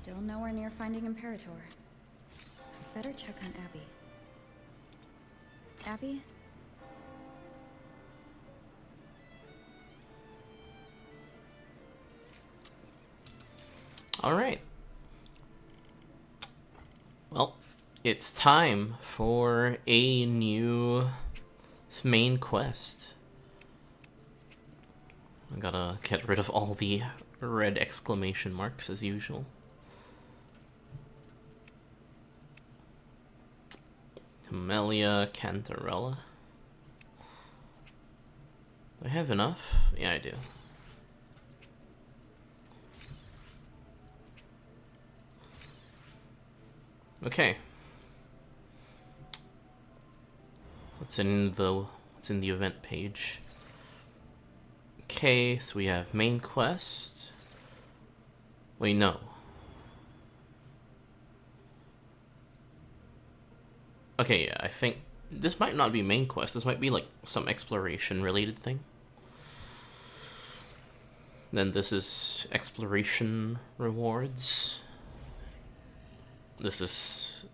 Still nowhere near finding Imperator. Better check on Abby. Abby? Alright. Well, it's time for a new main quest. I gotta get rid of all the red exclamation marks as usual. Camellia, Cantarella. Do I have enough? Yeah, I do. Okay. What's in the event page? Okay, so we have main quest. Wait, no. Okay, yeah, I think this might not be main quest. This might be like some exploration related thing. Then this is exploration rewards. This is...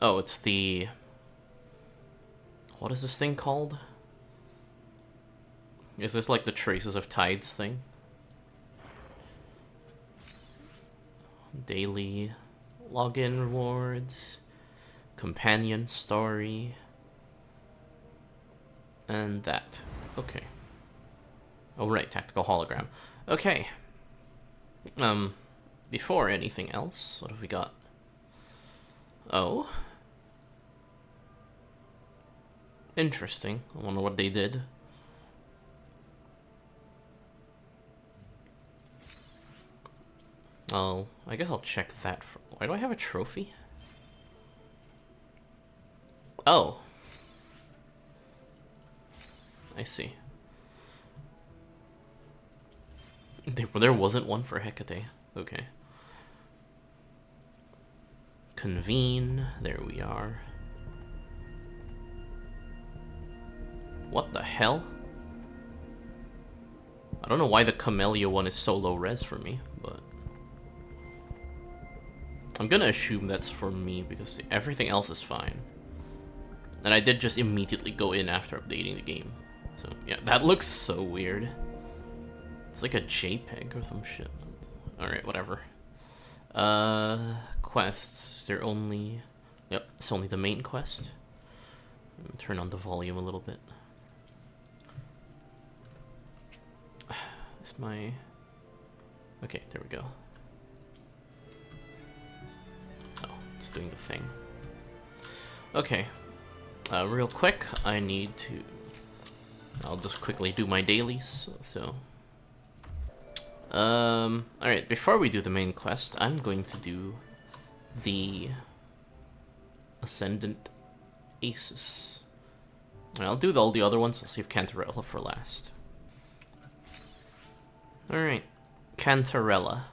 oh, it's the... what is this thing called? Is this like the Traces of Tides thing? Daily login rewards. Companion story. And that. Okay. Oh right, tactical hologram. Okay. Before anything else, what have we got? Oh. Interesting. I wonder what they did. Oh, I guess I'll check that. Why do I have a trophy? Oh. I see. There wasn't one for Hecate. Okay. Convene. There we are. What the hell? I don't know why the Camellia one is so low res for me, but... I'm gonna assume that's for me because everything else is fine. And I did just immediately go in after updating the game. So, yeah, that looks so weird. It's like a JPEG or some shit. Alright, whatever. Quests. They're only... yep, it's only the main quest. Turn on the volume a little bit. Is my... okay, there we go. Oh, it's doing the thing. Okay. Real quick, I need to... I'll just quickly do my dailies, so... alright, before we do the main quest, I'm going to do the Ascendant Aces. I'll do all the other ones, I'll save Cantarella for last. Alright, Cantarella.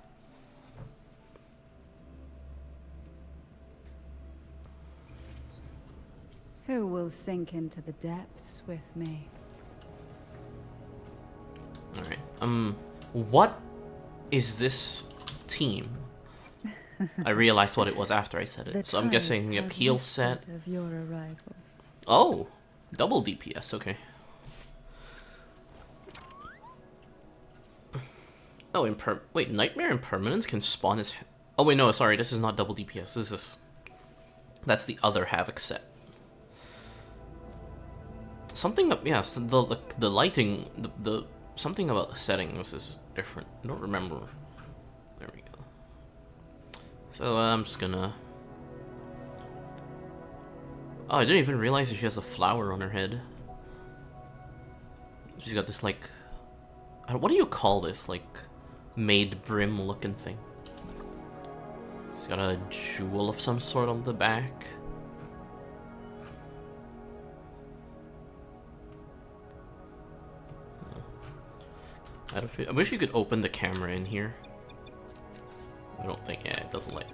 Who will sink into the depths with me? Alright, what is this team? I realized what it was after I said it, so I'm guessing a heal set. Of your arrival. Oh, double DPS, okay. Oh, wait, Nightmare Impermanence can spawn as... oh wait, no, sorry, this is not double DPS, this is... that's the other Havoc set. Something, yeah, so the lighting, the something about the settings is different. I don't remember. There we go. So I'm just gonna... oh, I didn't even realize that she has a flower on her head. She's got this, like... what do you call this, like, maid brim looking thing? It's got a jewel of some sort on the back. I wish you could open the camera in here. I don't think... yeah, it doesn't let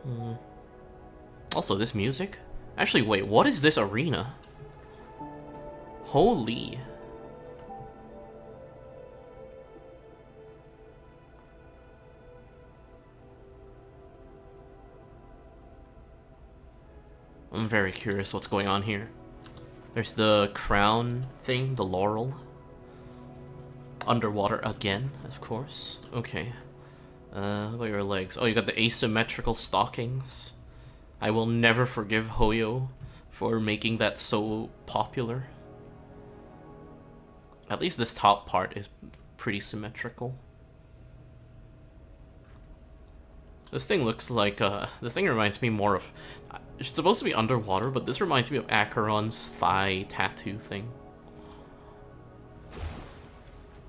you. Also, this music? Actually, wait, what is this arena? Holy... I'm very curious what's going on here. There's the crown thing, the laurel. Underwater again, of course. Okay. What are your legs? Oh, you got the asymmetrical stockings. I will never forgive Hoyo for making that so popular. At least this top part is pretty symmetrical. This thing looks like, the thing reminds me more of, it's supposed to be underwater, but this reminds me of Acheron's thigh tattoo thing.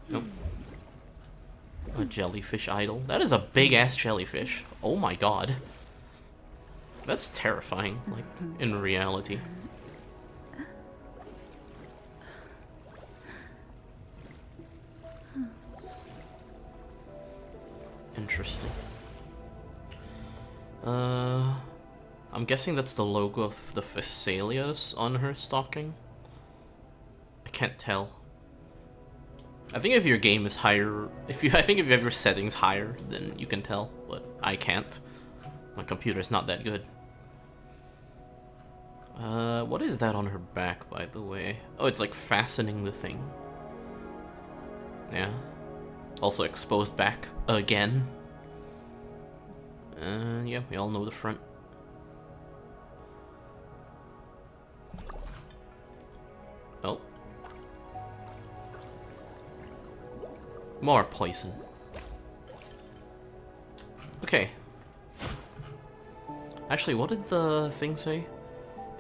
Nope. A jellyfish idol. That is a big-ass jellyfish. Oh my god. That's terrifying, like, in reality. Interesting. I'm guessing that's the logo of the Phasalias on her stocking. I can't tell. I think if your game is higher, I think if you have your settings higher, then you can tell, but I can't. My computer's not that good. What is that on her back, by the way? Oh, it's like fastening the thing. Yeah. Also exposed back again. Yeah, we all know the front. Oh. More poison. Okay. Actually, what did the thing say?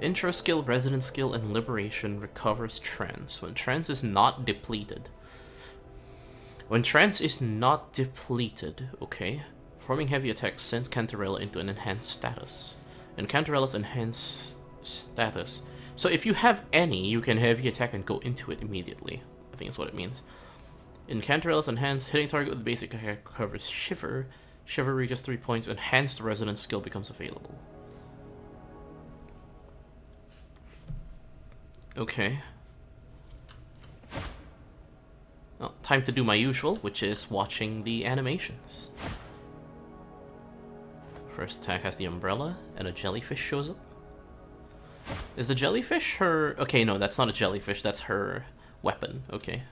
Intro skill, resident skill, and liberation recovers trance when trance is not depleted. When trance is not depleted, okay. Performing heavy attacks sends Cantarella into an enhanced status. And Cantarella's enhanced status. So if you have any, you can heavy attack and go into it immediately. I think that's what it means. In Cantarella's enhanced, hitting target with basic attack covers Shiver. Shiver reaches 3 points. Enhanced resonance skill becomes available. Okay. Well, time to do my usual, which is watching the animations. First attack has the umbrella, and a jellyfish shows up. Is the jellyfish her... Okay, no, that's not a jellyfish, that's her weapon. Okay.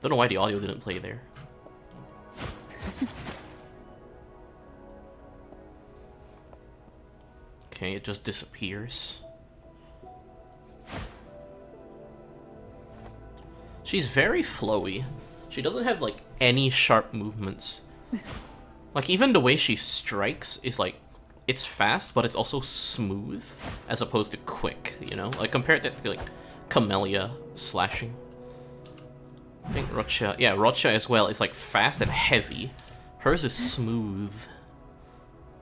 Don't know why the audio didn't play there. Okay, it just disappears. She's very flowy. She doesn't have, like, any sharp movements. Like, even the way she strikes is, like, it's fast, but it's also smooth, as opposed to quick, you know? Like, compared to, like, Camellia slashing. I think Rocha, yeah, Rocha as well is, like, fast and heavy. Hers is smooth.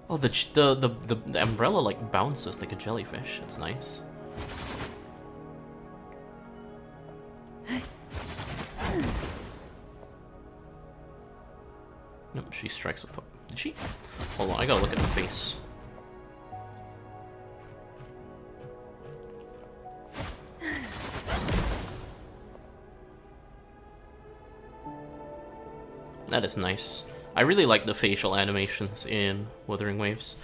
Oh, the umbrella, like, bounces like a jellyfish. It's nice. Nope, she strikes a poke. Did she? Hold on, I gotta look at the face. That is nice. I really like the facial animations in Wuthering Waves.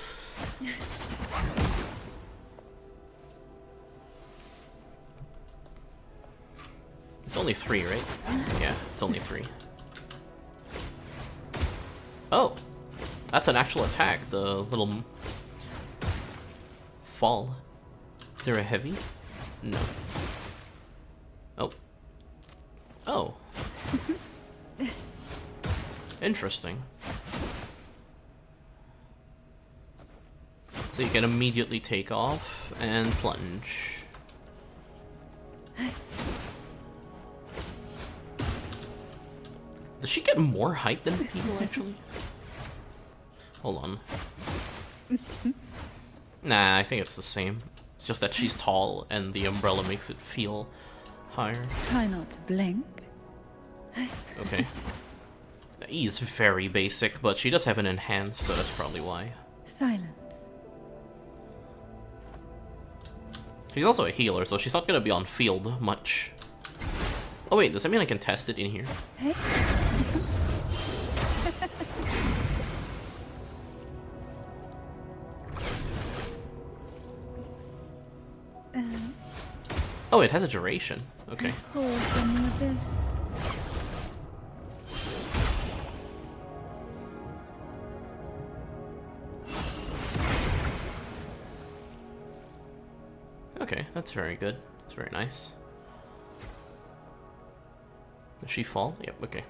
It's only 3, right? Yeah, it's only 3. Oh, that's an actual attack, the little fall. Is there a heavy? No. Oh. Oh. Interesting. So you can immediately take off and plunge. Does she get more height than people, actually? Hold on. Nah, I think it's the same. It's just that she's tall, and the umbrella makes it feel higher. Try not to blink. Okay. The E is very basic, but she does have an enhance, so that's probably why. Silence. She's also a healer, so she's not gonna be on field much. Oh wait, does that mean I can test it in here? Hey. Oh, it has a duration. Okay. Hold from the abyss. Okay, that's very good. That's very nice. Does she fall? Yep, okay.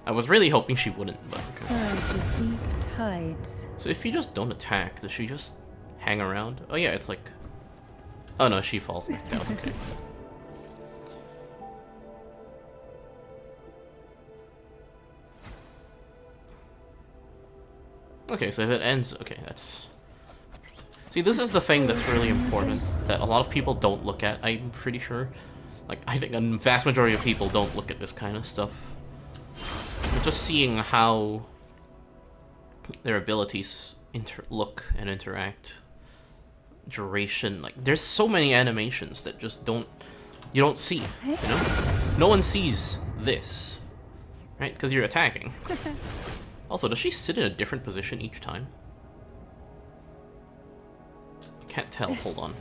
I was really hoping she wouldn't, but okay. Surge of deep tides. So if you just don't attack, does she just hang around? Oh yeah, it's like... Oh no, she falls back down, okay. Okay, so if it ends... Okay, that's... See, this is the thing that's really important, that a lot of people don't look at, I'm pretty sure. Like, I think a vast majority of people don't look at this kind of stuff. But just seeing how their abilities look and interact. Duration, like, there's so many animations that just you don't see, you know? No one sees this, right? Because you're attacking. Also, does she sit in a different position each time? I can't tell, hold on.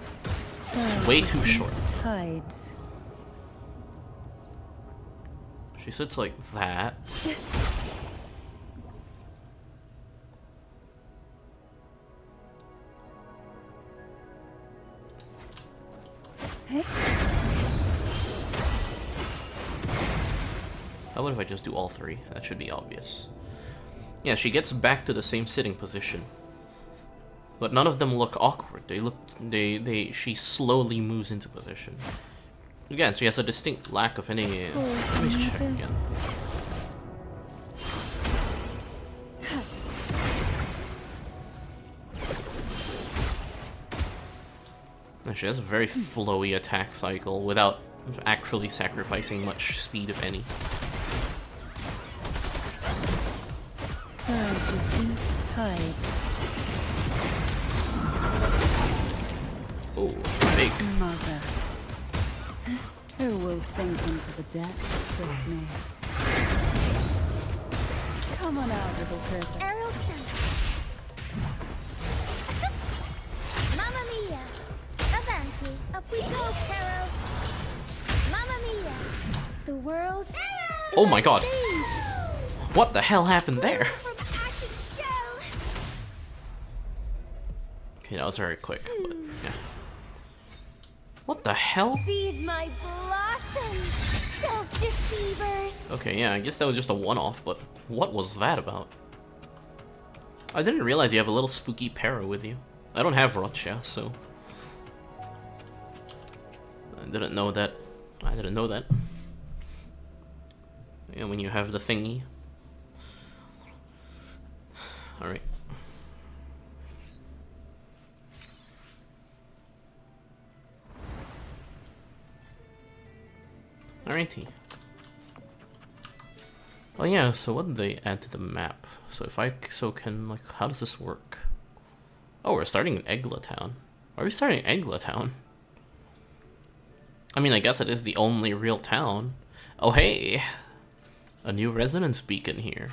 It's way too short. Tides. She sits like that. Hey. How about if I just do all three? That should be obvious. Yeah, she gets back to the same sitting position. But none of them look awkward. She slowly moves into position. Again, she has a distinct lack of any... let me check again. And she has a very flowy attack cycle without actually sacrificing much speed, if any. Surge of deep tides. Oh, big. Mother. Who will sink into the depths with me? Come on out, little critter. Aerial stamp. Mamma mia! Avanti! Up we go, Carol! Mamma mia! The world is Oh my our god. stage. What the hell happened there? From ash and shell. Okay, that was very quick, but yeah. What the hell? Feed my blossoms, self-deceivers. Okay, yeah, I guess that was just a one-off, but what was that about? I didn't realize you have a little spooky para with you. I don't have Rocha, so... I didn't know that. I didn't know that. Yeah, when you have the thingy. Alright. Alrighty. Oh yeah, so what did they add to the map? So if I can, like, how does this work? Oh, we're starting in Egla Town. Why are we starting in Egla Town? I mean, I guess it is the only real town. Oh hey! A new resonance beacon here.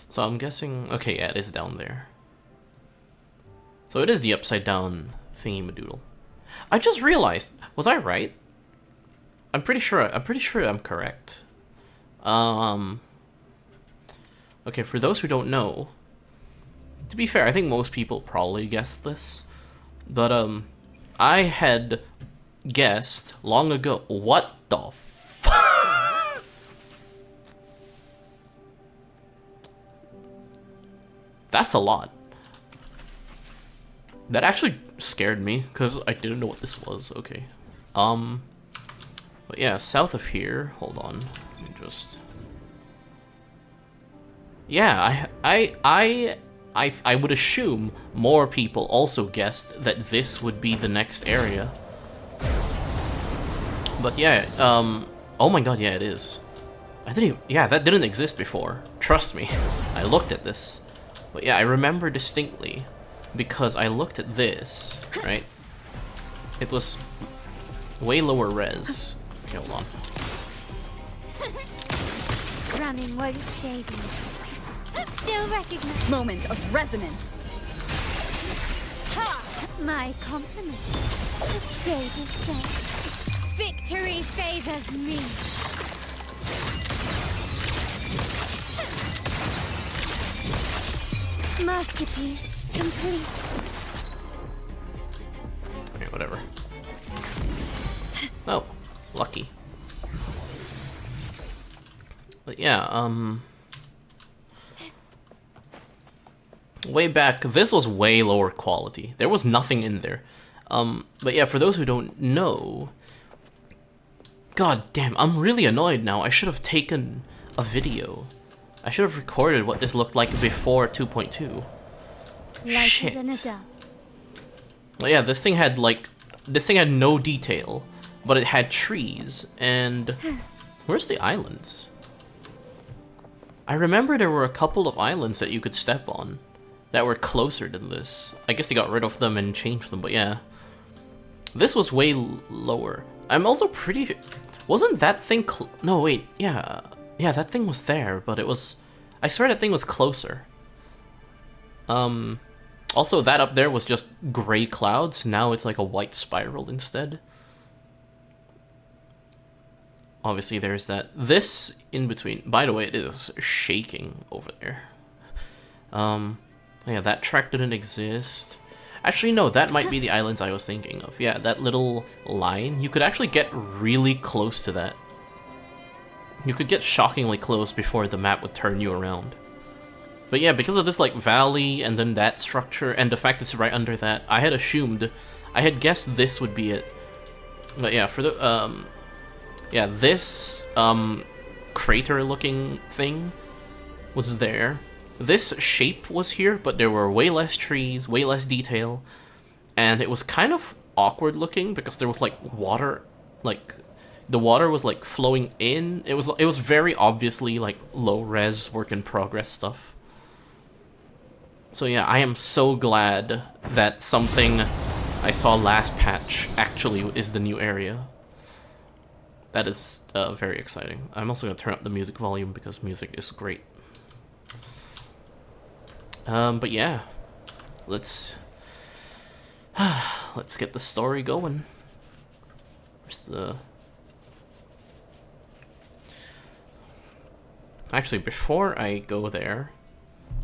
So I'm guessing... Okay, yeah, it is down there. So it is the upside down thingy-madoodle. I just realized, was I right? I'm pretty sure I'm correct. Okay, for those who don't know, to be fair, I think most people probably guessed this, but I had guessed long ago. What the f- That's a lot. That actually scared me because I didn't know what this was. Okay. But yeah, south of here, hold on. Let me just... Yeah, I would assume more people also guessed that this would be the next area. But yeah, oh my god, yeah, it is. Yeah, that didn't exist before. Trust me. I looked at this. But yeah, I remember distinctly because I looked at this, right? It was way lower res. Okay, hold on. Running won't save me. Still recognize. Moment of resonance. Ha! My compliment. The stage is set. Victory favors me. Masterpiece complete. Okay, whatever. Oh, lucky. But yeah, way back, this was way lower quality. There was nothing in there. But yeah, for those who don't know, god damn, I'm really annoyed now. I should have taken a video. I should have recorded what this looked like before 2.2. Lighter than a Shit. dove. Well, yeah, this thing had no detail, but it had trees, and where's the islands? I remember there were a couple of islands that you could step on that were closer than this. I guess they got rid of them and changed them, but yeah. This was way lower. I'm also pretty... Wasn't that thing no, wait, yeah. Yeah, that thing was there, but it was... I swear that thing was closer. Also, that up there was just gray clouds. Now it's like a white spiral instead. Obviously, there's that. This in between. By the way, it is shaking over there. Yeah, that track didn't exist. Actually, no, that might be the islands I was thinking of. Yeah, that little line. You could actually get really close to that. You could get shockingly close before the map would turn you around. But yeah, because of this like valley and then that structure and the fact it's right under that, I had guessed this would be it. But yeah, for the yeah, this crater looking thing was there. This shape was here, but there were way less trees, way less detail, and it was kind of awkward looking because there was like water, like the water was like flowing in. It was very obviously like low res work in progress stuff. So yeah, I am so glad that something I saw last patch actually is the new area. That is very exciting. I'm also gonna turn up the music volume because music is great. But yeah, let's get the story going. Where's the... Actually, before I go there,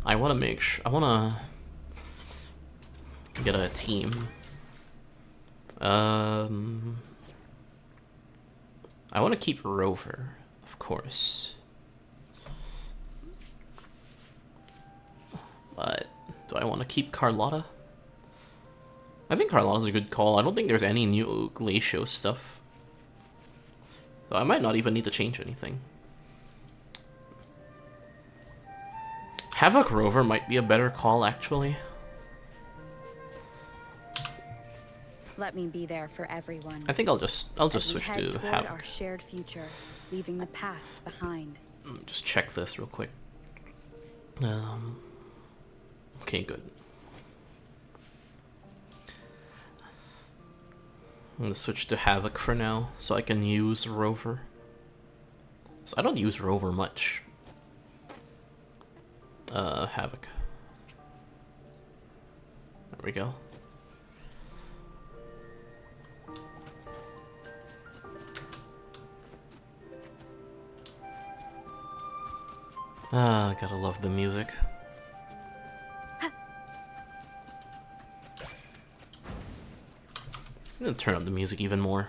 I want to make sure... I want to get a team. I want to keep Rover, of course. But do I want to keep Carlotta? I think Carlotta's a good call. I don't think there's any new Glacial stuff. So I might not even need to change anything. Havoc Rover might be a better call, actually. Let me be there for everyone. I think I'll just switch to toward Havoc. our shared future, leaving the past behind. Just check this real quick. Okay, good. I'm gonna switch to Havoc for now, so I can use Rover. So I don't use Rover much. Havoc. There we go. Ah, gotta love the music. I'm gonna turn up the music even more.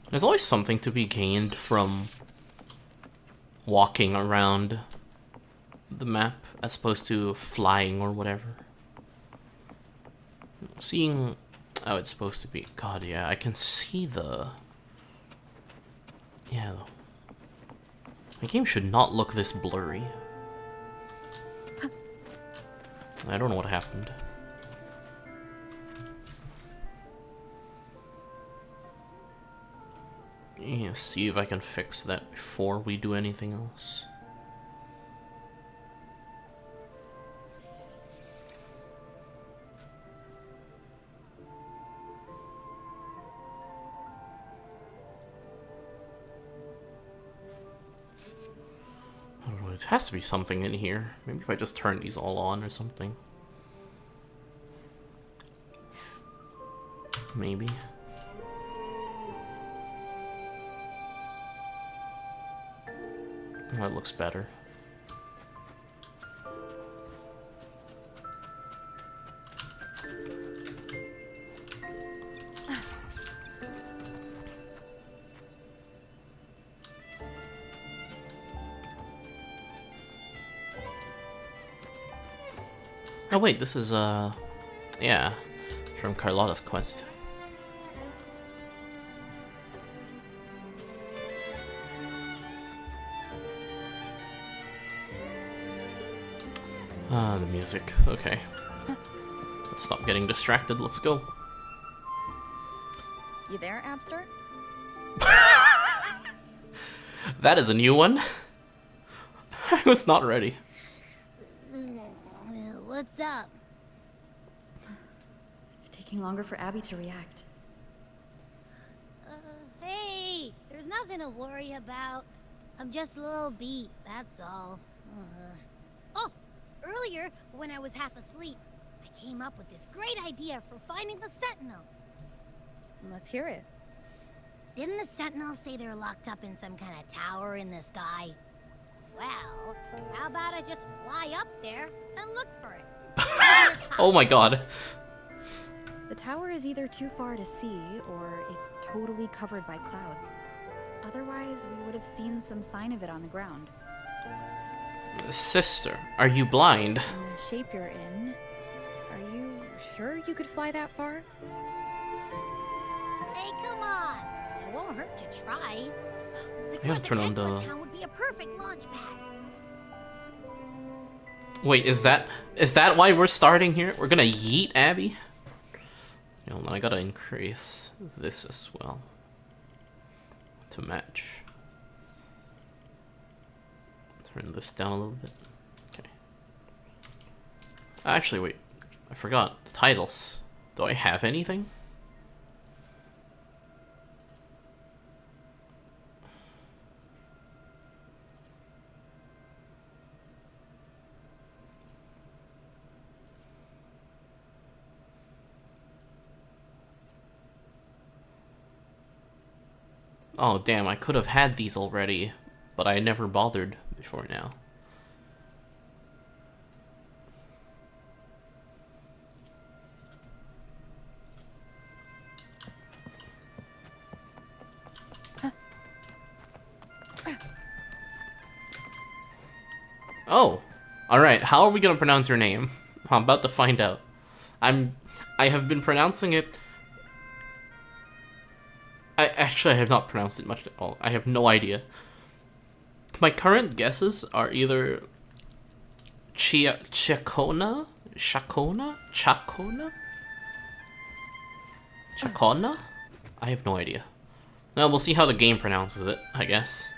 There's always something to be gained from walking around the map as opposed to flying or whatever. Seeing how it's supposed to be. God, yeah, I can see the... Yeah. The game should not look this blurry. I don't know what happened. Yeah, see if I can fix that before we do anything else. it has to be something in here. Maybe if I just turn these all on or something. Maybe. That looks better. Oh wait, this is yeah, from Carlotta's quest. Ah, the music. Okay. Let's stop getting distracted. Let's go. You there, Abster? That is a new one. I was not ready. What's up? It's taking longer for Abby to react. Hey, there's nothing to worry about. I'm just a little beat, that's all. Oh, earlier, when I was half asleep, I came up with this great idea for finding the Sentinel. Let's hear it. Didn't the Sentinels say they're locked up in some kind of tower in the sky? Well, how about I just fly up there and look for it? Oh my god. The tower is either too far to see, or it's totally covered by clouds. Otherwise, we would have seen some sign of it on the ground. Sister, are you blind? In the shape you're in, are you sure you could fly that far? Hey, come on! It won't hurt to try. The Yeah, turn on the... town would be a perfect launch pad. Wait, is that why we're starting here? We're gonna yeet Abby? You know, I gotta increase this as well to match. Turn this down a little bit. Okay. Actually, wait. I forgot. The titles. Do I have anything? Oh, damn, I could have had these already, but I never bothered before now. Oh, alright, how are we gonna pronounce your name? I'm about to find out. I have been pronouncing it... I have not pronounced it much at all. I have no idea. My current guesses are either Chacona? I have no idea. Well, we'll see how the game pronounces it, I guess.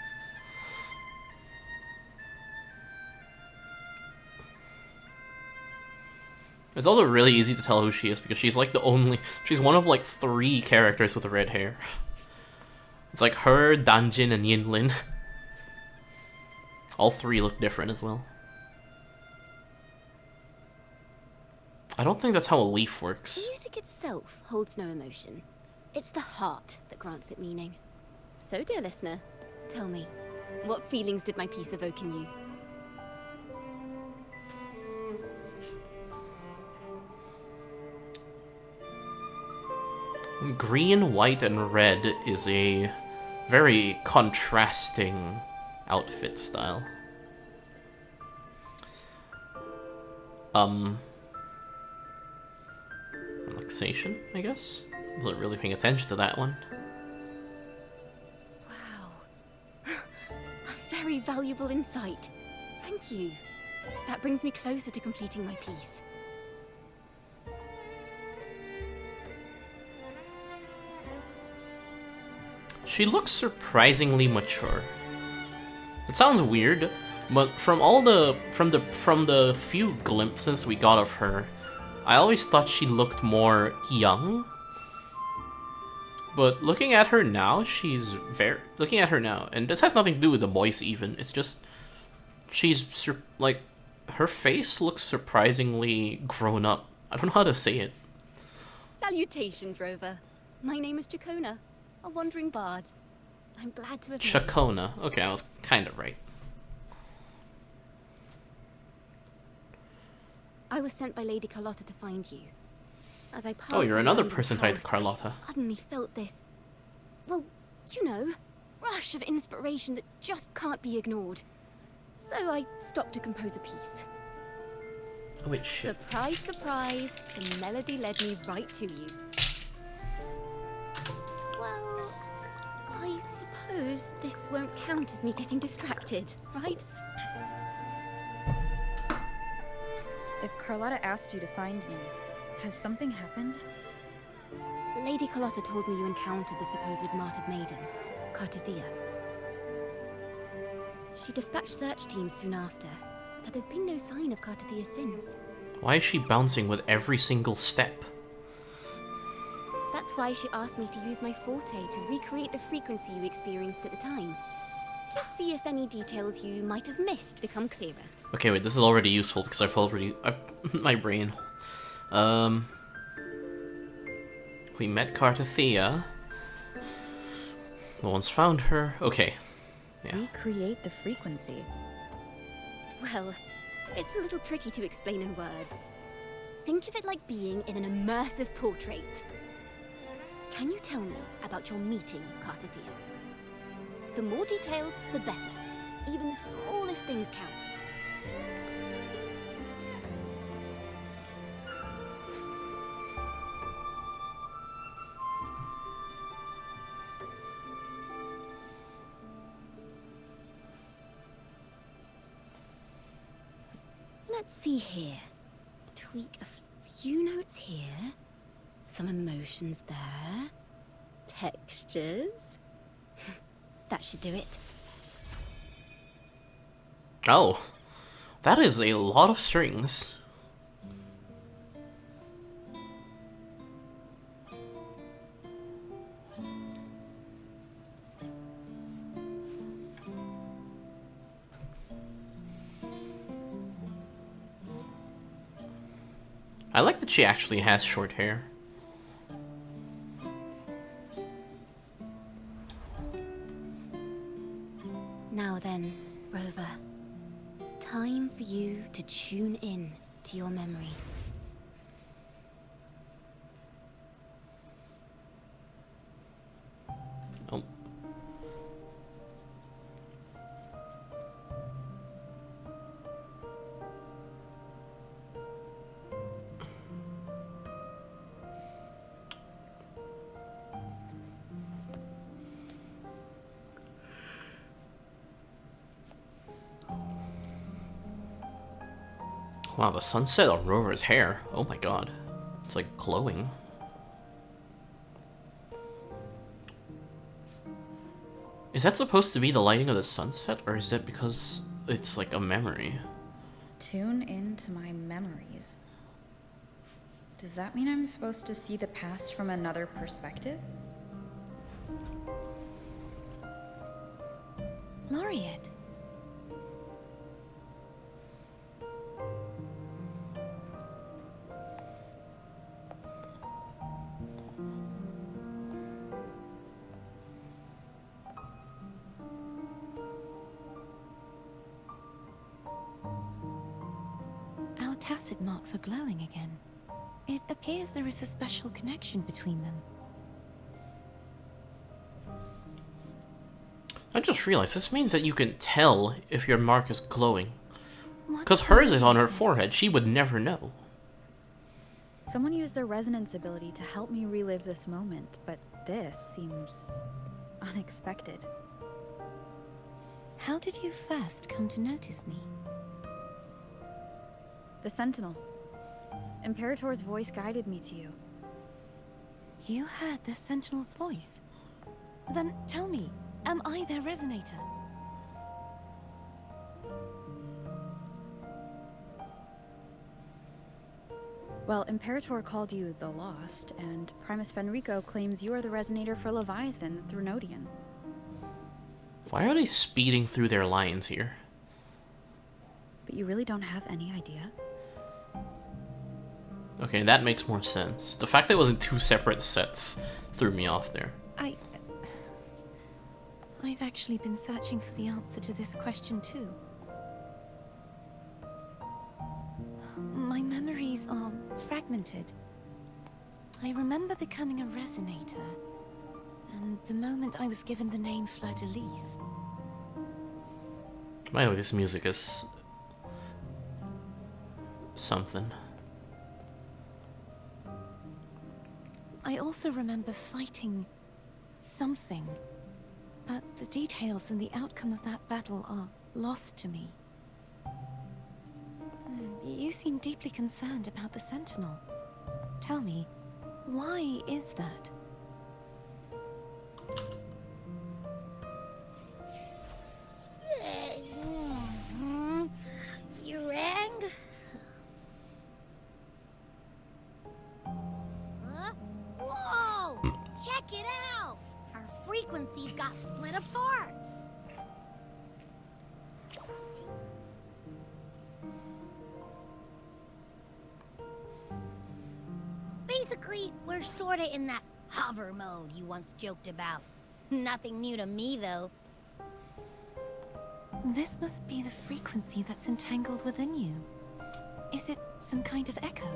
It's also really easy to tell who she is because she's like she's one of like 3 characters with red hair. It's like her, Danjin, and Yinlin. All 3 look different as well. I don't think that's how a leaf works. Music itself holds no emotion. It's the heart that grants it meaning. So, dear listener, tell me, what feelings did my piece evoke in you? Green, white, and red is a very contrasting outfit style. Relaxation, I guess? Wasn't really paying attention to that one. Wow. A very valuable insight. Thank you. That brings me closer to completing my piece. She looks surprisingly mature. It sounds weird, but from the few glimpses we got of her, I always thought she looked more young. But looking at her now, and this has nothing to do with the voice even. It's just she's like, her face looks surprisingly grown up. I don't know how to say it. Salutations, Rover. My name is Chacona, a wandering bard. I'm glad to have met you. Chacona. Okay, I was kind of right. I was sent by Lady Carlotta to find you. As I passed Oh, you're the another abandoned person tied to house, Carlotta. I suddenly felt this, well, you know, rush of inspiration that just can't be ignored. So I stopped to compose a piece. Oh wait, shit. Surprise, surprise, the melody led me right to you. Well, I suppose this won't count as me getting distracted, right? If Carlotta asked you to find me, has something happened? Lady Carlotta told me you encountered the supposed martyred maiden, Cartethyia. She dispatched search teams soon after, but there's been no sign of Cartethyia since. Why is she bouncing with every single step? That's why she asked me to use my forte to recreate the frequency you experienced at the time. To see if any details you might have missed become clearer. Okay, wait, this is already useful because I've my brain. We met Cartethyia. No one's found her. Okay. Yeah. Recreate the frequency. Well, it's a little tricky to explain in words. Think of it like being in an immersive portrait. Can you tell me about your meeting with Cartethyia? The more details, the better. Even the smallest things count. Let's see here. Tweak a few notes here. Some emotions there. Textures. That should do it. Oh, that is a lot of strings. I like that she actually has short hair. Now then, Rover. Time for you to tune in to your memories. Oh. Wow, the sunset on Rover's hair. Oh my god. It's like glowing. Is that supposed to be the lighting of the sunset, or is it because it's like a memory? Tune into my memories. Does that mean I'm supposed to see the past from another perspective? Laureate. Our tacit marks are glowing again. It appears there is a special connection between them. I just realized this means that you can tell if your mark is glowing. What Because hers is on her forehead, she would never know. Someone used their resonance ability to help me relive this moment, but this seems unexpected. How did you first come to notice me? The Sentinel. Imperator's voice guided me to you. You heard the Sentinel's voice? Then tell me, am I their resonator? Well, Imperator called you the Lost, and Primus Fenrico claims you are the resonator for Leviathan, the Thrunodian. Why are they speeding through their lines here? But you really don't have any idea? Okay, that makes more sense. The fact that it was in two separate sets threw me off there. I've actually been searching for the answer to this question too. My memories are fragmented. I remember becoming a resonator, and the moment I was given the name Fleurdelys. By the way, this music is something. I also remember fighting something, but the details and the outcome of that battle are lost to me. You seem deeply concerned about the Sentinel. Tell me, why is that? You rang? Whoa! Check it out! Our frequencies got split apart. Basically, we're sorta in that hover mode you once joked about. Nothing new to me, though. This must be the frequency that's entangled within you. Is it some kind of echo?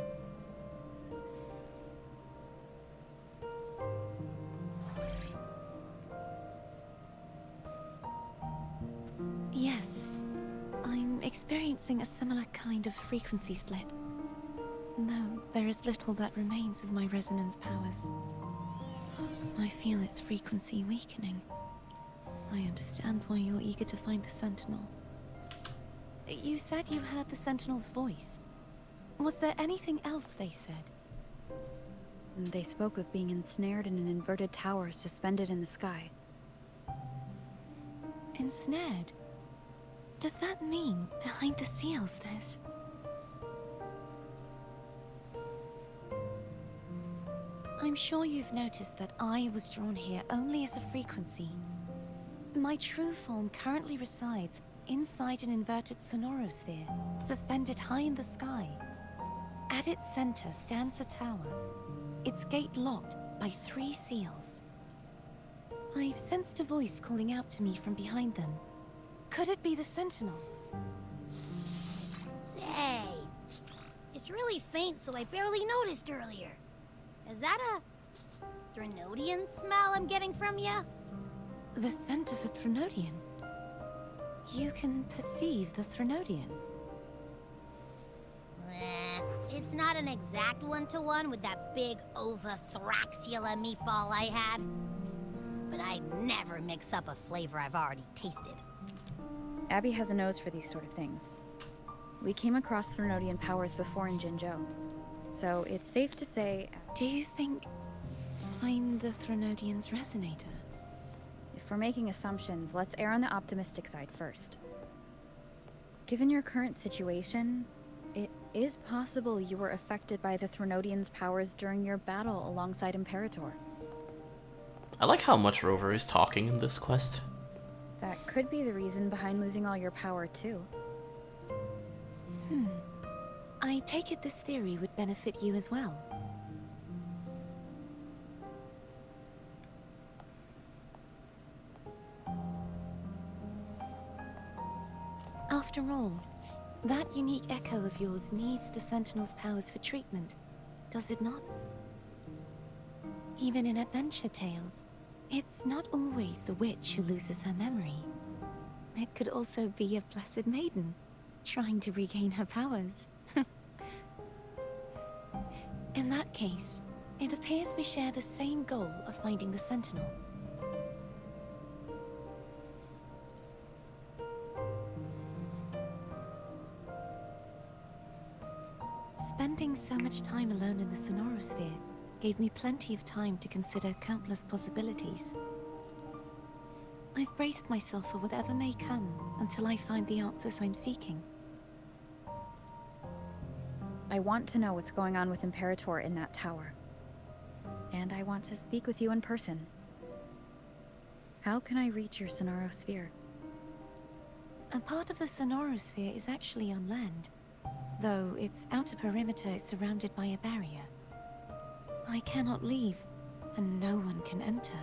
Yes, I'm experiencing a similar kind of frequency split. Though there is little that remains of my resonance powers. I feel its frequency weakening. I understand why you're eager to find the Sentinel. You said you heard the Sentinel's voice. Was there anything else they said? They spoke of being ensnared in an inverted tower suspended in the sky. Ensnared? Does that mean behind the seals there's... I'm sure you've noticed that I was drawn here only as a frequency. My true form currently resides inside an inverted sonorosphere, suspended high in the sky. At its center stands a tower, its gate locked by 3 seals. I've sensed a voice calling out to me from behind them. Could it be the Sentinel? Say, it's really faint, so I barely noticed earlier. Is that a Threnodian smell I'm getting from you? The scent of a Threnodian? You can perceive the Threnodian? It's not an exact one-to-one with that big Ovathraxula meatball I had. But I'd never mix up a flavor I've already tasted. Abby has a nose for these sort of things. We came across Threnodian powers before in Jinzhou, so it's safe to say... Do you think I'm the Threnodian's resonator? If we're making assumptions, let's err on the optimistic side first. Given your current situation, it is possible you were affected by the Threnodian's powers during your battle alongside Imperator. I like how much Rover is talking in this quest. That could be the reason behind losing all your power, too. I take it this theory would benefit you as well. After all, that unique echo of yours needs the Sentinel's powers for treatment, does it not? Even in adventure tales, it's not always the witch who loses her memory. It could also be a blessed maiden, trying to regain her powers. In that case, it appears we share the same goal of finding the Sentinel. Spending so much time alone in the sonorosphere gave me plenty of time to consider countless possibilities. I've braced myself for whatever may come until I find the answers I'm seeking. I want to know what's going on with Imperator in that tower. And I want to speak with you in person. How can I reach your sonorosphere? A part of the sonorosphere is actually on land, though its outer perimeter is surrounded by a barrier. I cannot leave, and no one can enter.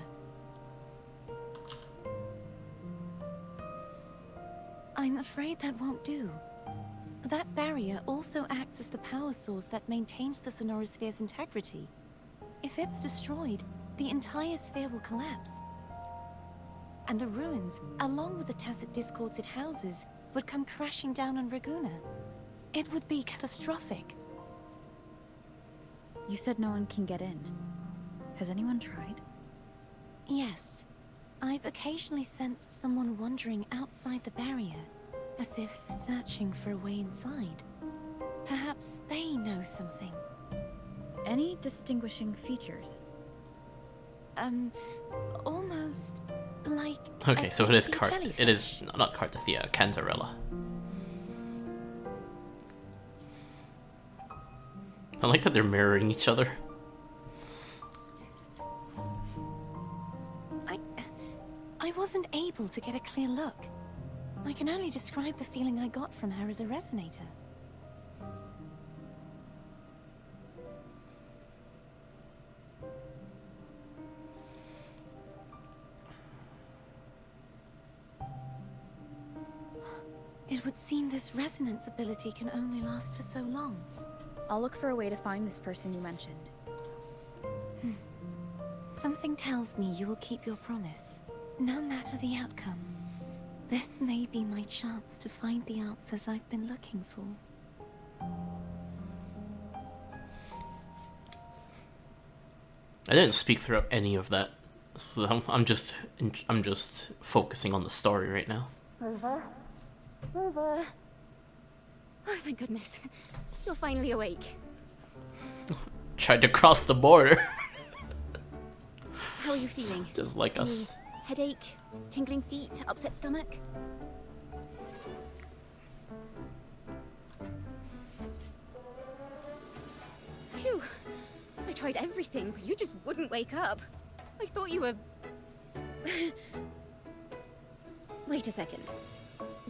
I'm afraid that won't do. That barrier also acts as the power source that maintains the sonorosphere's integrity. If it's destroyed, the entire sphere will collapse. And the ruins, along with the tacit discords it houses, would come crashing down on Raguna. It would be catastrophic. You said no one can get in. Has anyone tried? Yes. I've occasionally sensed someone wandering outside the barrier, as if searching for a way inside. Perhaps they know something. Any distinguishing features? Almost like Okay, a so it is deep sea it is jellyfish. not Cartethyia, Cantarella. I like that they're mirroring each other. I wasn't able to get a clear look. I can only describe the feeling I got from her as a resonator. It would seem this resonance ability can only last for so long. I'll look for a way to find this person you mentioned. Something tells me you will keep your promise, no matter the outcome. This may be my chance to find the answers I've been looking for. I didn't speak throughout any of that, so I'm just focusing on the story right now. Rover? Rover? Oh, thank goodness. You're finally awake. Tried to cross the border, How are you feeling? just like us. Headache? Tingling feet? Upset stomach? Phew. I tried everything, but you just wouldn't wake up. I thought you were... Wait a second.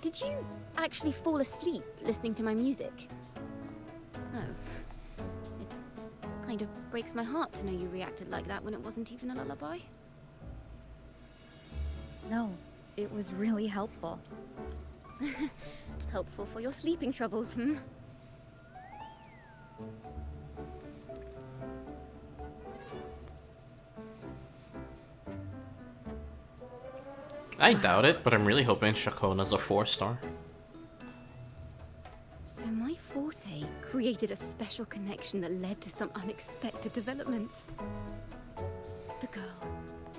Did you actually fall asleep listening to my music? Oh. It kind of breaks my heart to know you reacted like that when it wasn't even a lullaby. No, it was really helpful. Helpful for your sleeping troubles, hmm? I doubt it, but I'm really hoping Shakona's a 4-star. So my forte created a special connection that led to some unexpected developments. The girl,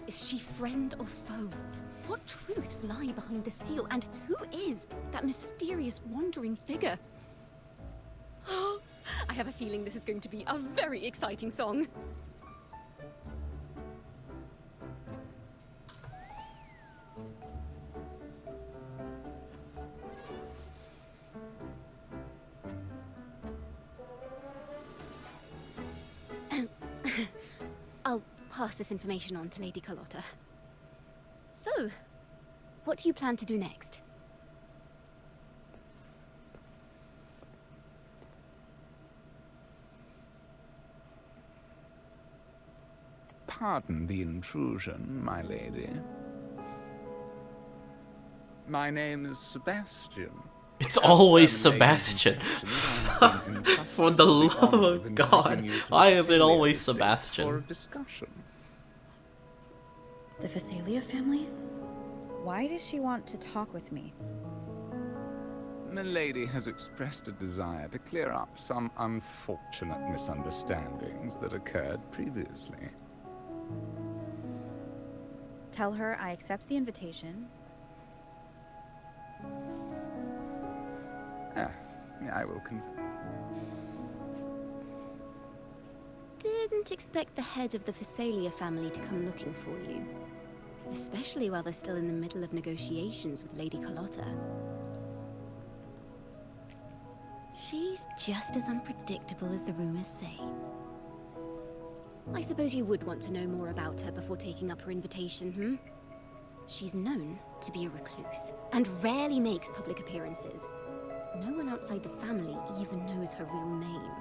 is she friend or foe? What truths lie behind the seal, and who is that mysterious wandering figure? I have a feeling this is going to be a very exciting song. I'll pass this information on to Lady Carlotta. So, what do you plan to do next? Pardon the intrusion, my lady. My name is Sebastian. It's always Terminating Sebastian. infections I have been entrusted For the with love honor of inviting God, you to why is it Phasalia always Estate Sebastian? For a discussion. The Phasalia family? Why does she want to talk with me? Milady has expressed a desire to clear up some unfortunate misunderstandings that occurred previously. Tell her I accept the invitation. I will confess. Didn't expect the head of the Phasalia family to come looking for you. Especially while they're still in the middle of negotiations with Lady Carlotta. She's just as unpredictable as the rumors say. I suppose you would want to know more about her before taking up her invitation, hmm? She's known to be a recluse, and rarely makes public appearances. No one outside the family even knows her real name.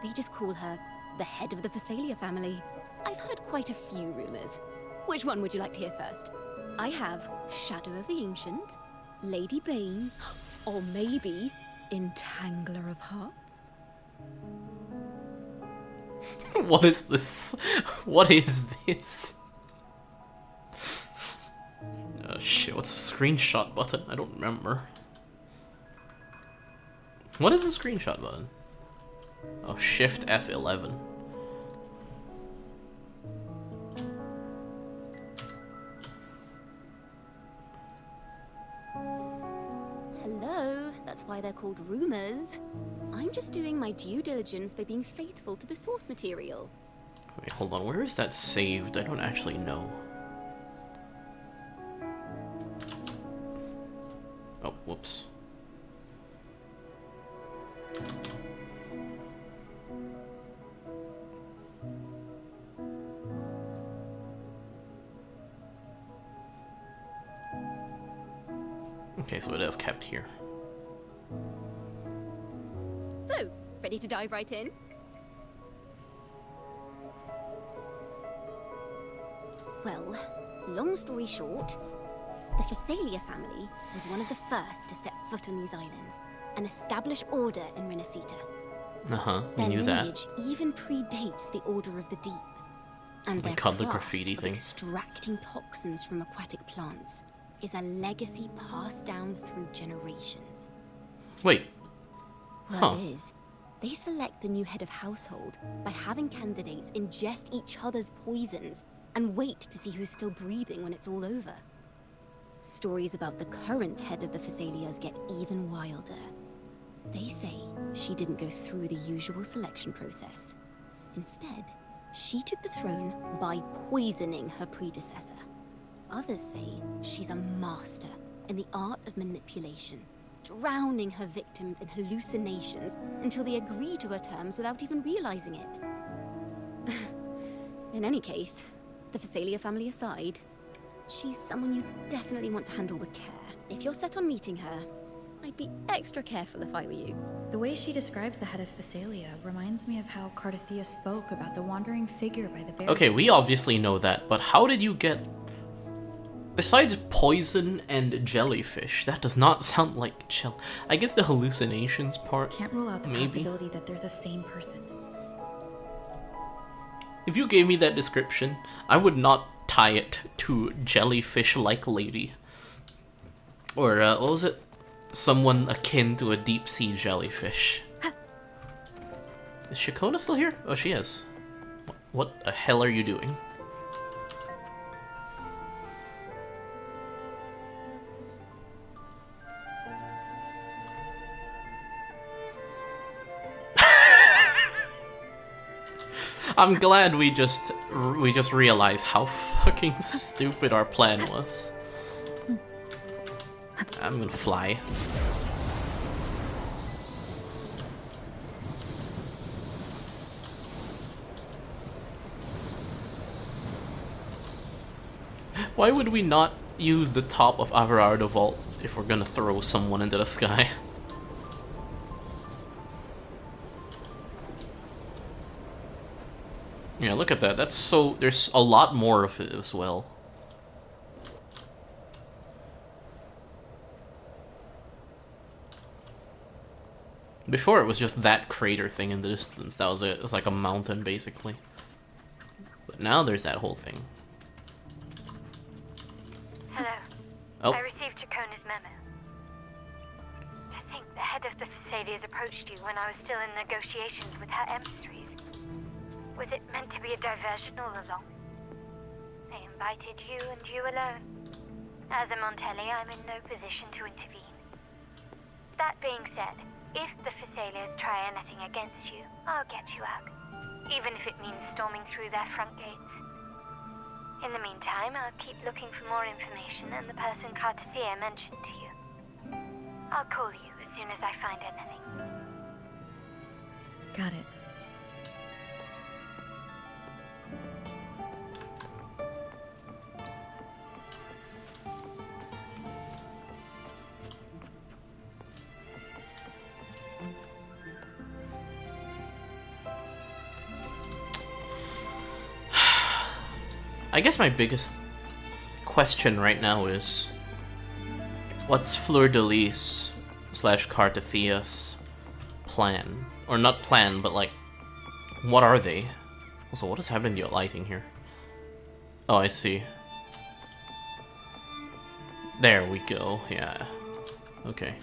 They just call her the head of the Phasalia family. I've heard quite a few rumors. Which one would you like to hear first? I have Shadow of the Ancient, Lady Bane, or maybe Entangler of Hearts. What is this? What is this? Oh shit, what's the screenshot button? I don't remember. What is the screenshot button? Oh, Shift F11. Hello, that's why they're called rumors. I'm just doing my due diligence by being faithful to the source material. Wait, hold on, where is that saved? I don't actually know. Oh, whoops. Okay, so it is kept here. So, ready to dive right in? Well, long story short, the Phasalia family was one of the first to set foot on these islands and establish order in Renacita. Uh-huh, we Their knew that. lineage even predates the Order of the Deep. And their cut the craft graffiti of things. extracting toxins from aquatic plants is a legacy passed down through generations. Wait. Word Huh. is, they select the new head of household by having candidates ingest each other's poisons and wait to see who's still breathing when it's all over. Stories about the current head of the Phasalias get even wilder. They say she didn't go through the usual selection process. Instead, she took the throne by poisoning her predecessor. Others say she's a master in the art of manipulation, drowning her victims in hallucinations until they agree to her terms without even realizing it. In any case, the Phasalia family aside, she's someone you definitely want to handle with care. If you're set on meeting her, I'd be extra careful if I were you. The way she describes the head of Phasalia reminds me of how Cartethyia spoke about the wandering figure by the bear. Okay, we obviously know that, but how did you get... Besides poison and jellyfish, that does not sound like I guess the hallucinations part, Can't rule out the maybe. possibility that they're the same person. If you gave me that description, I would not tie it to jellyfish-like lady. Or, what was it? Someone akin to a deep-sea jellyfish. Is Shakona still here? Oh, she is. What the hell are you doing? I'm glad we just realized how fucking stupid our plan was. I'm gonna fly. Why would we not use the top of Averardo Vault if we're gonna throw someone into the sky? Yeah, look at that. That's so... There's a lot more of it as well. Before it was just that crater thing in the distance. That was it. It was like a mountain, basically. But now there's that whole thing. Hello. Oh. I received Chacona's memo. To think the head of the Phasalias approached you when I was still in negotiations with her emissaries. Was it meant to be a diversion all along? They invited you and you alone. As a Montelli, I'm in no position to intervene. That being said, if the Phasalias try anything against you, I'll get you out. Even if it means storming through their front gates. In the meantime, I'll keep looking for more information and the person Cartethyia mentioned to you. I'll call you as soon as I find anything. Got it. I guess my biggest question right now is, what's Fleurdelys / Cartethyia's plan? Or not plan, but like, what are they? Also, what is happening to your lighting here? Oh, I see. There we go, yeah. Okay.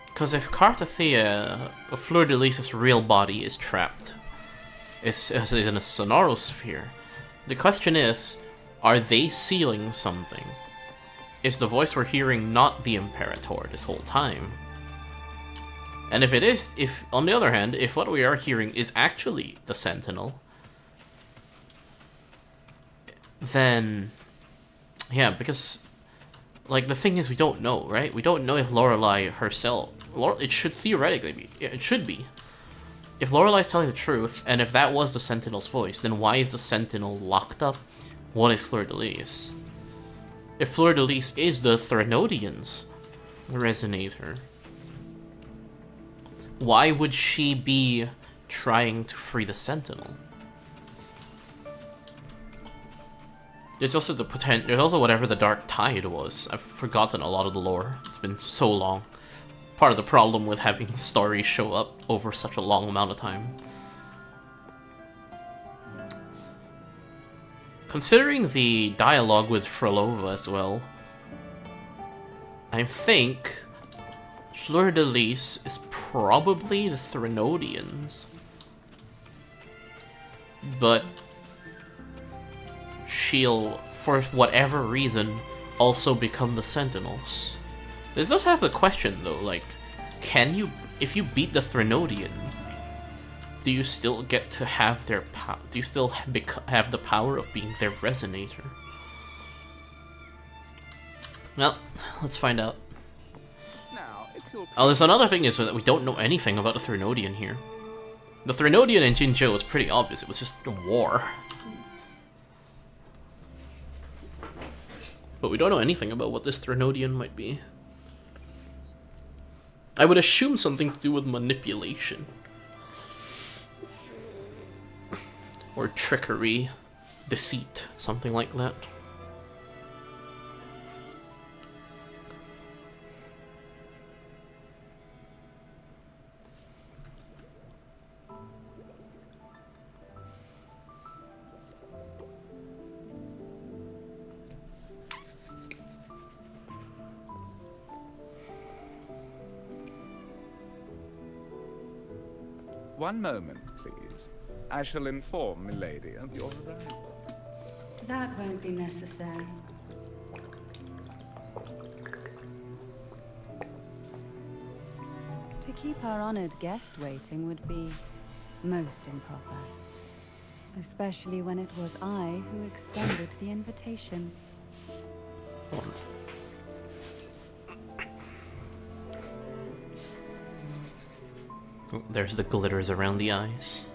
Because if Cartethyia, Fleurdelys' real body is trapped, is in a sonorosphere, the question is, are they sealing something? Is the voice we're hearing not the Imperator this whole time? And if it is, if, on the other hand, if what we are hearing is actually the Sentinel, then, yeah, because, like, the thing is, we don't know, right? We don't know if Lorelei herself, it should theoretically be, it should be. If Lorelei's telling the truth, and if that was the Sentinel's voice, then why is the Sentinel locked up? What is Fleurdelys? If Fleurdelys is the Threnodian's resonator, why would she be trying to free the Sentinel? There's also the potential. There's also whatever the Dark Tide was. I've forgotten a lot of the lore. It's been so long. Part of the problem with having stories show up over such a long amount of time. Considering the dialogue with Frolova as well, I think Fleurdelys is probably the Threnodians, but she'll, for whatever reason, also become the Sentinels. This does have the question though, like, can you, if you beat the Threnodian, do you still get to have their power? Do you still have the power of being their resonator? Well, let's find out. Now, if you'll... Oh, there's another thing is that we don't know anything about the Threnodian here. The Threnodian in Jinzhou was pretty obvious. It was just a war. But we don't know anything about what this Threnodian might be. I would assume something to do with manipulation. Or trickery, deceit, something like that. One moment, please. I shall inform Milady of your arrival. That won't be necessary. To keep our honored guest waiting would be most improper. Especially when it was I who extended the invitation. There's the glitters around the eyes.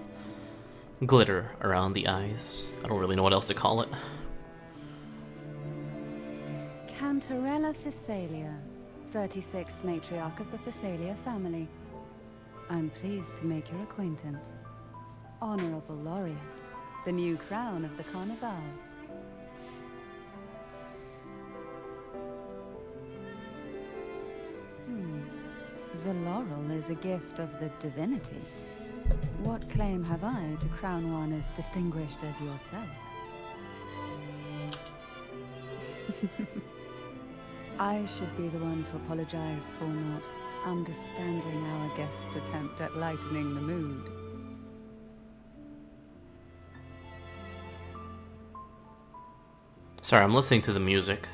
Glitter around the eyes. I don't really know what else to call it. Cantarella Phasalia, 36th matriarch of the Phasalia family. I'm pleased to make your acquaintance. Honorable Laureate, the new crown of the Carnival. The laurel is a gift of the divinity. What claim have I to crown one as distinguished as yourself? I should be the one to apologize for not understanding our guest's attempt at lightening the mood. Sorry, I'm listening to the music.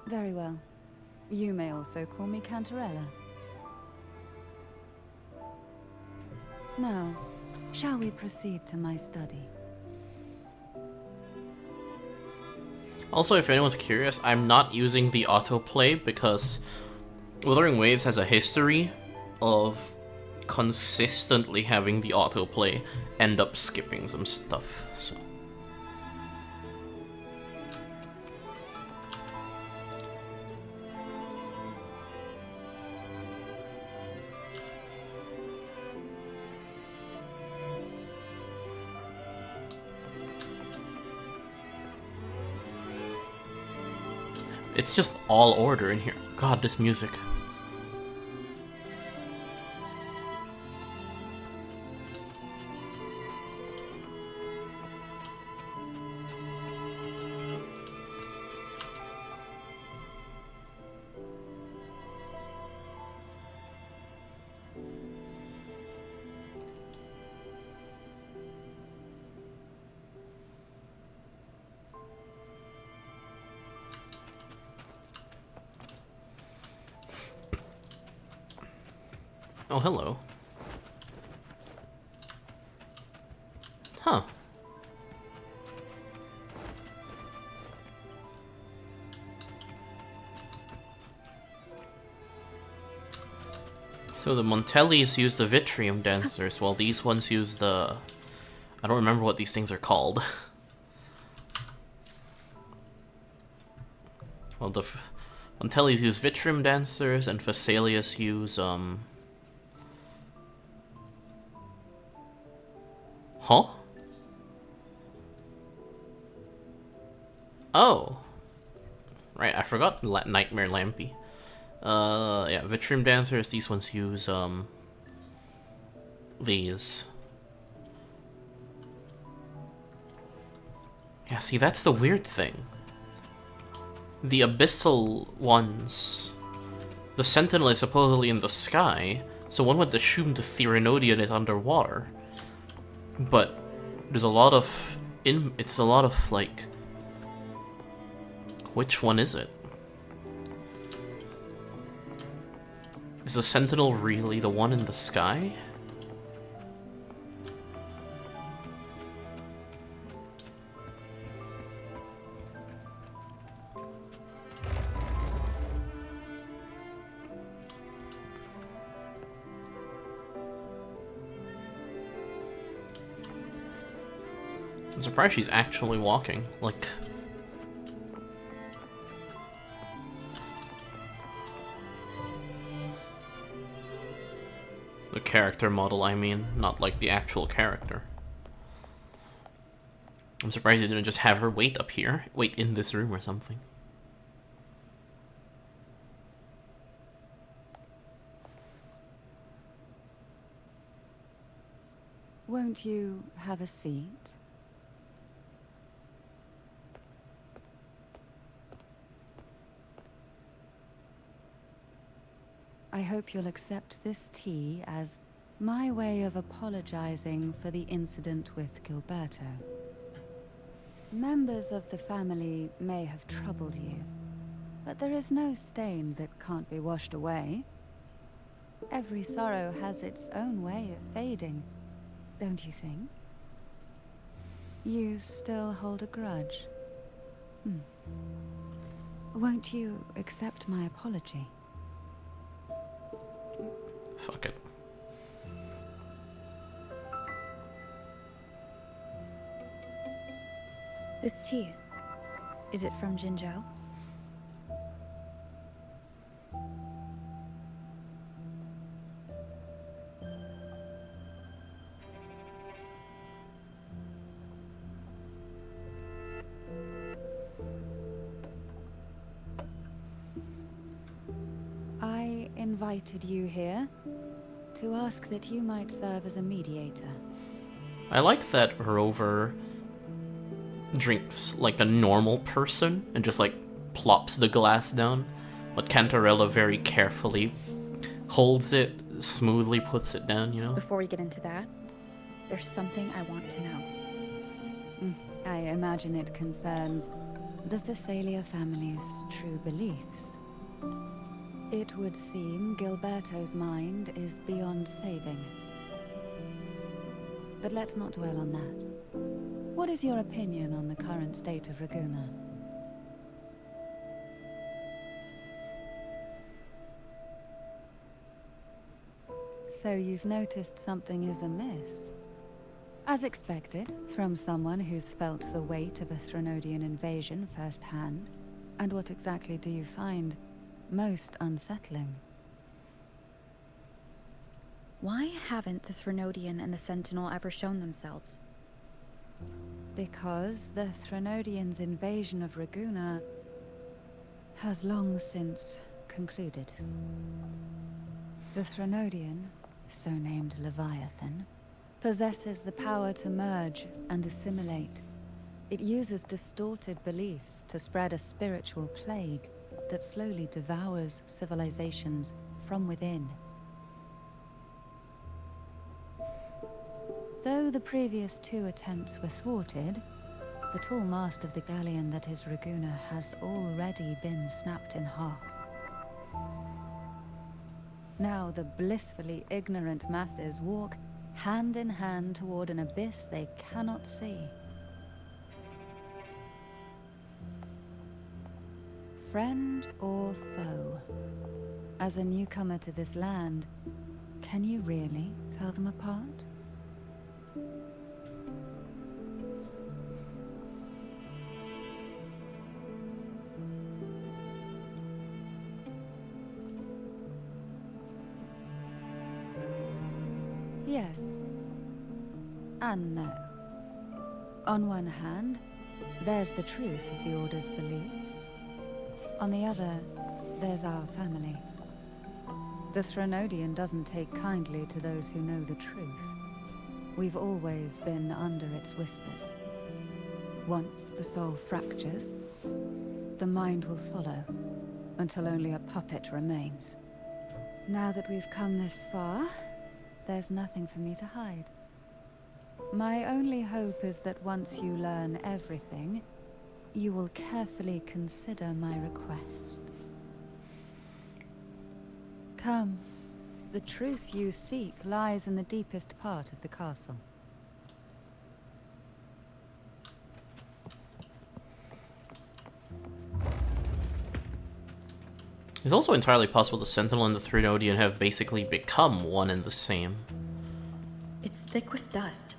Very well. You may also call me Cantarella. Now, shall we proceed to my study? Also, if anyone's curious, I'm not using the autoplay because Wuthering Waves has a history of consistently having the autoplay end up skipping some stuff, so... It's just all order in here. God, this music. Oh, hello. Huh. So the Montellis use the Vitrium dancers, while these ones use the... I don't remember what these things are called. Well, the Montellis use Vitrium dancers, and Phasaelius use, Huh? Oh. Right, I forgot Nightmare Lampy. Yeah, Vitrium Dancers, these ones use, these. Yeah, see, that's the weird thing. The Abyssal ones... The Sentinel is supposedly in the sky, so one would assume the Theorinodian is underwater. But there's a lot of it's a lot of like, which one is it? Is the Sentinel really the one in the sky? I'm surprised she's actually walking. Like... The character model, I mean. Not like the actual character. I'm surprised they didn't just have her wait up here. Wait in this room or something. Won't you have a seat? I hope you'll accept this tea as my way of apologizing for the incident with Gilberto. Members of the family may have troubled you, but there is no stain that can't be washed away. Every sorrow has its own way of fading, don't you think? You still hold a grudge? Won't you accept my apology? Fuck it. This tea, is it from Jinzhou? I invited you here to ask that you might serve as a mediator. I like that Rover drinks like a normal person and just like plops the glass down, but Cantarella very carefully holds it, smoothly puts it down, you know? Before we get into that, there's something I want to know. I imagine it concerns the Phasalia family's true beliefs. It would seem Gilberto's mind is beyond saving. But let's not dwell on that. What is your opinion on the current state of Ragusa? So you've noticed something is amiss? As expected, from someone who's felt the weight of a Threnodian invasion firsthand. And what exactly do you find most unsettling? Why haven't the Threnodian and the Sentinel ever shown themselves? Because the Threnodians' invasion of Ragusa has long since concluded. The Threnodian, so named Leviathan, possesses the power to merge and assimilate. It uses distorted beliefs to spread a spiritual plague that slowly devours civilizations from within. Though the previous 2 attempts were thwarted, the tall mast of the galleon that is Raguna has already been snapped in half. Now the blissfully ignorant masses walk hand in hand toward an abyss they cannot see. Friend or foe? As a newcomer to this land, can you really tell them apart? Yes. And no. On one hand, there's the truth of the Order's beliefs. On the other, there's our family. The Threnodian doesn't take kindly to those who know the truth. We've always been under its whispers. Once the soul fractures, the mind will follow, until only a puppet remains. Now that we've come this far, there's nothing for me to hide. My only hope is that once you learn everything, you will carefully consider my request. Come. The truth you seek lies in the deepest part of the castle. It's also entirely possible the Sentinel and the Threnodian have basically become one and the same. It's thick with dust.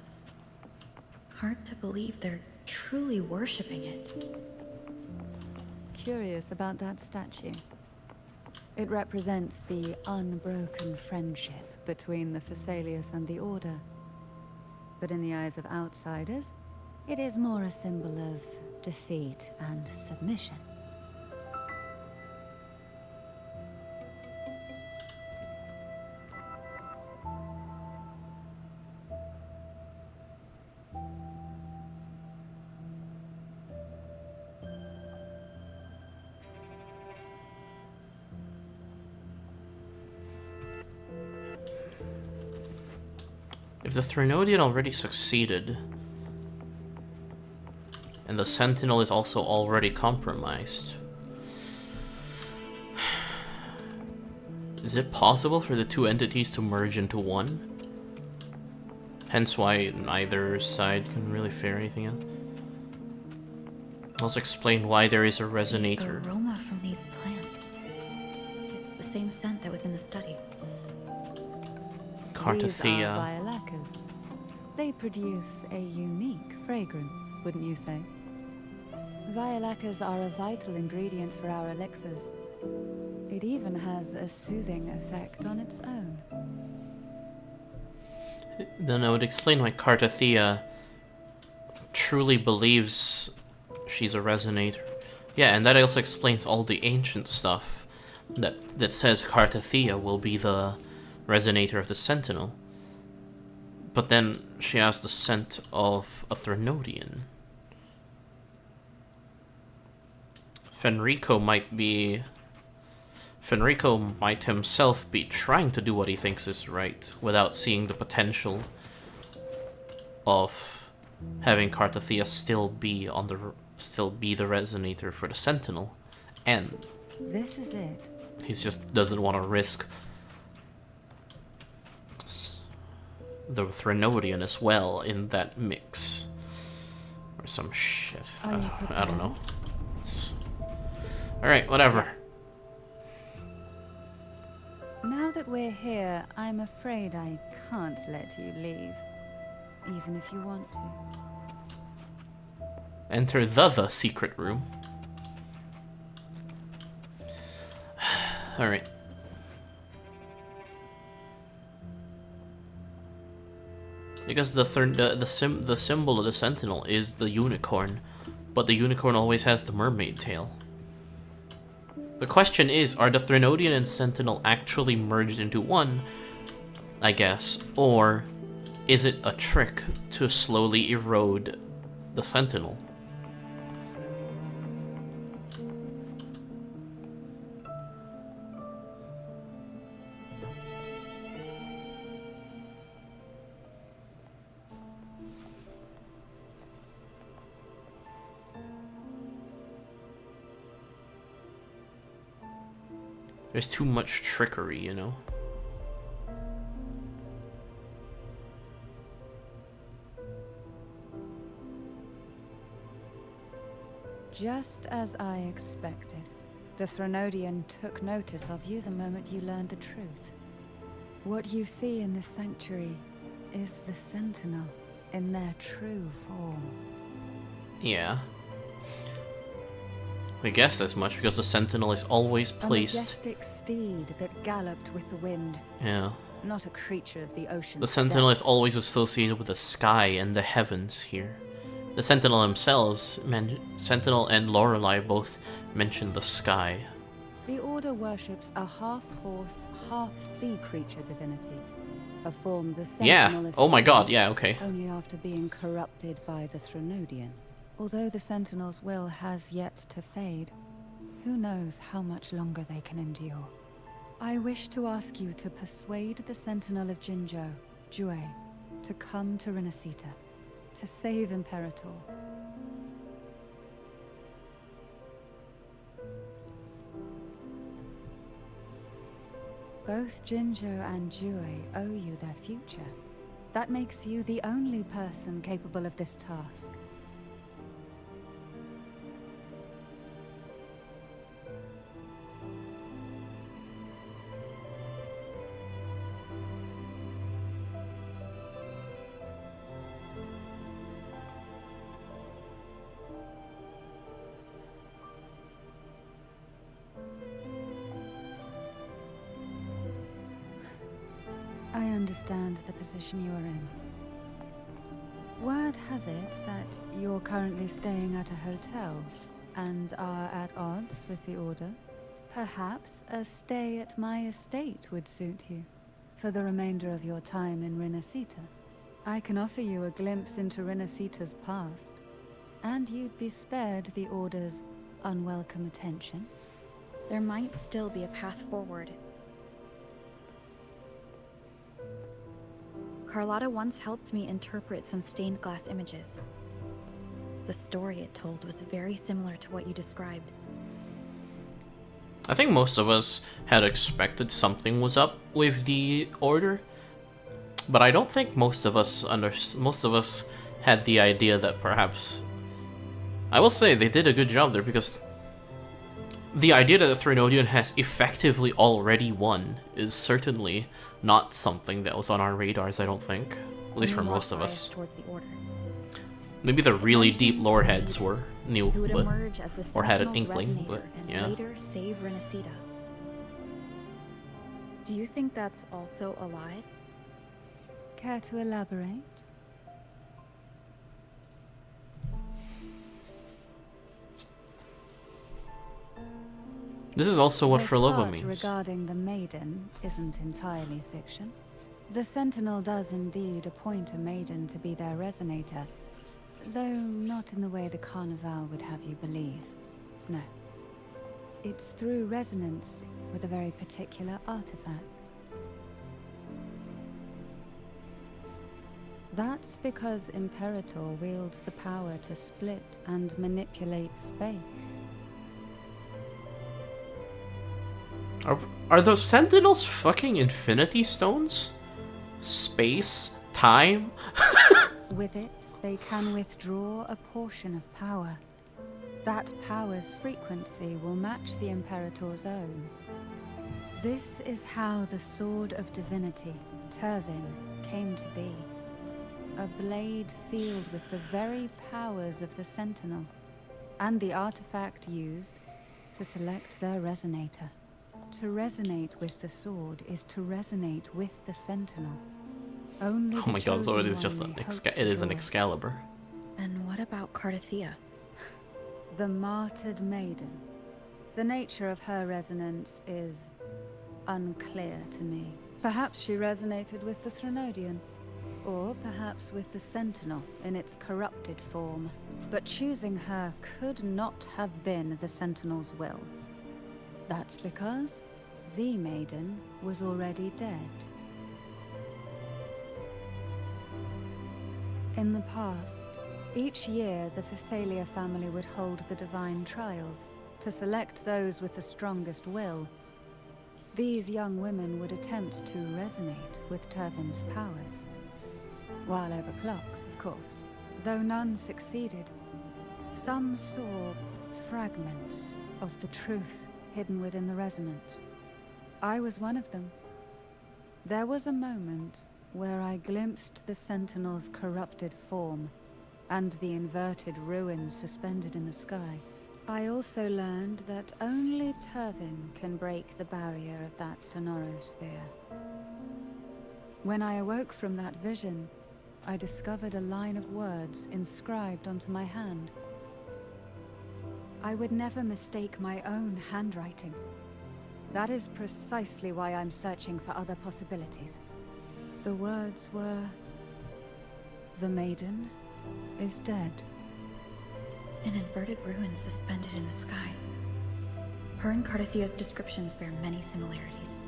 Hard to believe they're truly worshipping it. Curious about that statue. It represents the unbroken friendship between the Fleurdelys and the Order. But in the eyes of outsiders, it is more a symbol of defeat and submission. If the Threnodian already succeeded, and the Sentinel is also already compromised, is it possible for the two entities to merge into one? Hence why neither side can really fare anything out. Also explain why there is a resonator. The aroma from these plants. It's the same scent that was in the study. These Cartethyia. are Violacas. They produce a unique fragrance, wouldn't you say? Violacas are a vital ingredient for our elixirs. It even has a soothing effect on its own. Then I would explain why Cartethyia truly believes she's a resonator. Yeah, and that also explains all the ancient stuff that says Cartethyia will be the resonator of the Sentinel. But then she has the scent of a Threnodian. Fenrico might himself be trying to do what he thinks is right without seeing the potential of having Cartethyia still be the resonator for the Sentinel, and This is it. he just doesn't want to risk the Threnodian as well in that mix or some shit. I don't know. All right, whatever. Yes. Now that we're here, I'm afraid I can't let you leave, even if you want to. Enter the secret room. All right. Because the symbol of the Sentinel is the unicorn, but the unicorn always has the mermaid tail. The question is, are the Threnodian and Sentinel actually merged into one, I guess, or is it a trick to slowly erode the Sentinel? There's too much trickery, you know? Just as I expected. The Threnodian took notice of you the moment you learned the truth. What you see in this sanctuary is the Sentinel in their true form. Yeah. I guess as much, because the Sentinel is always placed... A majestic steed that galloped with the wind. Yeah. Not a creature of the ocean. The Sentinel is always associated with the sky and the heavens here. The Sentinel themselves, Sentinel and Lorelei both mention the sky. The Order worships a half-horse, half-sea creature divinity. A form the Sentinel Yeah. Oh my god, yeah, okay. only after being corrupted by the Threnodian. Although the Sentinel's will has yet to fade, who knows how much longer they can endure. I wish to ask you to persuade the Sentinel of Jinzhou, Jue, to come to Renacita, to save Imperator. Both Jinzhou and Jue owe you their future. That makes you the only person capable of this task. I understand the position you are in. Word has it that you're currently staying at a hotel and are at odds with the Order. Perhaps a stay at my estate would suit you for the remainder of your time in Renacita. I can offer you a glimpse into Renacita's past, and you'd be spared the Order's unwelcome attention. There might still be a path forward. Carlotta once helped me interpret some stained glass images. The story it told was very similar to what you described. I think most of us had expected something was up with the Order, but I don't think most of us had the idea that perhaps... I will say they did a good job there, because the idea that the Threnodian has effectively already won is certainly not something that was on our radars, I don't think. At least for most of us. Towards the Order. Maybe the really deep lore heads knew, Who would but, emerge as the or had an Sentinel's inkling, but resonator and yeah. later save Renacita. Do you think that's also a lie? Care to elaborate? This is also what The Fleurdelys part means. regarding the Maiden isn't entirely fiction. The Sentinel does indeed appoint a Maiden to be their resonator, though not in the way the Carnival would have you believe. No. It's through resonance with a very particular artifact. That's because Imperator wields the power to split and manipulate space. Are those Sentinels fucking Infinity Stones? Space? Time? With it, they can withdraw a portion of power. That power's frequency will match the Imperator's own. This is how the Sword of Divinity, Tyrvine, came to be. A blade sealed with the very powers of the Sentinel, and the artifact used to select their resonator. To resonate with the sword is to resonate with the Sentinel. Only Oh my god, so it is just an an And what about Cartethyia? The martyred maiden. The nature of her resonance is unclear to me. Perhaps she resonated with the Threnodian, or perhaps with the Sentinel in its corrupted form. But choosing her could not have been the Sentinel's will. That's because the Maiden was already dead. In the past, each year the Phasalia family would hold the Divine Trials to select those with the strongest will. These young women would attempt to resonate with Tyrvine's powers. While overclocked, of course. Though none succeeded, some saw fragments of the truth hidden within the resonance. I was one of them. There was a moment where I glimpsed the Sentinel's corrupted form and the inverted ruins suspended in the sky. I also learned that only Tyrvine can break the barrier of that sonorosphere. When I awoke from that vision, I discovered a line of words inscribed onto my hand. I would never mistake my own handwriting. That is precisely why I'm searching for other possibilities. The words were, "The Maiden is dead." An inverted ruin suspended in the sky. Her and Cartethyia's descriptions bear many similarities.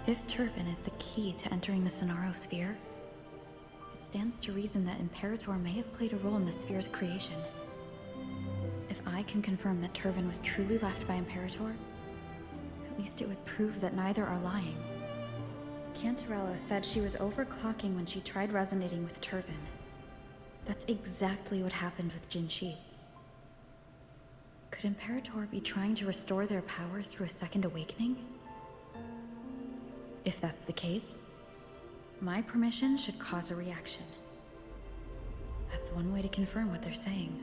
If Tyrvine is the key to entering the sonorosphere, it stands to reason that Imperator may have played a role in the sphere's creation. If I can confirm that Tyrvine was truly left by Imperator, at least it would prove that neither are lying. Cantarella said she was overclocking when she tried resonating with Tyrvine. That's exactly what happened with Jinshi. Could Imperator be trying to restore their power through a second awakening? If that's the case, my permission should cause a reaction. That's one way to confirm what they're saying.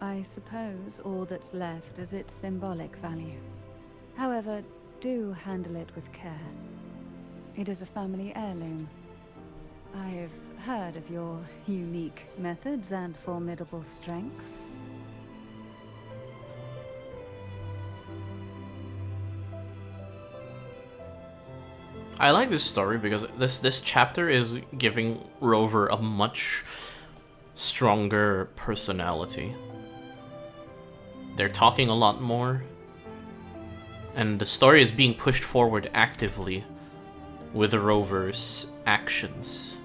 I suppose all that's left is its symbolic value. However, do handle it with care. It is a family heirloom. I've heard of your unique methods and formidable strength. I like this story because this chapter is giving Rover a much stronger personality. They're talking a lot more, and the story is being pushed forward actively with the Rover's actions.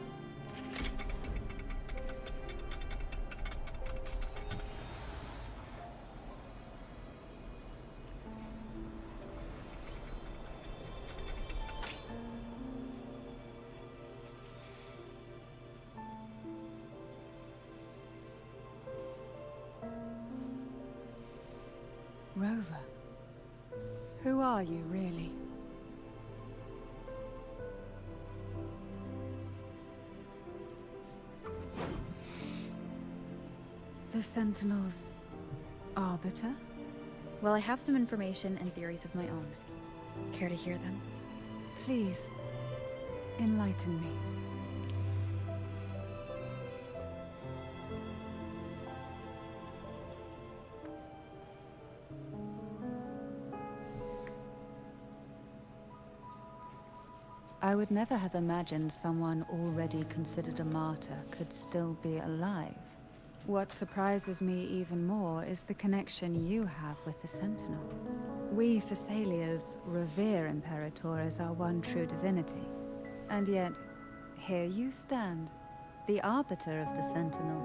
Rover, who are you really? The Sentinel's arbiter? Well, I have some information and theories of my own. Care to hear them? Please, enlighten me. I would never have imagined someone already considered a martyr could still be alive. What surprises me even more is the connection you have with the Sentinel. We Thessalians revere Imperator as our one true divinity. And yet, here you stand, the arbiter of the Sentinel.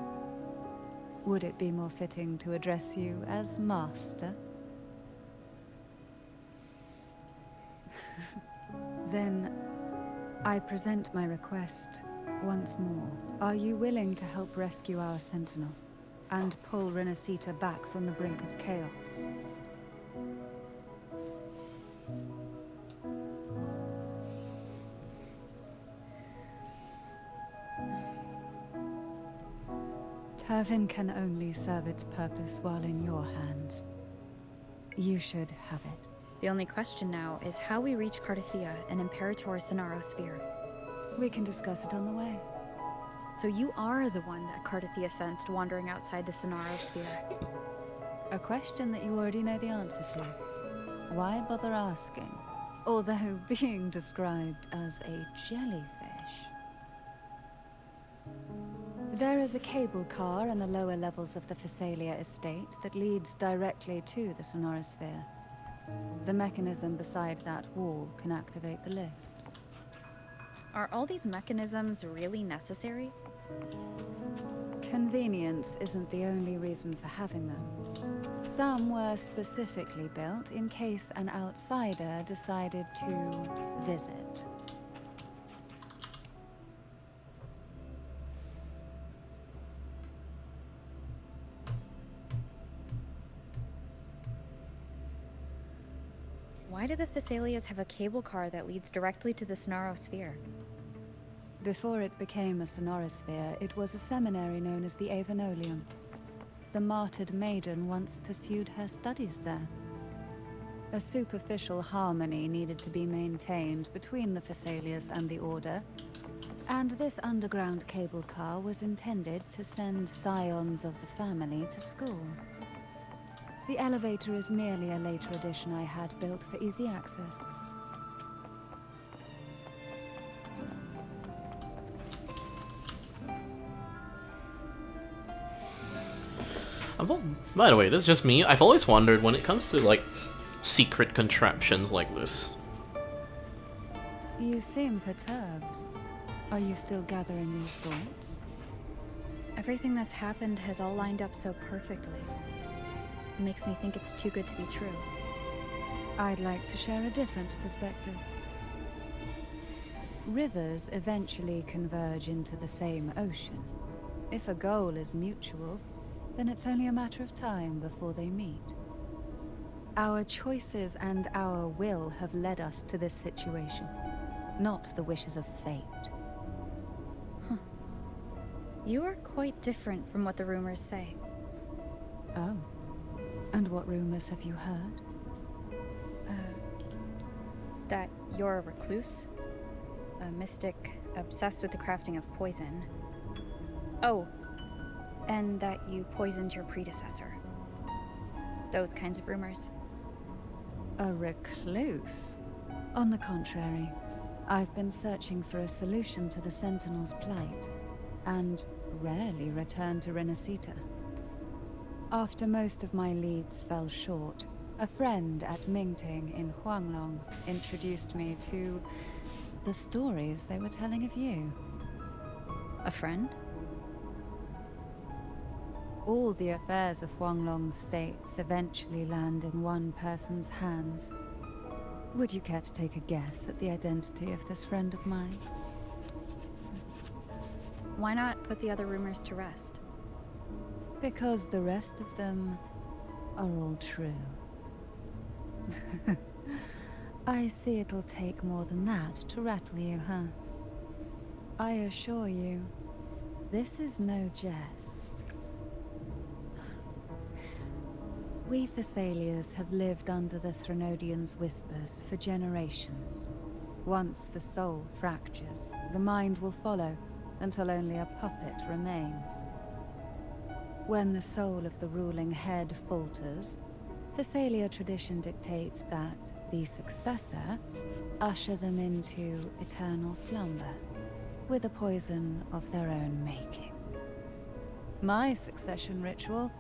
Would it be more fitting to address you as Master? Then, I present my request once more. Are you willing to help rescue our Sentinel and pull Renacita back from the brink of chaos? Tyrvine can only serve its purpose while in your hands. You should have it. The only question now is how we reach Cartethyia and Imperator's sonorosphere. We can discuss it on the way. So you are the one that Cartethyia sensed wandering outside the Sonarosphere. A question that you already know the answer to. Why bother asking? Although being described as a jellyfish. There is a cable car in the lower levels of the Phasalia estate that leads directly to the Sonarosphere. The mechanism beside that wall can activate the lift. Are all these mechanisms really necessary? Convenience isn't the only reason for having them. Some were specifically built in case an outsider decided to visit. Why do the Phasalias have a cable car that leads directly to the Sonarosphere? Before it became a Sonarosphere, it was a seminary known as the Avenolium. The martyred Maiden once pursued her studies there. A superficial harmony needed to be maintained between the Phasalias and the Order, and this underground cable car was intended to send scions of the family to school. The elevator is merely a later addition I had built for easy access. By the way, this is just me. I've always wondered when it comes to, like, secret contraptions like this. You seem perturbed. Are you still gathering these thoughts? Everything that's happened has all lined up so perfectly. It makes me think it's too good to be true. I'd like to share a different perspective. Rivers eventually converge into the same ocean. If a goal is mutual, then it's only a matter of time before they meet. Our choices and our will have led us to this situation, not the wishes of fate. You are quite different from what the rumors say. Oh. And what rumors have you heard? That you're a recluse, a mystic obsessed with the crafting of poison. Oh, and that you poisoned your predecessor. Those kinds of rumors. A recluse? On the contrary, I've been searching for a solution to the Sentinel's plight, and rarely return to Renacita. After most of my leads fell short, a friend at Mingting in Huanglong introduced me to the stories they were telling of you. A friend? All the affairs of Huanglong's states eventually land in one person's hands. Would you care to take a guess at the identity of this friend of mine? Why not put the other rumors to rest? Because the rest of them are all true. I see it'll take more than that to rattle you, huh? I assure you, this is no jest. We Thessalians have lived under the Threnodians' whispers for generations. Once the soul fractures, the mind will follow, until only a puppet remains. When the soul of the ruling head falters, Thessalia tradition dictates that the successor usher them into eternal slumber, with a poison of their own making. My succession ritual?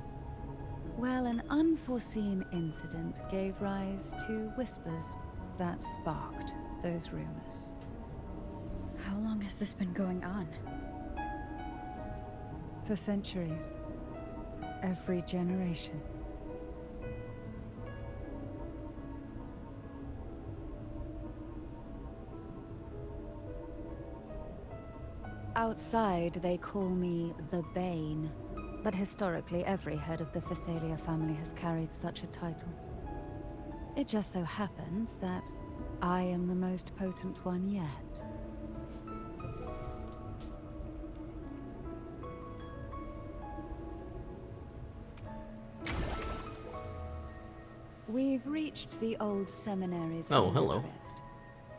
Well, an unforeseen incident gave rise to whispers that sparked those rumors. How long has this been going on? For centuries. Every generation. Outside, they call me the Bane, but historically every head of the Phasalia family has carried such a title. It just so happens that I am the most potent one yet. We've reached the old seminary's hello. crypt.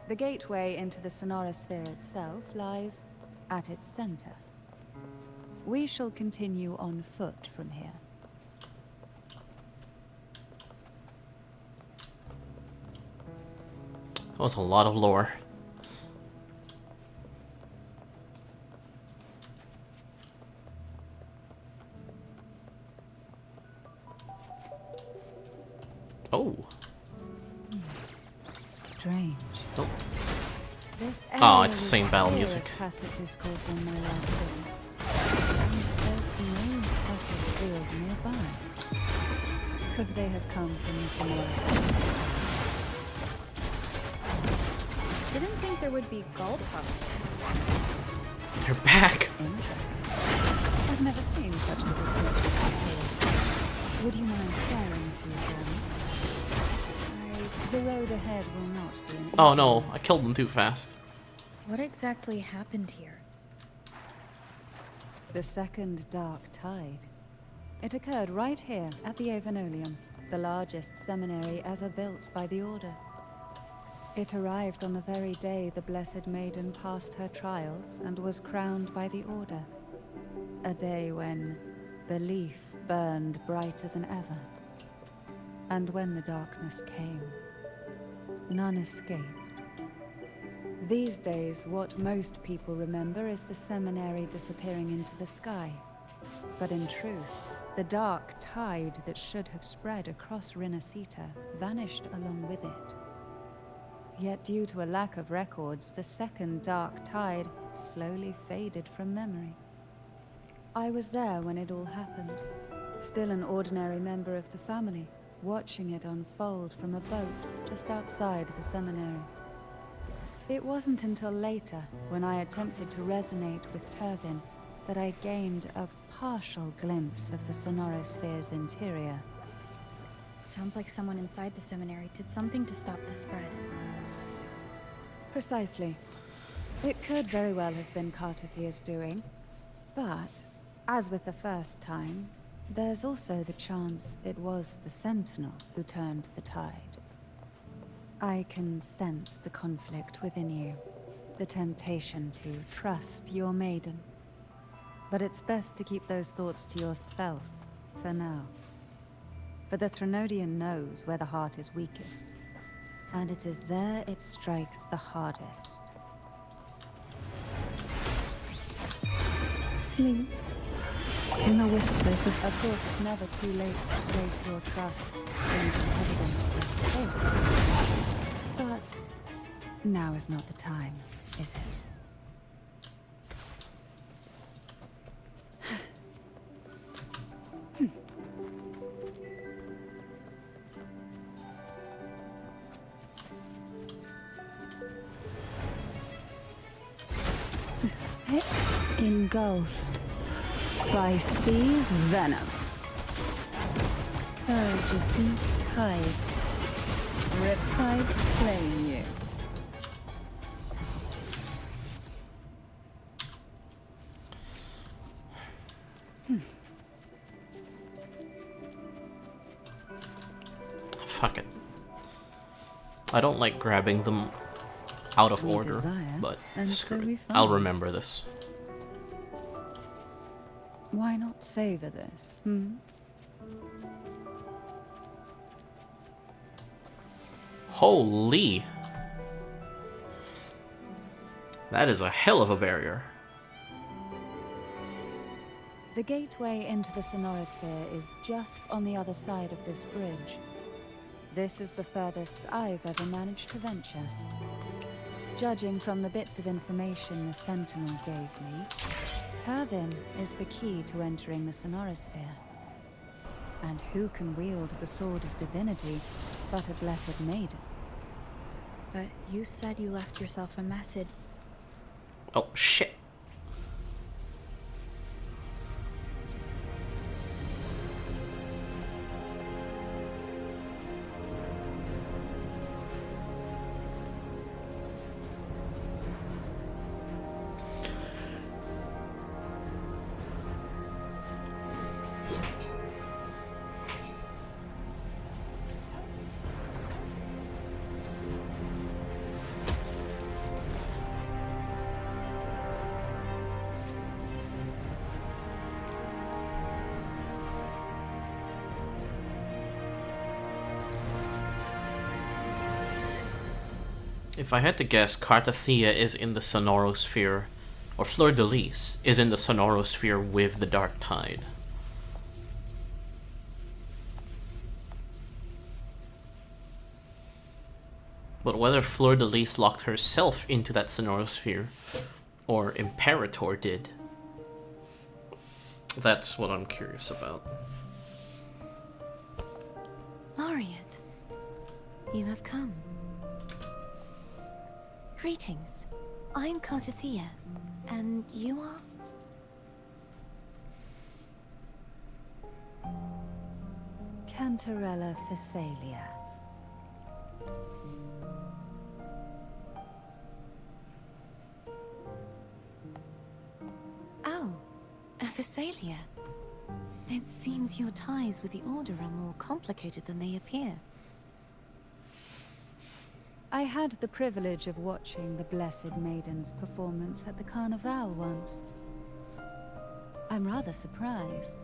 The gateway into the Sonarosphere itself lies at its center. We shall continue on foot from here. That was a lot of lore. Oh. Strange. Oh. This Oh, area it's the same was battle clear music. of tacit discords on my last visit. And there's no tacit field nearby. Could they have come from the Sonoros? Didn't think there would be gull pups. They're back. Interesting. I've never seen such little creatures before. Would you mind staring a few for me? The road ahead will not be an Oh easy no, one. I killed them too fast. What exactly happened here? The second dark tide. It occurred right here at the Avenolium, the largest seminary ever built by the Order. It arrived on the very day the Blessed Maiden passed her trials and was crowned by the Order. A day when belief burned brighter than ever. And when the darkness came, none escaped. These days, what most people remember is the seminary disappearing into the sky. But in truth, the dark tide that should have spread across Rinascita vanished along with it. Yet due to a lack of records, the second dark tide slowly faded from memory. I was there when it all happened, still an ordinary member of the family, watching it unfold from a boat just outside the seminary. It wasn't until later, when I attempted to resonate with Tyrvine, that I gained a partial glimpse of the Sonorosphere's interior. Sounds like someone inside the seminary did something to stop the spread. Precisely. It could very well have been Cartethyia's doing, but, as with the first time, there's also the chance it was the Sentinel who turned the tide. I can sense the conflict within you, the temptation to trust your maiden. But it's best to keep those thoughts to yourself, for now. For the Threnodian knows where the heart is weakest, and it is there it strikes the hardest. Sleep. In the whispers of course, it's never too late to place your trust in evidence as faith. But now is not the time, is it? Engulfed by sea's venom. Surge of deep tides. Riptides claim you. Fuck it. I don't like grabbing them out of We order, desire, but and screw so it. we I'll find. remember this. Why not savor this, Holy! That is a hell of a barrier. The gateway into the Sonorosphere is just on the other side of this bridge. This is the furthest I've ever managed to venture. Judging from the bits of information the Sentinel gave me, Tyrvine is the key to entering the Sonorosphere. And who can wield the Sword of Divinity but a Blessed Maiden? But you said you left yourself a message. Oh, shit. If I had to guess, Cartethyia is in the Sonorosphere, or Fleurdelys is in the Sonorosphere with the Dark Tide. But whether Fleurdelys locked herself into that Sonorosphere, or Imperator did, that's what I'm curious about. Laureate, you have come. Greetings. I'm Cartethyia, and you are? Cantarella Phasalia. Oh, a Phasalia. It seems your ties with the Order are more complicated than they appear. I had the privilege of watching the Blessed Maiden's performance at the Carnival once. I'm rather surprised.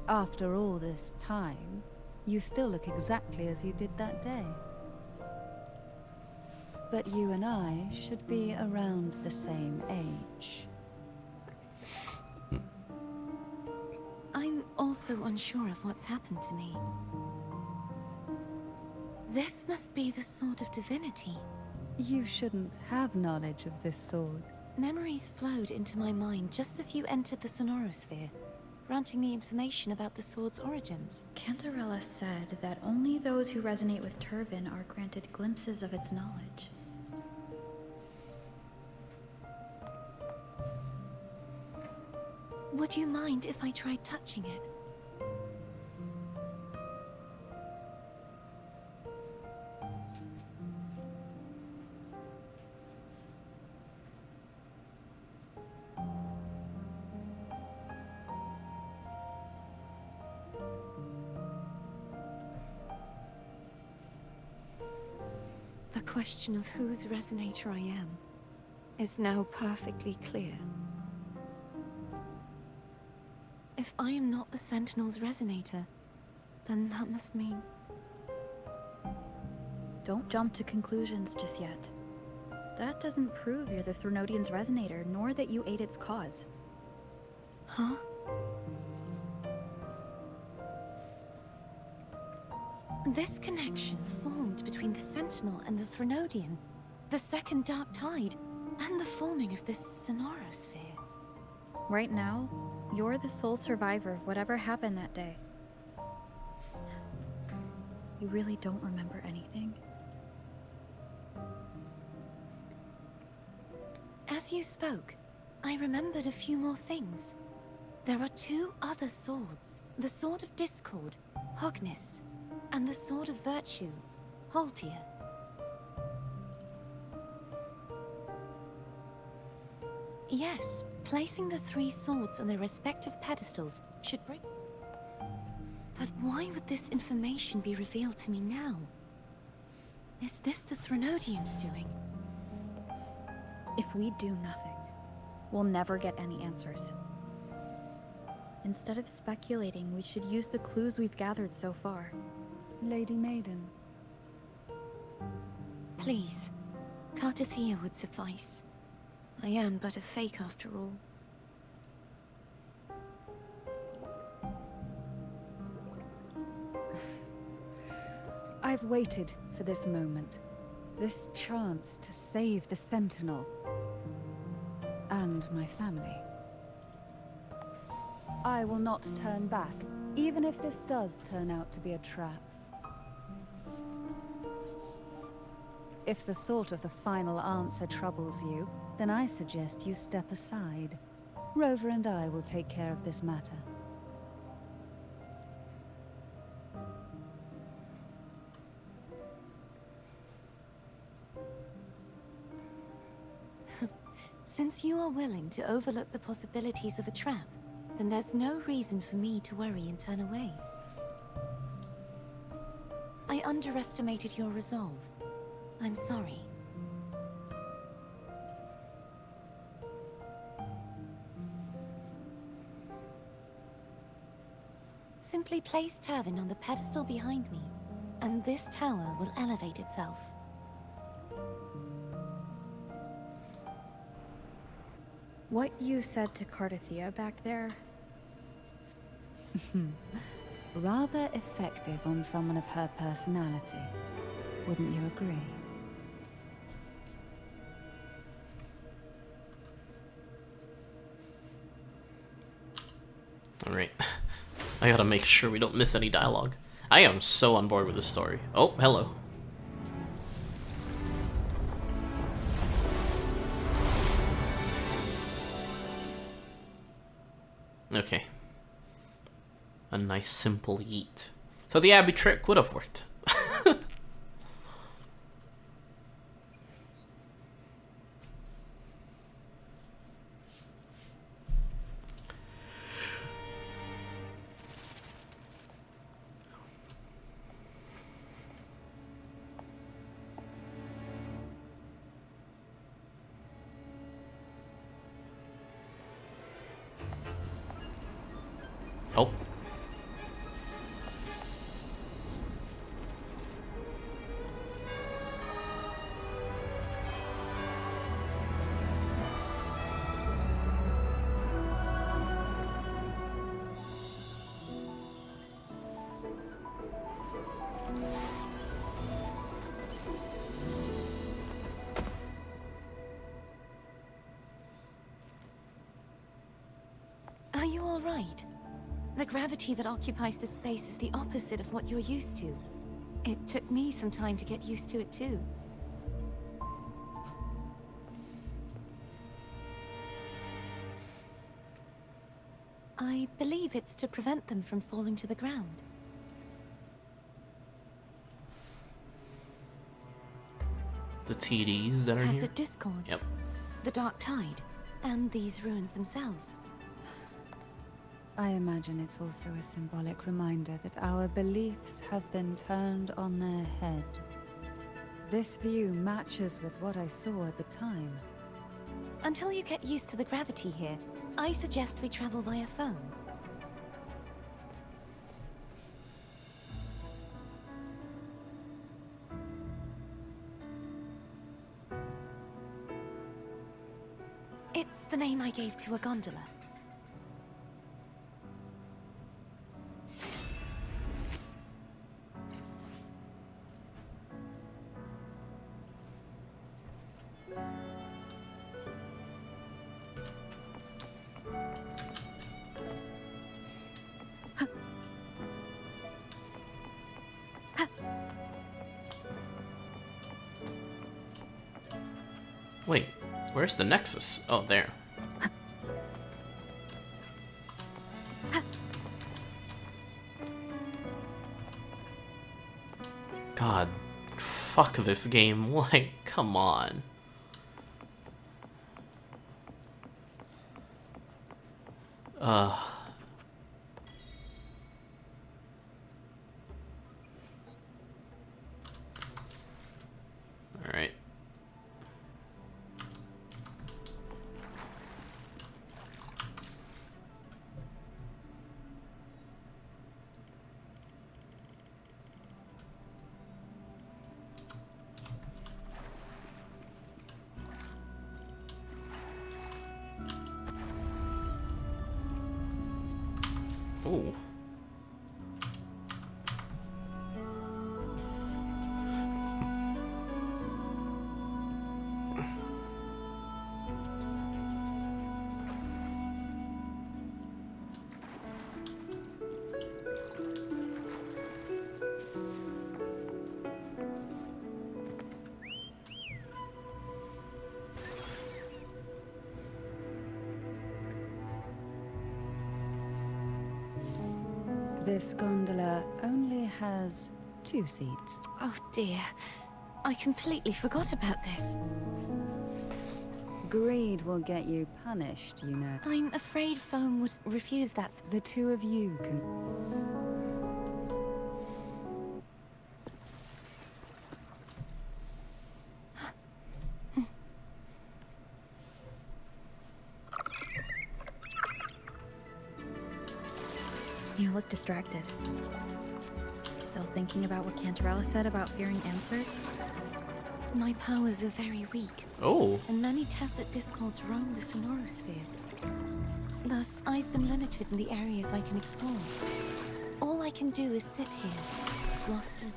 After all this time, you still look exactly as you did that day. But you and I should be around the same age. I'm also unsure of what's happened to me. This must be the Sword of Divinity. You shouldn't have knowledge of this sword. Memories flowed into my mind just as you entered the Sonorosphere, granting me information about the sword's origins. Cantarella said that only those who resonate with Tyrvine are granted glimpses of its knowledge. Would you mind if I tried touching it? The question of whose resonator I am is now perfectly clear. If I am not the Sentinel's resonator, then that must mean... Don't jump to conclusions just yet. That doesn't prove you're the Threnodian's resonator, nor that you aid its cause. Huh? This connection formed between the Sentinel and the Threnodian, the second Dark Tide, and the forming of this Sonorosphere. Right now, you're the sole survivor of whatever happened that day. You really don't remember anything? As you spoke, I remembered a few more things. There are two other swords. The Sword of Discord, Hognis, and the Sword of Virtue, Haultir. Yes, placing the three swords on their respective pedestals should bring... But why would this information be revealed to me now? Is this the Threnodians' doing? If we do nothing, we'll never get any answers. Instead of speculating, we should use the clues we've gathered so far. Lady Maiden. Please, Cartethyia would suffice. I am but a fake after all. I've waited for this moment. This chance to save the Sentinel. And my family. I will not turn back, even if this does turn out to be a trap. If the thought of the final answer troubles you, then I suggest you step aside. Rover and I will take care of this matter. Since you are willing to overlook the possibilities of a trap, then there's no reason for me to worry and turn away. I underestimated your resolve. I'm sorry. Simply place Tyrvine on the pedestal behind me, and this tower will elevate itself. What you said to Cartethyia back there? Rather effective on someone of her personality. Wouldn't you agree? Alright. I gotta make sure we don't miss any dialogue. I am so on board with this story. Oh, hello. Okay. A nice simple yeet. So the Abbey trick would have worked. Oh. Are you all right? The gravity that occupies this space is the opposite of what you're used to. It took me some time to get used to it too. I believe it's to prevent them from falling to the ground. The TDs that are here? Tacit discords, Yep. the dark tide, and these ruins themselves. I imagine it's also a symbolic reminder that our beliefs have been turned on their head. This view matches with what I saw at the time. Until you get used to the gravity here, I suggest we travel via phone. It's the name I gave to a gondola. Wait, where's the Nexus? Oh, there. God, fuck this game. Like, come on. Alright. Ooh. This gondola only has 2 seats. Oh dear, I completely forgot about this. Greed will get you punished, you know. I'm afraid phone would refuse that. The 2 of you can... You look distracted. Still thinking about what Cantarella said about fearing answers? My powers are very weak, Oh, and many tacit discords roam the sonorosphere. Thus, I've been limited in the areas I can explore. All I can do is sit here, lost in...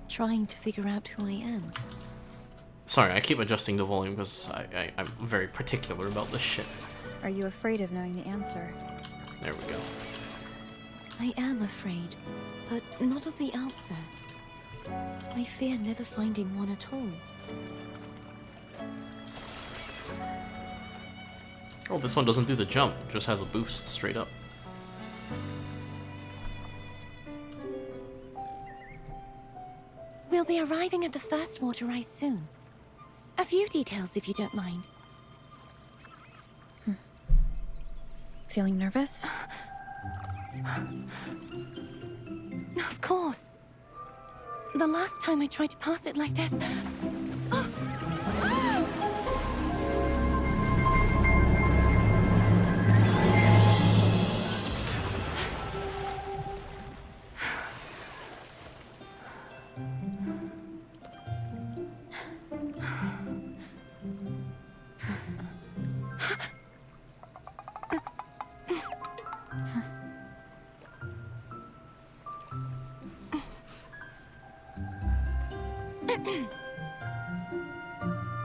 trying to figure out who I am. sorry, I keep adjusting the volume because I'm very particular about this shit. Are you afraid of knowing the answer? There we go. I am afraid, but not of the answer. I fear never finding one at all. Oh, this one doesn't do the jump, it just has a boost straight up. We'll be arriving at the first water rise soon. A few details, if you don't mind. Feeling nervous? Of course. The last time I tried to pass it like this...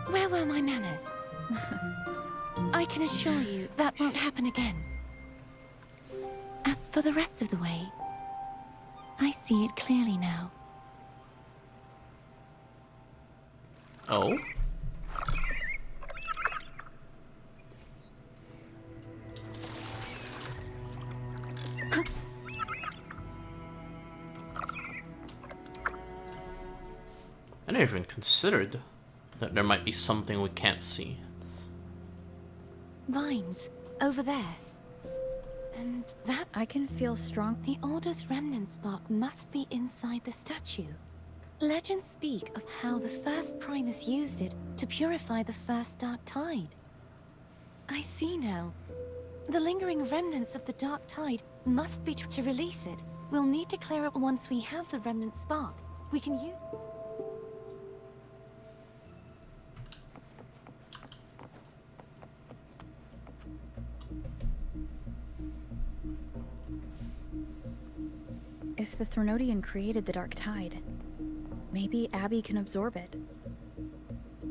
Where were my manners? I can assure you that won't happen again. As for the rest of the way, I see it clearly now. Oh? I never even considered that there might be something we can't see. Vines, over there. And that... I can feel strong. The Order's remnant spark must be inside the statue. Legends speak of how the first Primus used it to purify the first Dark Tide. I see now. The lingering remnants of the Dark Tide must be to release it. We'll need to clear it once we have the remnant spark. We can use... If the Threnodian created the Dark Tide, maybe Abby can absorb it.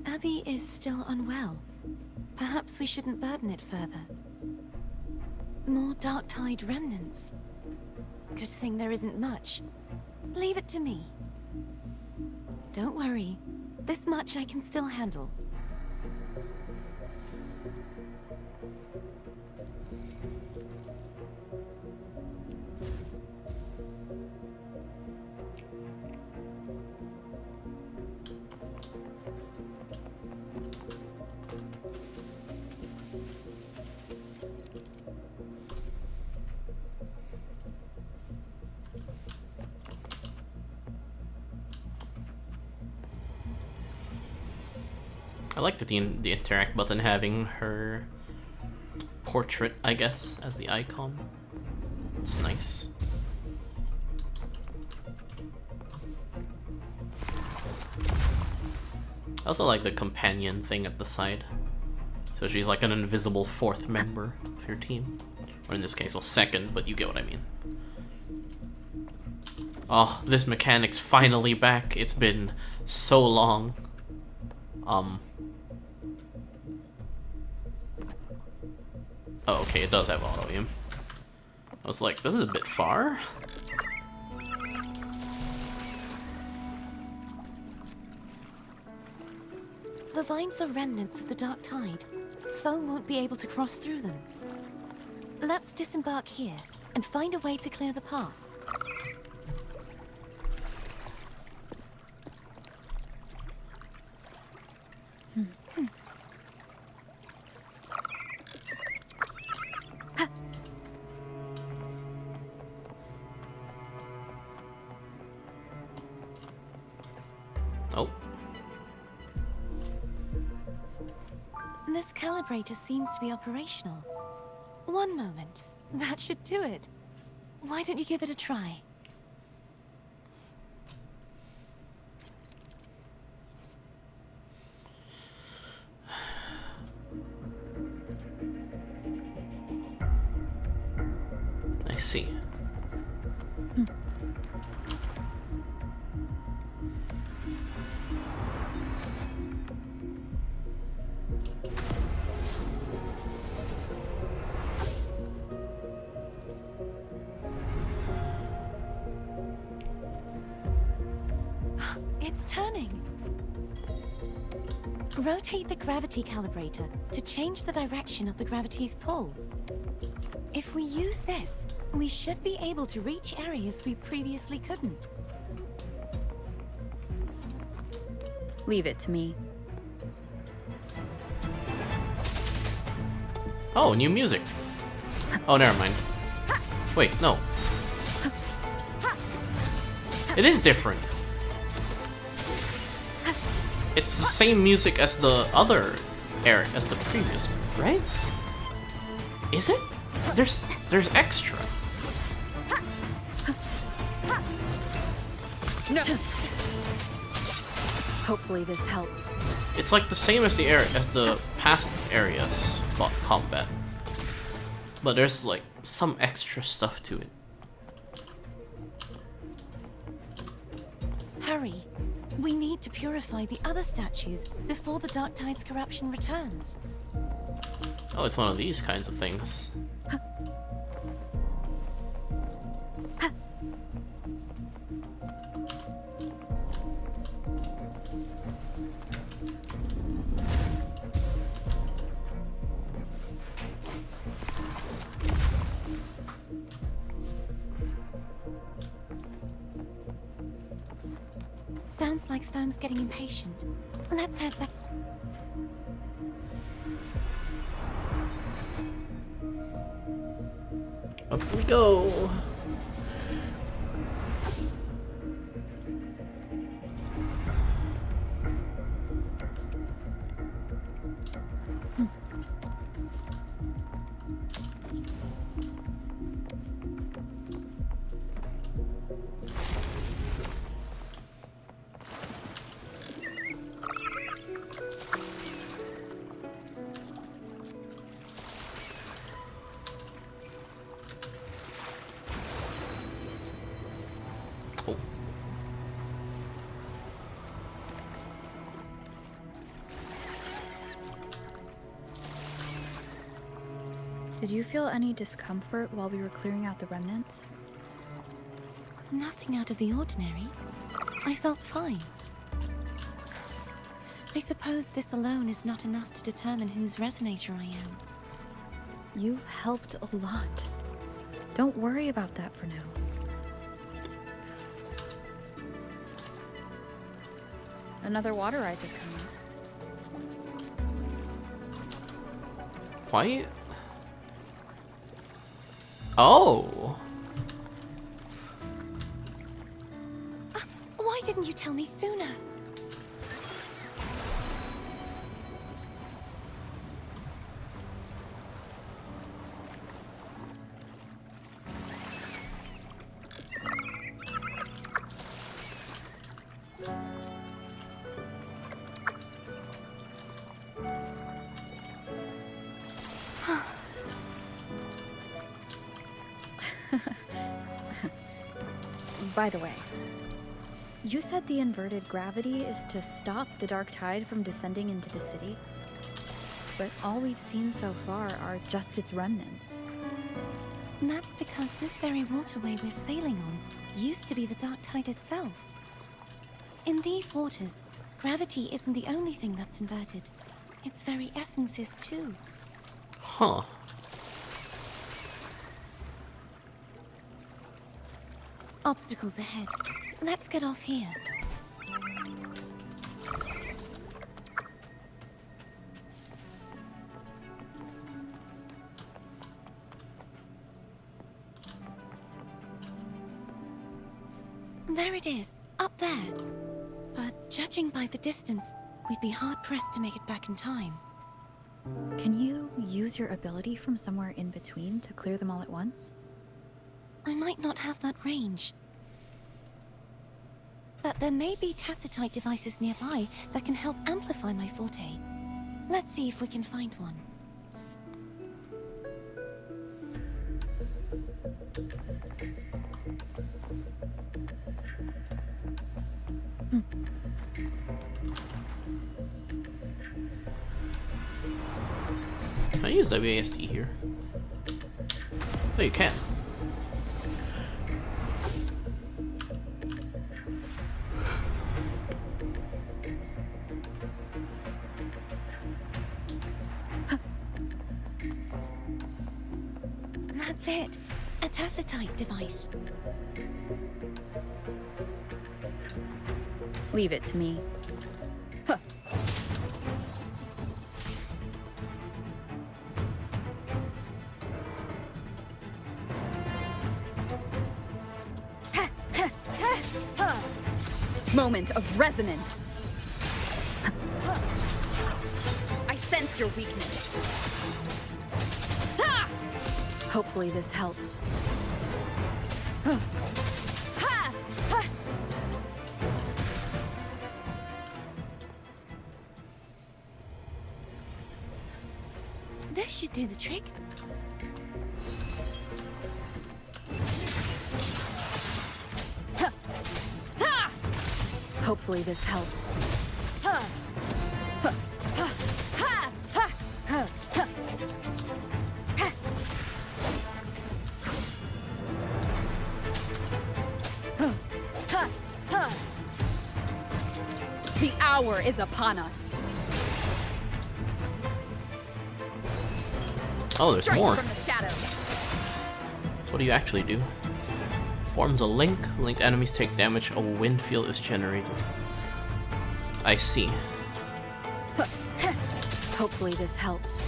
Abby is still unwell. Perhaps we shouldn't burden it further. More Dark Tide remnants. Good thing there isn't much. Leave it to me. Don't worry. This much I can still handle. I like the interact button having her portrait, I guess, as the icon. It's nice. I also like the companion thing at the side. So she's like an invisible fourth member of your team. Or in this case, well, second, but you get what I mean. Oh, this mechanic's finally back. It's been so long. Oh, okay, it does have auto aim. I was like, this is a bit far. The vines are remnants of the Dark Tide. Foe won't be able to cross through them. Let's disembark here and find a way to clear the path. Oh. This calibrator seems to be operational. One moment. That should do it. Why don't you give it a try? I see. It's turning. Rotate the gravity calibrator to change the direction of the gravity's pull. If we use this, we should be able to reach areas we previously couldn't. Leave it to me. Oh, new music. Oh, never mind. Wait, no. It is different. It's the same music as the other as the previous one, right? Is it? There's extra. No. Hopefully this helps. It's like the same as the past areas combat, but there's like some extra stuff to it. Hurry. We need to purify the other statues before the Dark Tide's corruption returns. Oh, it's one of these kinds of things. Sounds like Foam's getting impatient. Let's head back. Up we go. Did you feel any discomfort while we were clearing out the remnants? Nothing out of the ordinary. I felt fine. I suppose this alone is not enough to determine whose resonator I am. You've helped a lot. Don't worry about that for now. Another water rise is coming. Why? Oh. Why didn't you tell me sooner? By the way, you said the inverted gravity is to stop the Dark Tide from descending into the city, but all we've seen so far are just its remnants. And that's because this very waterway we're sailing on used to be the Dark Tide itself. In these waters, gravity isn't the only thing that's inverted. Its very essence is too. Huh. Obstacles ahead. Let's get off here. There it is, up there. But judging by the distance, we'd be hard-pressed to make it back in time. Can you use your ability from somewhere in between to clear them all at once? I might not have that range. But there may be tacitite devices nearby that can help amplify my forte. Let's see if we can find one. Can I use WASD here? Oh, you can. That's it. A tacitite device. Leave it to me. Huh. Moment of resonance. I sense your weakness. Hopefully this helps. This should do the trick. Hopefully this helps. The hour is upon us. Oh, there's Strike more. from the shadows. So what do you actually do? Forms a link. Linked enemies take damage. A wind field is generated. I see. Hopefully this helps.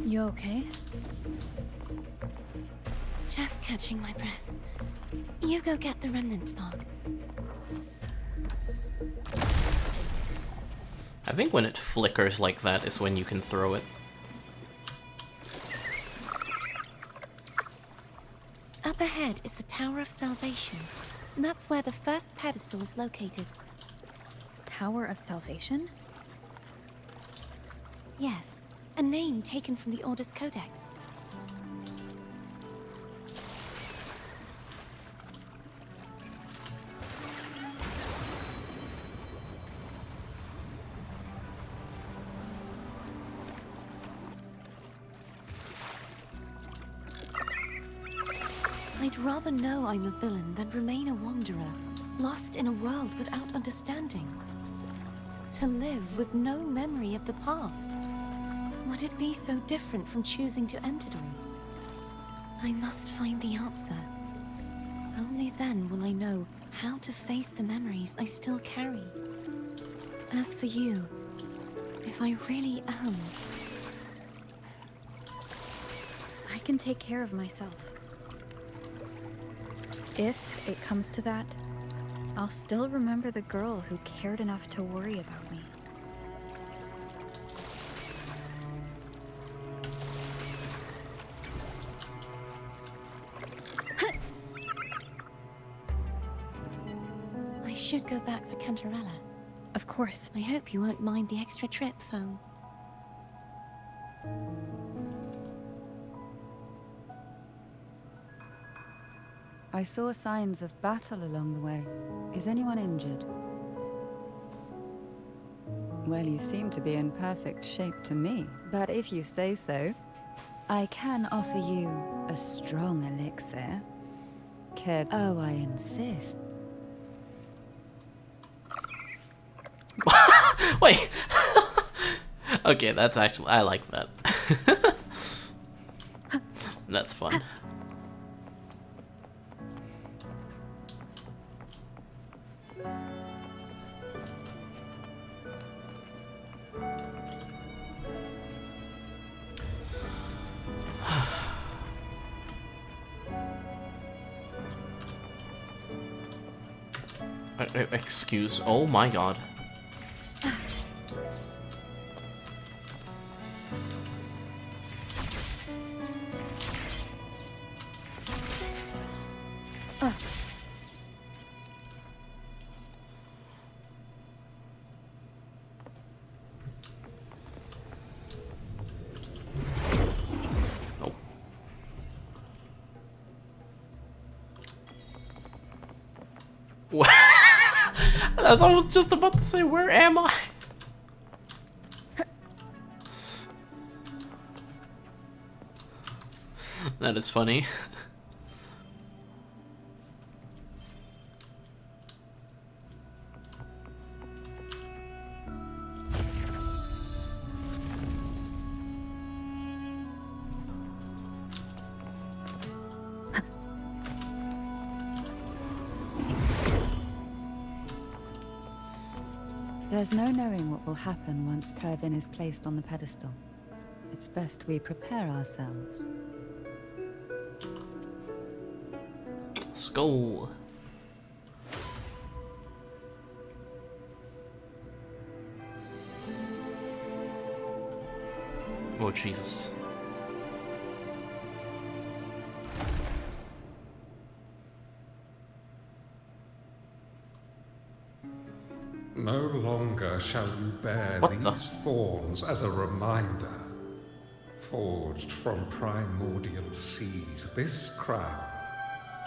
You okay? Just catching my breath. You go get the remnant spark. I think when it flickers like that is when you can throw it. Up ahead is the Tower of Salvation. That's where the first pedestal is located. Tower of Salvation? Yes, a name taken from the Order's Codex. I'd rather know I'm a villain than remain a wanderer, lost in a world without understanding. To live with no memory of the past. Would it be so different from choosing to enter it? I must find the answer. Only then will I know how to face the memories I still carry. As for you, if I really am... I can take care of myself. If it comes to that, I'll still remember the girl who cared enough to worry about me. I should go back for Cantarella. Of course. I hope you won't mind the extra trip, Foam. I saw signs of battle along the way. Is anyone injured? Well, you seem to be in perfect shape to me. But if you say so, I can offer you a strong elixir. Oh, I insist. Wait. Okay, that's actually, I like that. That's fun. Excuse, oh my god. I thought I was just about to say, where am I? That is funny. There's no knowing what will happen once Tyrvine is placed on the pedestal. It's best we prepare ourselves. Let's go. Oh, Jesus. No longer shall you bear these thorns as a reminder. Forged from primordial seas, this crown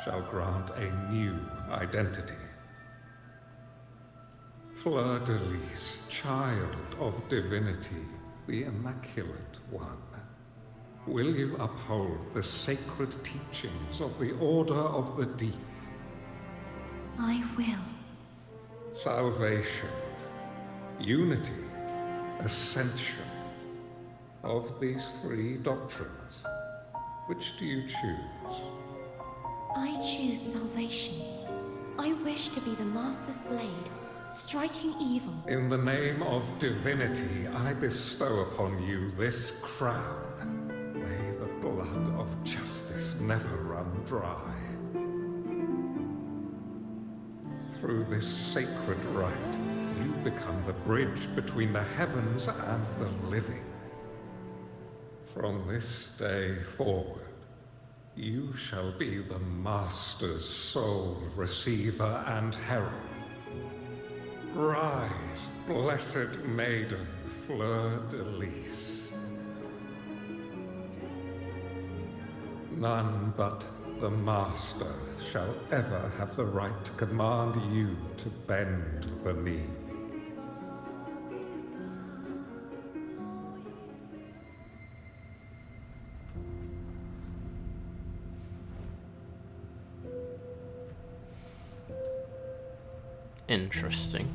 shall grant a new identity. Fleurdelys, child of divinity, the Immaculate One, will you uphold the sacred teachings of the Order of the Deep? I will. Salvation, unity, ascension. Of these three doctrines, which do you choose? I choose salvation. I wish to be the Master's blade, striking evil. In the name of divinity, I bestow upon you this crown. May the blood of justice never run dry. Through this sacred rite, you become the bridge between the heavens and the living. From this day forward, you shall be the Master's sole receiver and herald. Rise, blessed Maiden Fleurdelys. None but the Master shall ever have the right to command you to bend the knee. Interesting.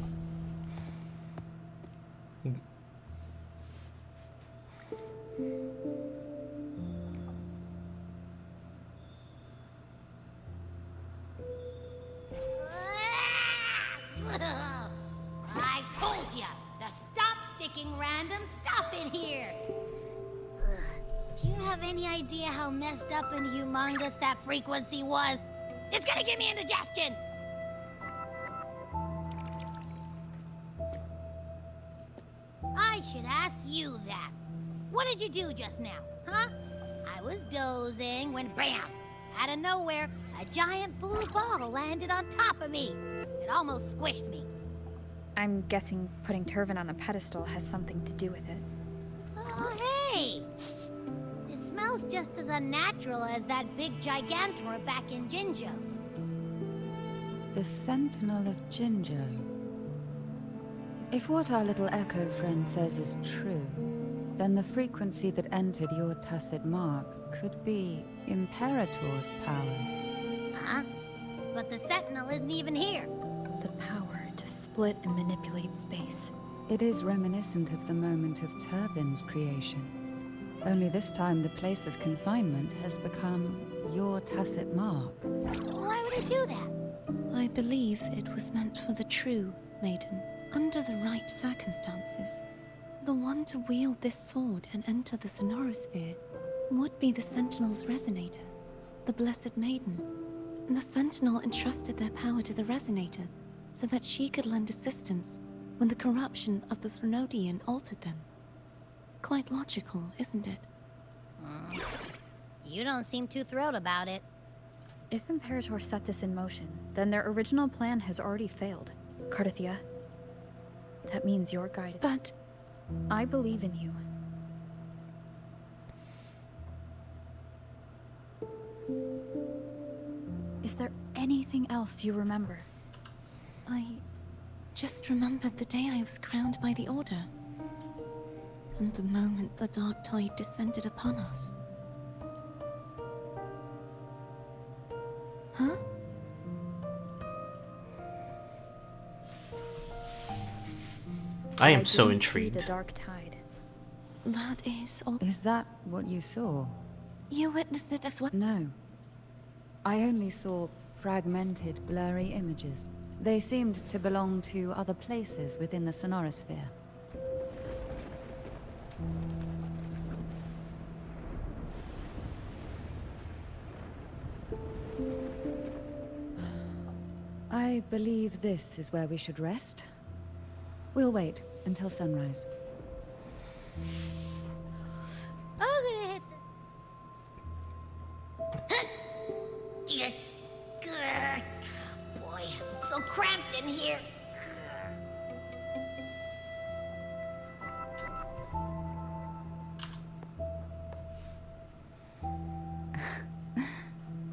I told ya to stop sticking random stuff in here. Do you have any idea how messed up and humongous that frequency was? It's gonna give me indigestion. I should ask you that. What did you do just now, huh? I was dozing when bam! Out of nowhere, a giant blue ball landed on top of me. It almost squished me. I'm guessing putting Tyrvine on the pedestal has something to do with it. Oh, hey! It smells just as unnatural as that big gigantor back in Jinjo. The Sentinel of Jinjo. If what our little Echo friend says is true, then the frequency that entered your tacit mark could be Imperator's powers. Huh? But the Sentinel isn't even here. The power to split and manipulate space. It is reminiscent of the moment of Tyrvine's creation. Only this time the place of confinement has become your tacit mark. Why would it do that? I believe it was meant for the true, Maiden. Under the right circumstances, the one to wield this sword and enter the Sonorosphere would be the Sentinel's resonator, the Blessed Maiden. The Sentinel entrusted their power to the resonator so that she could lend assistance when the corruption of the Threnodian altered them. Quite logical, isn't it? You don't seem too thrilled about it. If Imperator set this in motion, then their original plan has already failed. Cartethyia, that means you're guided. But I believe in you. Is there anything else you remember? I just remembered the day I was crowned by the Order. And the moment the dark tide descended upon us. Huh? I am so didn't see intrigued. the dark tide. That is all. Is that what you saw? You witnessed it as well? No. I only saw fragmented, blurry images. They seemed to belong to other places within the Sonorosphere. I believe this is where we should rest. We'll wait until sunrise. I'm gonna hit the... Boy, it's so cramped in here.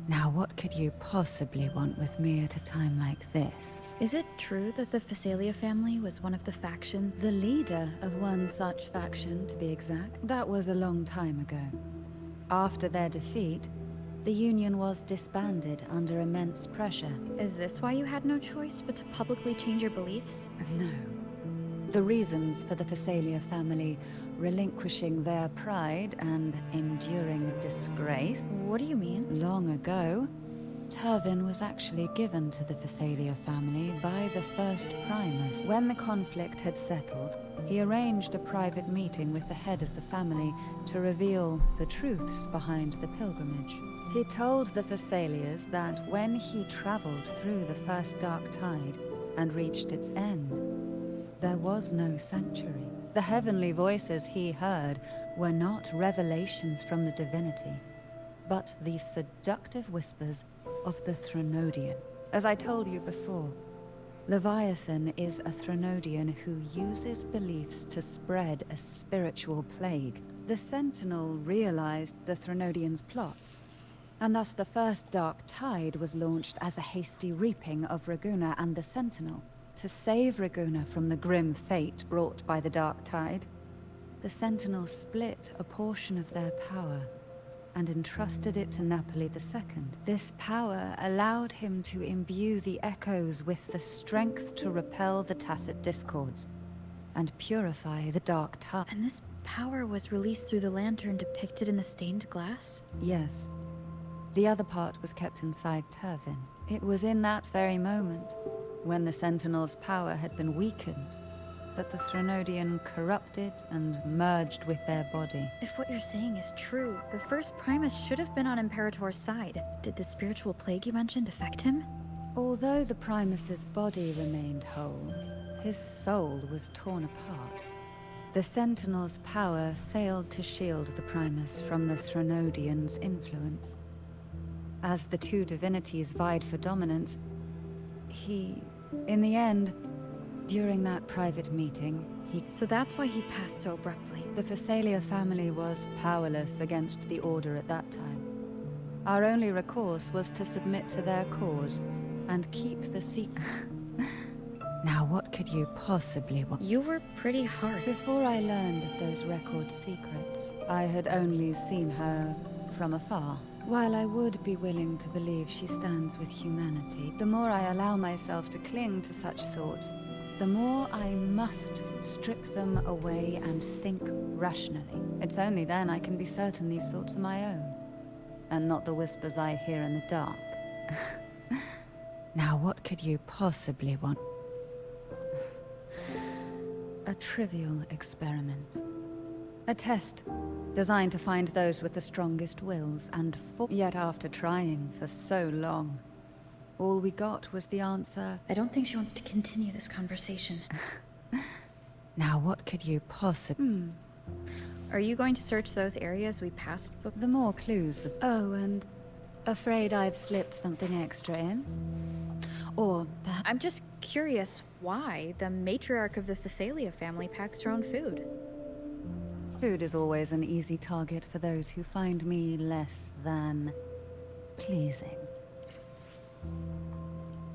Now, what could you possibly want with me at a time like this? Is it true that the Phasalia family was one of the factions? The leader of one such faction, to be exact. That was a long time ago. After their defeat, the Union was disbanded under immense pressure. Is this why you had no choice but to publicly change your beliefs? No. The reasons for the Phasalia family relinquishing their pride and enduring disgrace. What do you mean? Long ago, Tyrvine was actually given to the Phasalia family by the first Primus. When the conflict had settled, he arranged a private meeting with the head of the family to reveal the truths behind the pilgrimage. He told the Phasalias that when he traveled through the first dark tide and reached its end, there was no sanctuary. The heavenly voices he heard were not revelations from the divinity, but the seductive whispers of the Threnodian. As I told you before, Leviathan is a Threnodian who uses beliefs to spread a spiritual plague. The Sentinel realized the Threnodian's plots, and thus the first dark tide was launched as a hasty reaping of Raguna and the Sentinel. To save Raguna from the grim fate brought by the dark tide, the Sentinels split a portion of their power and entrusted it to Napoli II. This power allowed him to imbue the echoes with the strength to repel the tacit discords and purify the dark tide. And this power was released through the lantern depicted in the stained glass? Yes. The other part was kept inside Tyrvine. It was in that very moment, when the Sentinel's power had been weakened, that the Threnodian corrupted and merged with their body. If what you're saying is true, the first Primus should have been on Imperator's side. Did the spiritual plague you mentioned affect him? Although the Primus's body remained whole, his soul was torn apart. The Sentinel's power failed to shield the Primus from the Threnodian's influence. As the two divinities vied for dominance, in the end, during that private meeting, So that's why he passed so abruptly. the Phasalia family was powerless against the Order at that time. Our only recourse was to submit to their cause and keep the secret. Now what could you possibly want? You were pretty hard. Before I learned of those record secrets, I had only seen her from afar. While I would be willing to believe she stands with humanity, the more I allow myself to cling to such thoughts, the more I must strip them away and think rationally. It's only then I can be certain these thoughts are my own, and not the whispers I hear in the dark. Now what could you possibly want? A trivial experiment. A test designed to find those with the strongest wills, and yet after trying for so long, all we got was the answer. I don't think she wants to continue this conversation. Now what could you possibly... Are you going to search those areas we passed? The more clues, the... Oh, and afraid I've slipped something extra in? Or... I'm just curious why the matriarch of the Phasalia family packs her own food. Food is always an easy target for those who find me less than pleasing.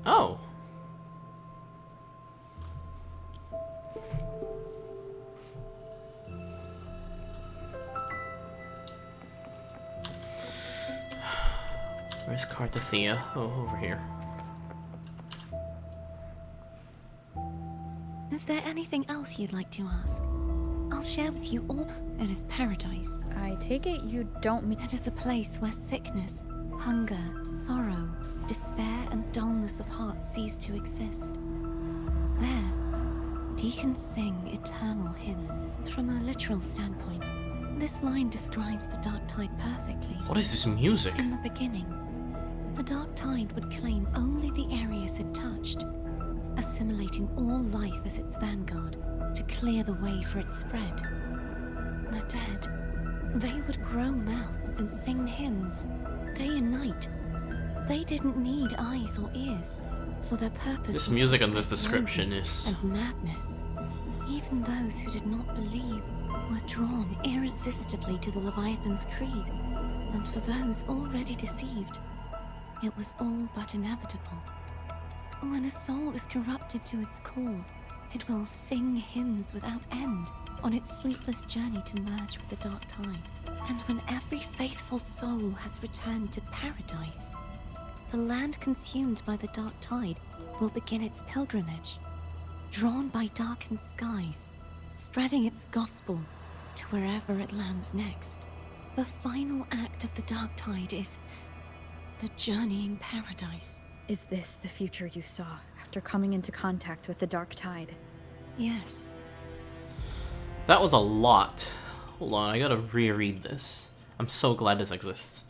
Oh. Where's Cartethyia? Oh, over here. Is there anything else you'd like to ask? I'll share with you all. It is paradise. I take it you don't mean... It is a place where sickness, hunger, sorrow, despair, and dullness of heart cease to exist. There, deacons sing eternal hymns. From a literal standpoint, this line describes the dark tide perfectly. What is this music? In the beginning, the dark tide would claim only the areas it touched, assimilating all life as its vanguard to clear the way for its spread. The dead, they would grow mouths and sing hymns, day and night. They didn't need eyes or ears, for their purpose This was music to and this spread description slowness is... and madness. Even those who did not believe were drawn irresistibly to the Leviathan's creed, and for those already deceived, it was all but inevitable. When a soul is corrupted to its core, it will sing hymns without end on its sleepless journey to merge with the dark tide. And when every faithful soul has returned to paradise, the land consumed by the dark tide will begin its pilgrimage, drawn by darkened skies, spreading its gospel to wherever it lands next. The final act of the dark tide is the journeying paradise. Is this the future you saw after coming into contact with the dark tide? Yes. That was a lot. Hold on, I gotta reread this. I'm so glad this exists.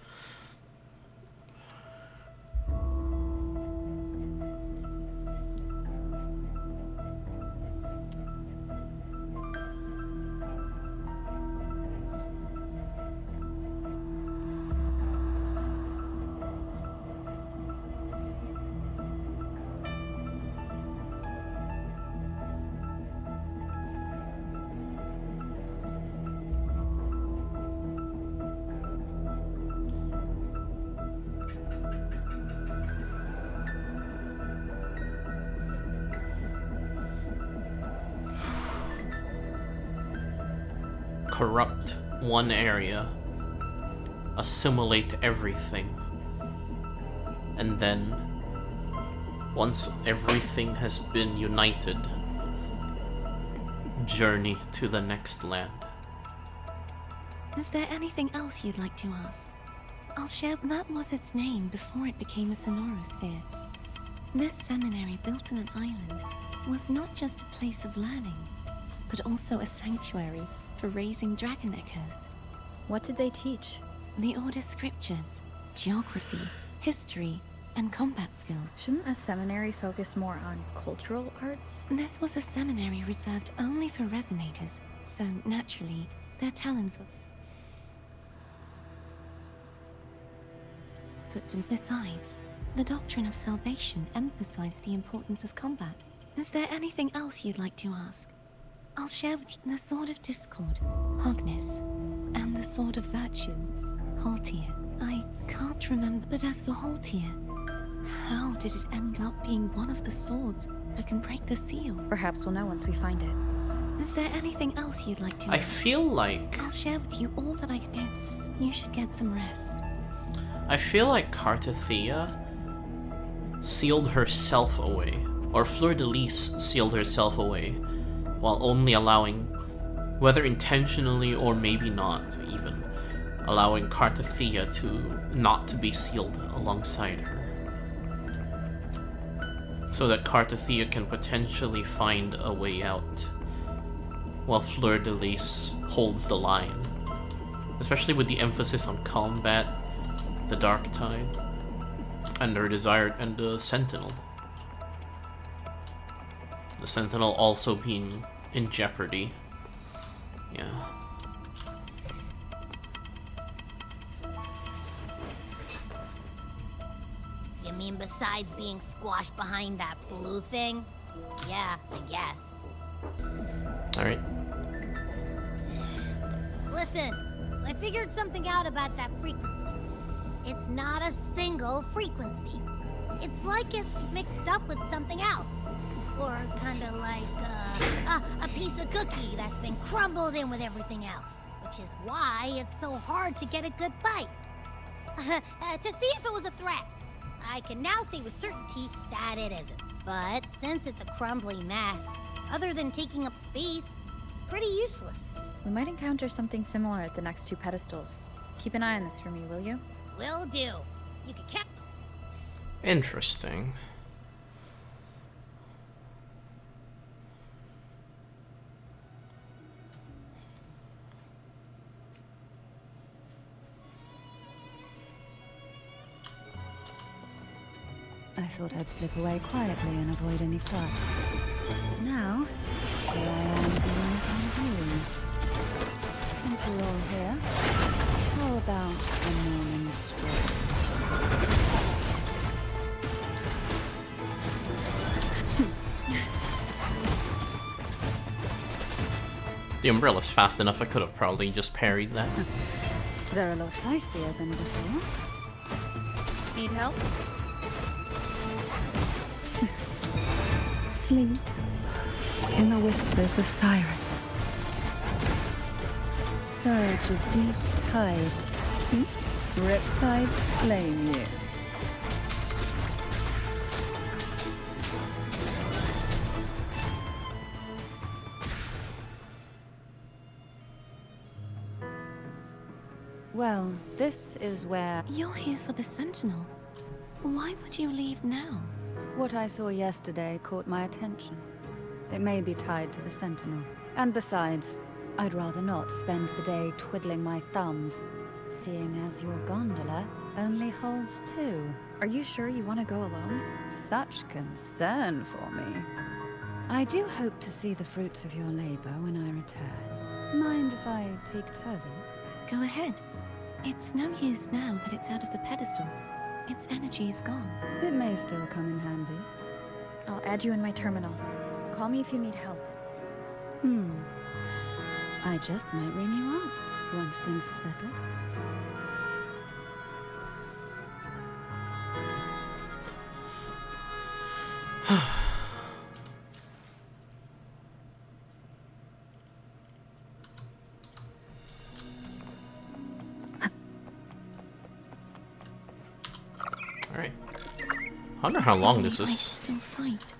Corrupt one area, assimilate everything, and then once everything has been united, journey to the next land. Is there anything else you'd like to ask? I'll share. That was its name before it became a sonorosphere. This seminary, built on an island, was not just a place of learning, but also a sanctuary for raising dragon echoes. What did they teach? The Order's scriptures, geography, history, and combat skills. Shouldn't a seminary focus more on cultural arts? This was a seminary reserved only for resonators, so naturally, their talents were put to... Besides, the doctrine of salvation emphasized the importance of combat. Is there anything else you'd like to ask? I'll share with you the Sword of Discord, Hognis, and the Sword of Virtue, Haultir. I can't remember, but as for Haultir, how did it end up being one of the swords that can break the seal. Perhaps we'll know once we find it. Is there anything else you'd like to know? I feel like I'll share with you all that I can. You should get some rest. Cartethyia sealed herself away, or Fleurdelys sealed herself away, while only allowing, whether intentionally or maybe not even, allowing Cartethyia not to be sealed alongside her. So that Cartethyia can potentially find a way out, while Fleurdelys holds the line. Especially with the emphasis on combat, the Dark Tide, and her desire, and the Sentinel. The Sentinel also being in jeopardy. Yeah. You mean besides being squashed behind that blue thing? Yeah, I guess. Alright. Listen, I figured something out about that frequency. It's not a single frequency. It's like it's mixed up with something else. Or kinda like a piece of cookie that's been crumbled in with everything else. Which is why it's so hard to get a good bite. To see if it was a threat. I can now say with certainty that it isn't. But since it's a crumbly mess, other than taking up space, it's pretty useless. We might encounter something similar at the next two pedestals. Keep an eye on this for me, will you? Will do. You can count. Interesting. I thought I'd slip away quietly and avoid any fuss. Now, here I am dealing with you. Since you're all here, how about a morning stroll? The umbrella's fast enough, I could have probably just parried that. They're a lot feistier than before. Need help? Sleep in the whispers of sirens. Surge of deep tides. Riptides claim you. Well, this is where... You're here for the Sentinel. Why would you leave now? What I saw yesterday caught my attention. It may be tied to the Sentinel. And besides, I'd rather not spend the day twiddling my thumbs, seeing as your gondola only holds two. Are you sure you want to go alone? Such concern for me. I do hope to see the fruits of your labor when I return. Mind if I take Tyrvine? Go ahead. It's no use now that it's out of the pedestal. Its energy is gone. It may still come in handy. I'll add you in my terminal. Call me if you need help. I just might ring you up once things are settled. Alright. I wonder how long this is. Still fight.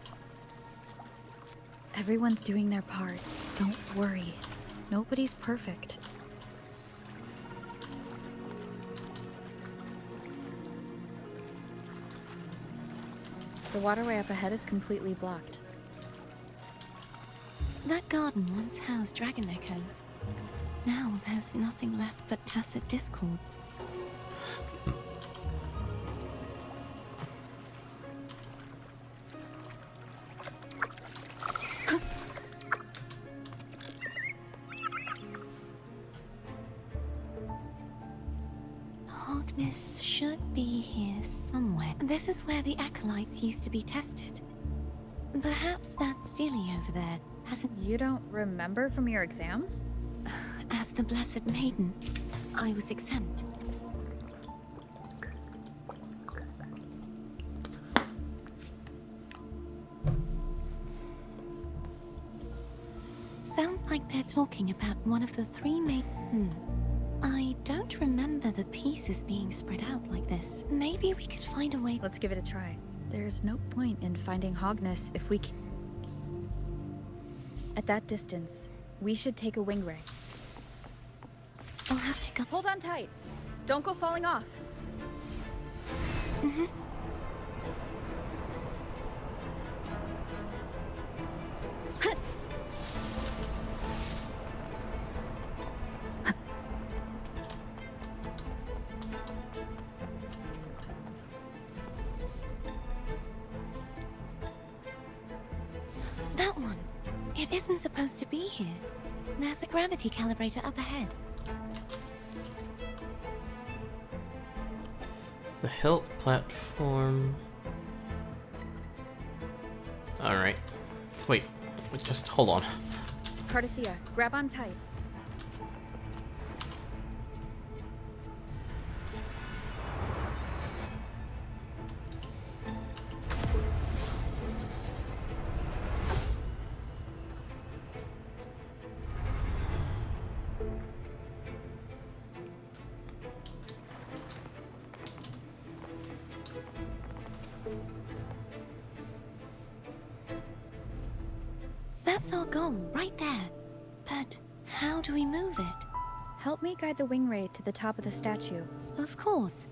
Everyone's doing their part. Don't worry. Nobody's perfect. The waterway up ahead is completely blocked. That garden once housed dragon echoes. Now there's nothing left but tacit discords. Hognis should be here somewhere. This is where the acolytes used to be tested. Perhaps that Steely over there hasn't... You don't remember from your exams? As the Blessed Maiden, I was exempt. like they're talking about one of the three I don't remember the pieces being spread out like this. Maybe we could find a way. Let's give it a try. There's no point in finding Hognis if we can. At that distance, we should take a wing ray. I'll have to go. Hold on tight. Don't go falling off. That one. It isn't supposed to be here. There's a gravity calibrator up ahead. The hilt platform. Alright. Wait, just hold on. Cartethyia, grab on tight. That's our goal, right there. But how do we move it? Help me guide the wing ray to the top of the statue. Of course.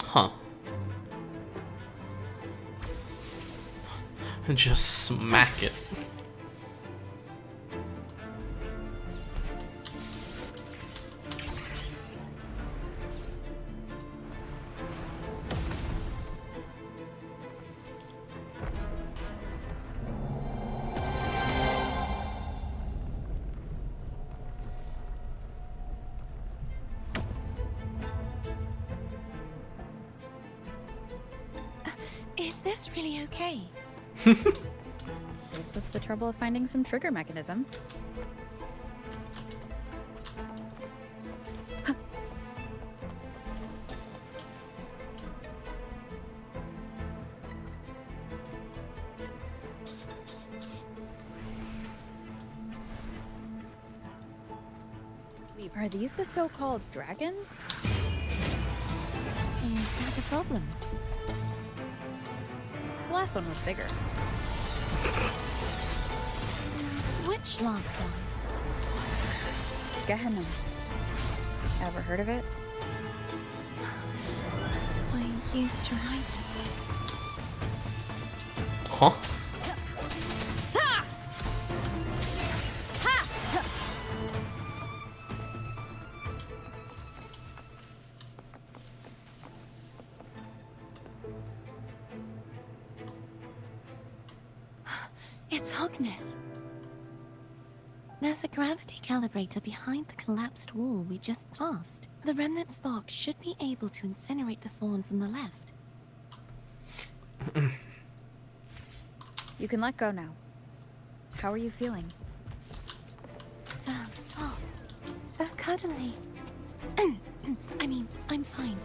Huh. Just smack it. Is this really okay? Saves us the trouble of finding some trigger mechanism. Are these the so-called dragons? Is that a problem? The last one was bigger. Which last one? Gehenna. Ever heard of it? I used to write it. Huh? It's Hognis. There's a gravity calibrator behind the collapsed wall we just passed. The remnant spark should be able to incinerate the thorns on the left. You can let go now. How are you feeling? So soft. So cuddly. I mean, I'm fine.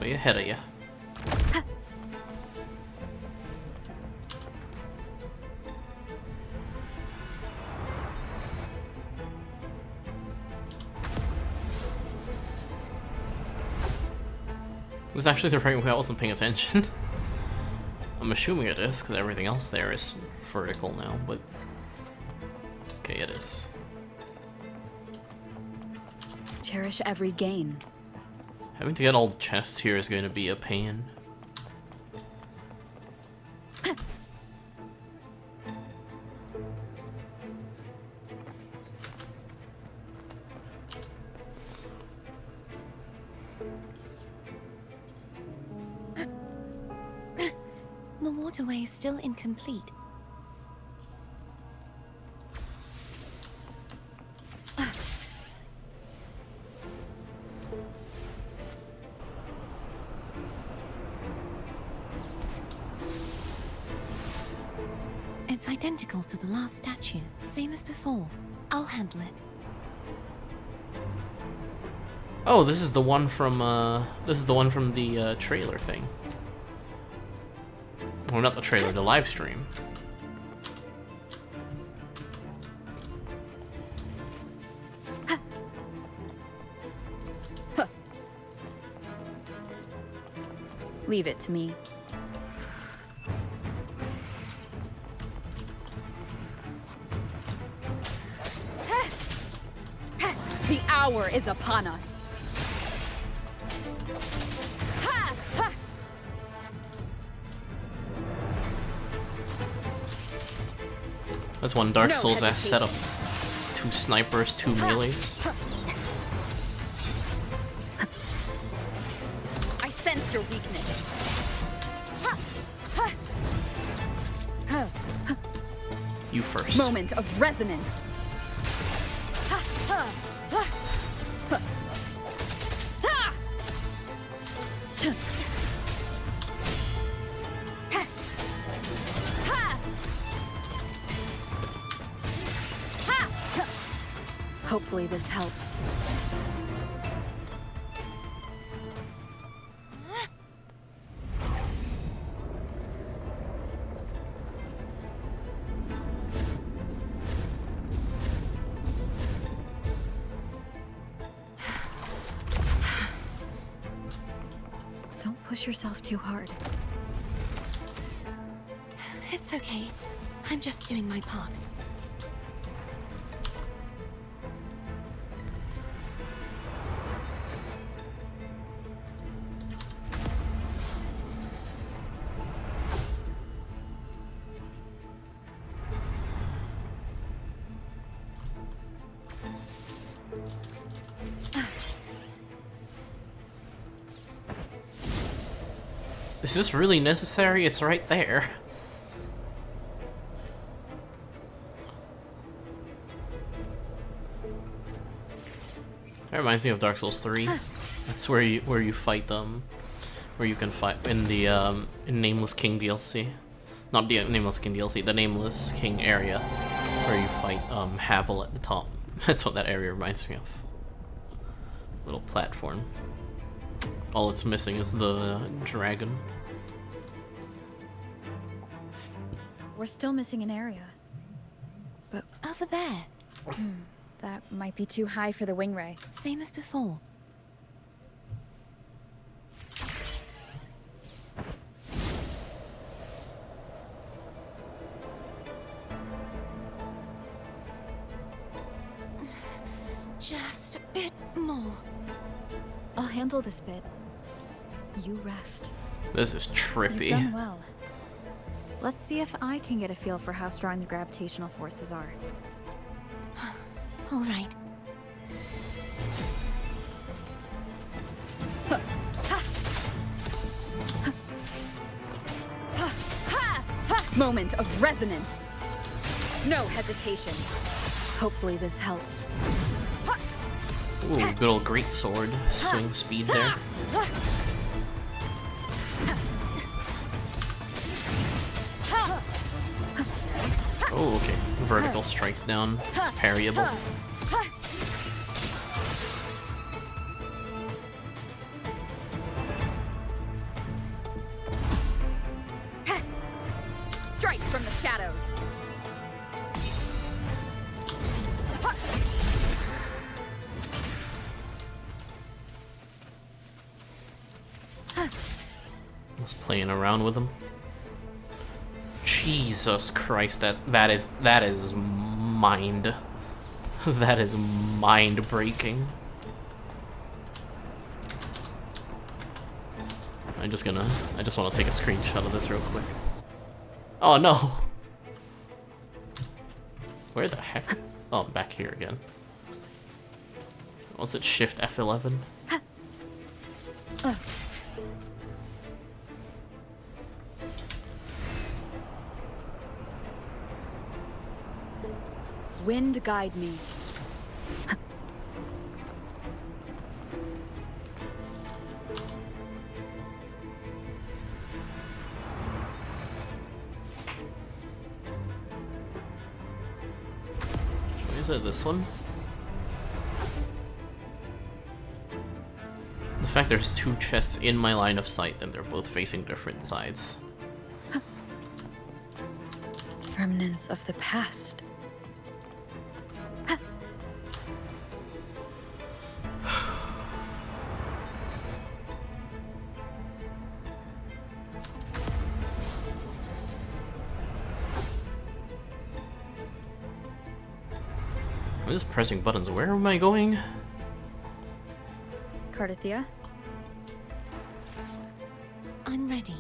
Way ahead of you. It was actually the right way. I wasn't paying attention. I'm assuming it is, because everything else there is vertical now, but... Okay, it is. Cherish every gain. Having to get all the chests here is going to be a pain. the waterway is still incomplete. It's identical to the last statue, same as before. I'll handle it. Oh, this is the one from the trailer thing. Well, not the trailer, the live stream. Leave it to me. The hour is upon us. That's one Dark Souls ass setup. 2 snipers, 2 melee. I sense your weakness. You first. Moment of resonance. Hopefully this helps. Don't push yourself too hard. It's okay. I'm just doing my part. Is this really necessary? It's right there. That reminds me of Dark Souls 3. That's where you fight them, where you can fight in the in Nameless King DLC, not the Nameless King DLC, the Nameless King area, where you fight Havel at the top. That's what that area reminds me of. Little platform. All it's missing is the dragon. We're still missing an area. But Over there, that might be too high for the wing ray. same as before. Just a bit more. I'll handle this bit. You rest. This is trippy. You've done well. Let's see if I can get a feel for how strong the gravitational forces are. All right. Moment of resonance. No hesitation. Hopefully this helps. Ooh, good old great sword swing speed there. Oh, okay. Vertical strike down. It's parryable. Strike from the shadows. Just playing around with them. Jesus Christ, that is mind. That is mind breaking. I just want to take a screenshot of this real quick. Oh no! Where the heck? Oh, I'm back here again. Was it Shift F11? Wind guide me. Is it this one? The fact there's two chests in my line of sight and they're both facing different sides. Remnants of the past. I'm just pressing buttons. Where am I going? Cartethyia? I'm ready.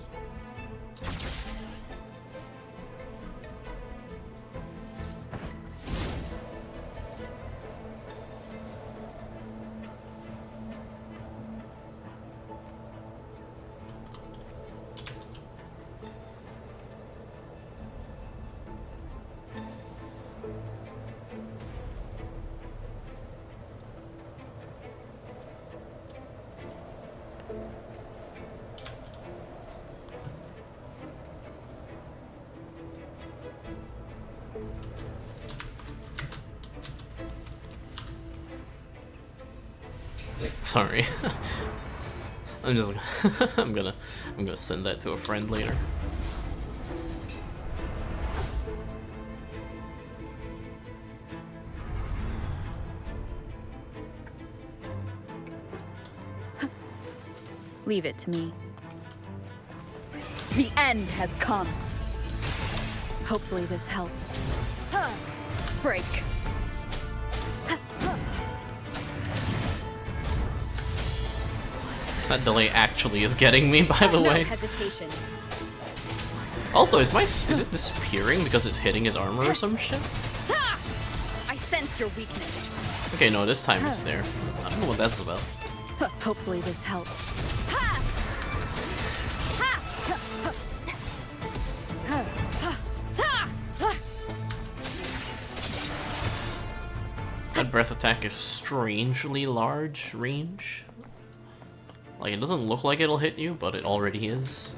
Sorry. I'm just I'm gonna send that to a friend later. Leave it to me. The end has come. Hopefully this helps. Break. That delay actually is getting me, by the way. No hesitation. Also, is it disappearing because it's hitting his armor or some shit? I sense your weakness. Okay, no, this time it's there. I don't know what that's about. Hopefully this helps. That breath attack is strangely large range. Like, it doesn't look like it'll hit you, but it already is.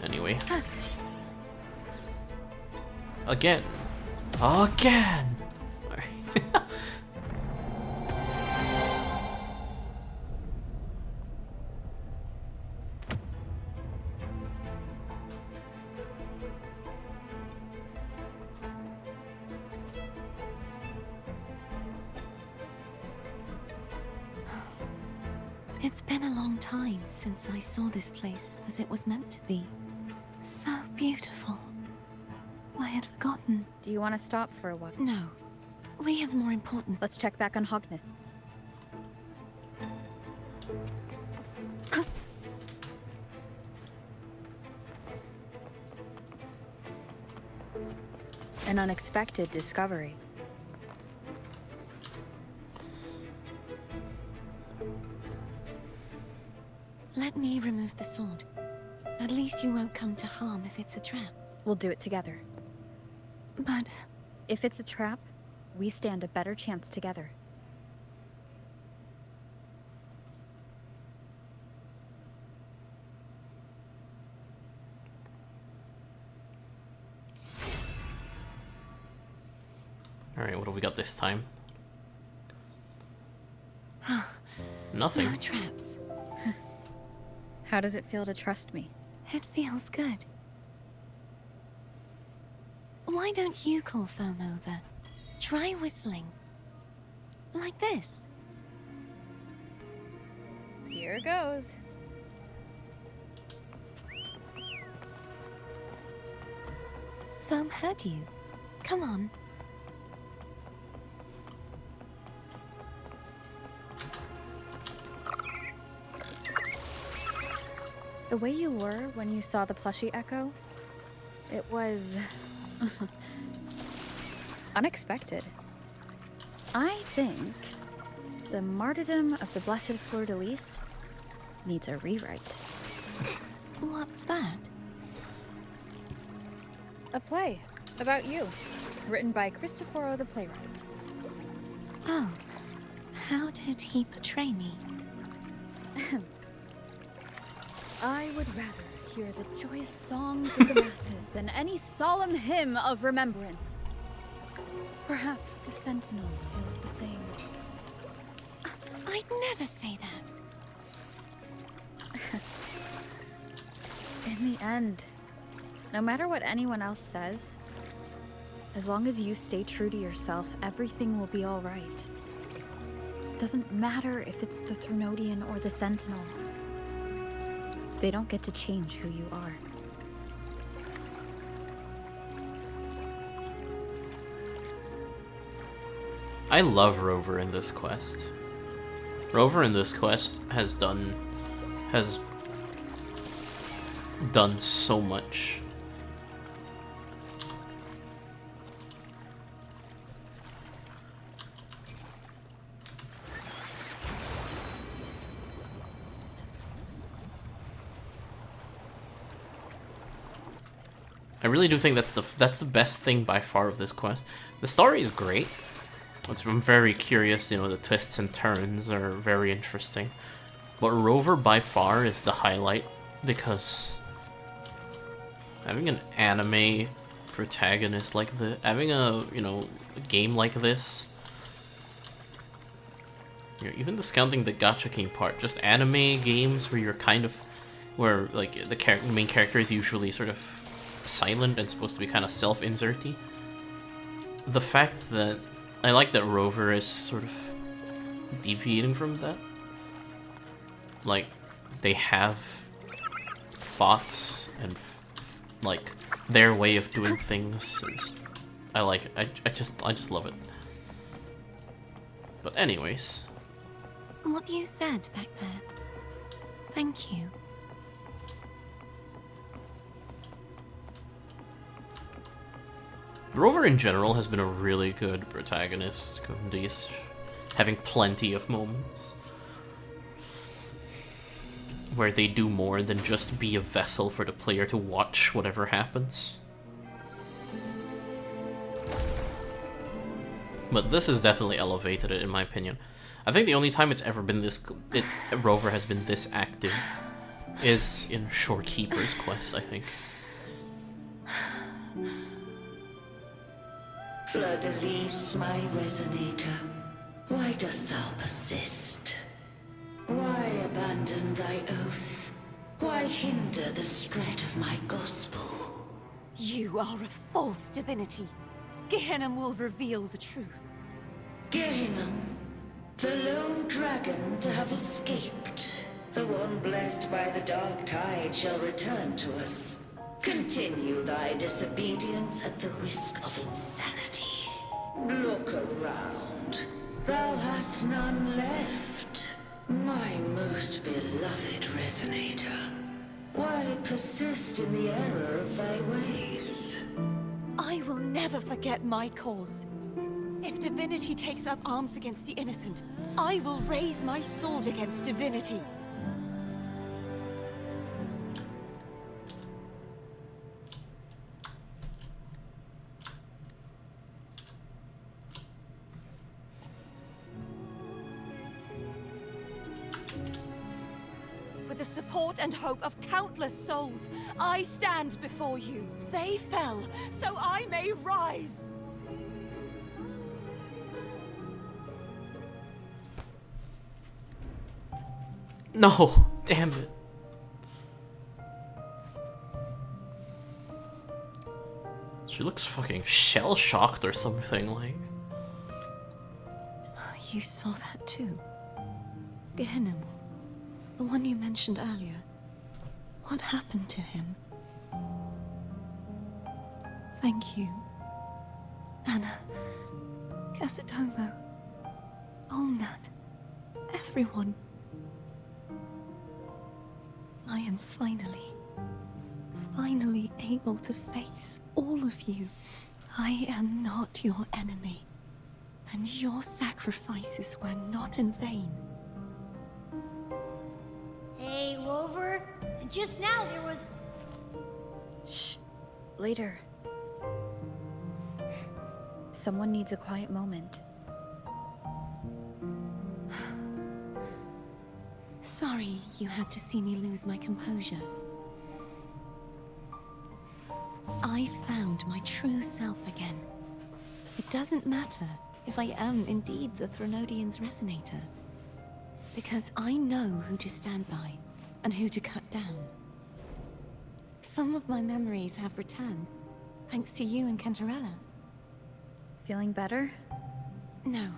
Anyway. Again. Again! It's been a long time since I saw this place as it was meant to be. So beautiful. I had forgotten. Do you want to stop for a while? No. We have more important. Let's check back on Hognis. An unexpected discovery. Let me remove the sword. At least you won't come to harm if it's a trap. We'll do it together. But if it's a trap, we stand a better chance together. Alright, what have we got this time? Nothing. no traps. How does it feel to trust me? It feels good. Why don't you call Foam over? Try whistling. Like this. Here goes. Foam heard you. Come on. The way you were when you saw the plushie echo, it was unexpected. I think the martyrdom of the blessed Fleurdelys needs a rewrite. What's that? A play about you, written by Cristoforo the playwright. Oh, how did he portray me? I would rather hear the joyous songs of the masses than any solemn hymn of remembrance. Perhaps the Sentinel feels the same. I'd never say that. In the end, no matter what anyone else says, as long as you stay true to yourself, everything will be all right. Doesn't matter if it's the Threnodian or the Sentinel. They don't get to change who you are. I love Rover in this quest. Rover in this quest has done so much. I really do think that's the best thing by far of this quest. The story is great. I'm very curious, the twists and turns are very interesting. But Rover by far is the highlight because having an anime protagonist like having a game like this, even discounting the Gacha King part, just anime games where where like the main character is usually sort of silent and supposed to be kind of self-inserty. The fact that I like that Rover is sort of deviating from that. Like, they have thoughts and like their way of doing things. I like it. I just love it. But anyways, What you said back there. Thank you. Rover in general has been a really good protagonist, having plenty of moments where they do more than just be a vessel for the player to watch whatever happens. But this has definitely elevated it, in my opinion. I think the only time it's ever been Rover has been this active is in Shorekeeper's quest, I think. Fleurdelys, my resonator, why dost thou persist? Why abandon thy oath? Why hinder the spread of my gospel? You are a false divinity. Gehenna will reveal the truth. Gehenna, the lone dragon to have escaped. The one blessed by the dark tide shall return to us. Continue thy disobedience at the risk of insanity. Look around. Thou hast none left. My most beloved resonator. Why persist in the error of thy ways? I will never forget my cause. If divinity takes up arms against the innocent, I will raise my sword against divinity. With the support and hope of countless souls, I stand before you. They fell, so I may rise. No, damn it. She looks fucking shell-shocked or something, like. You saw that too? Gehenna, the one you mentioned earlier. What happened to him? Thank you. Anna, Casatomo, Olnat, everyone. I am finally able to face all of you. I am not your enemy, and your sacrifices were not in vain. Hey, Just now there was... Shh. Later. Someone needs a quiet moment. Sorry you had to see me lose my composure. I found my true self again. It doesn't matter if I am indeed the Threnodian's resonator, because I know who to stand by and who to cut down. Some of my memories have returned, thanks to you and Cantarella. Feeling better? No,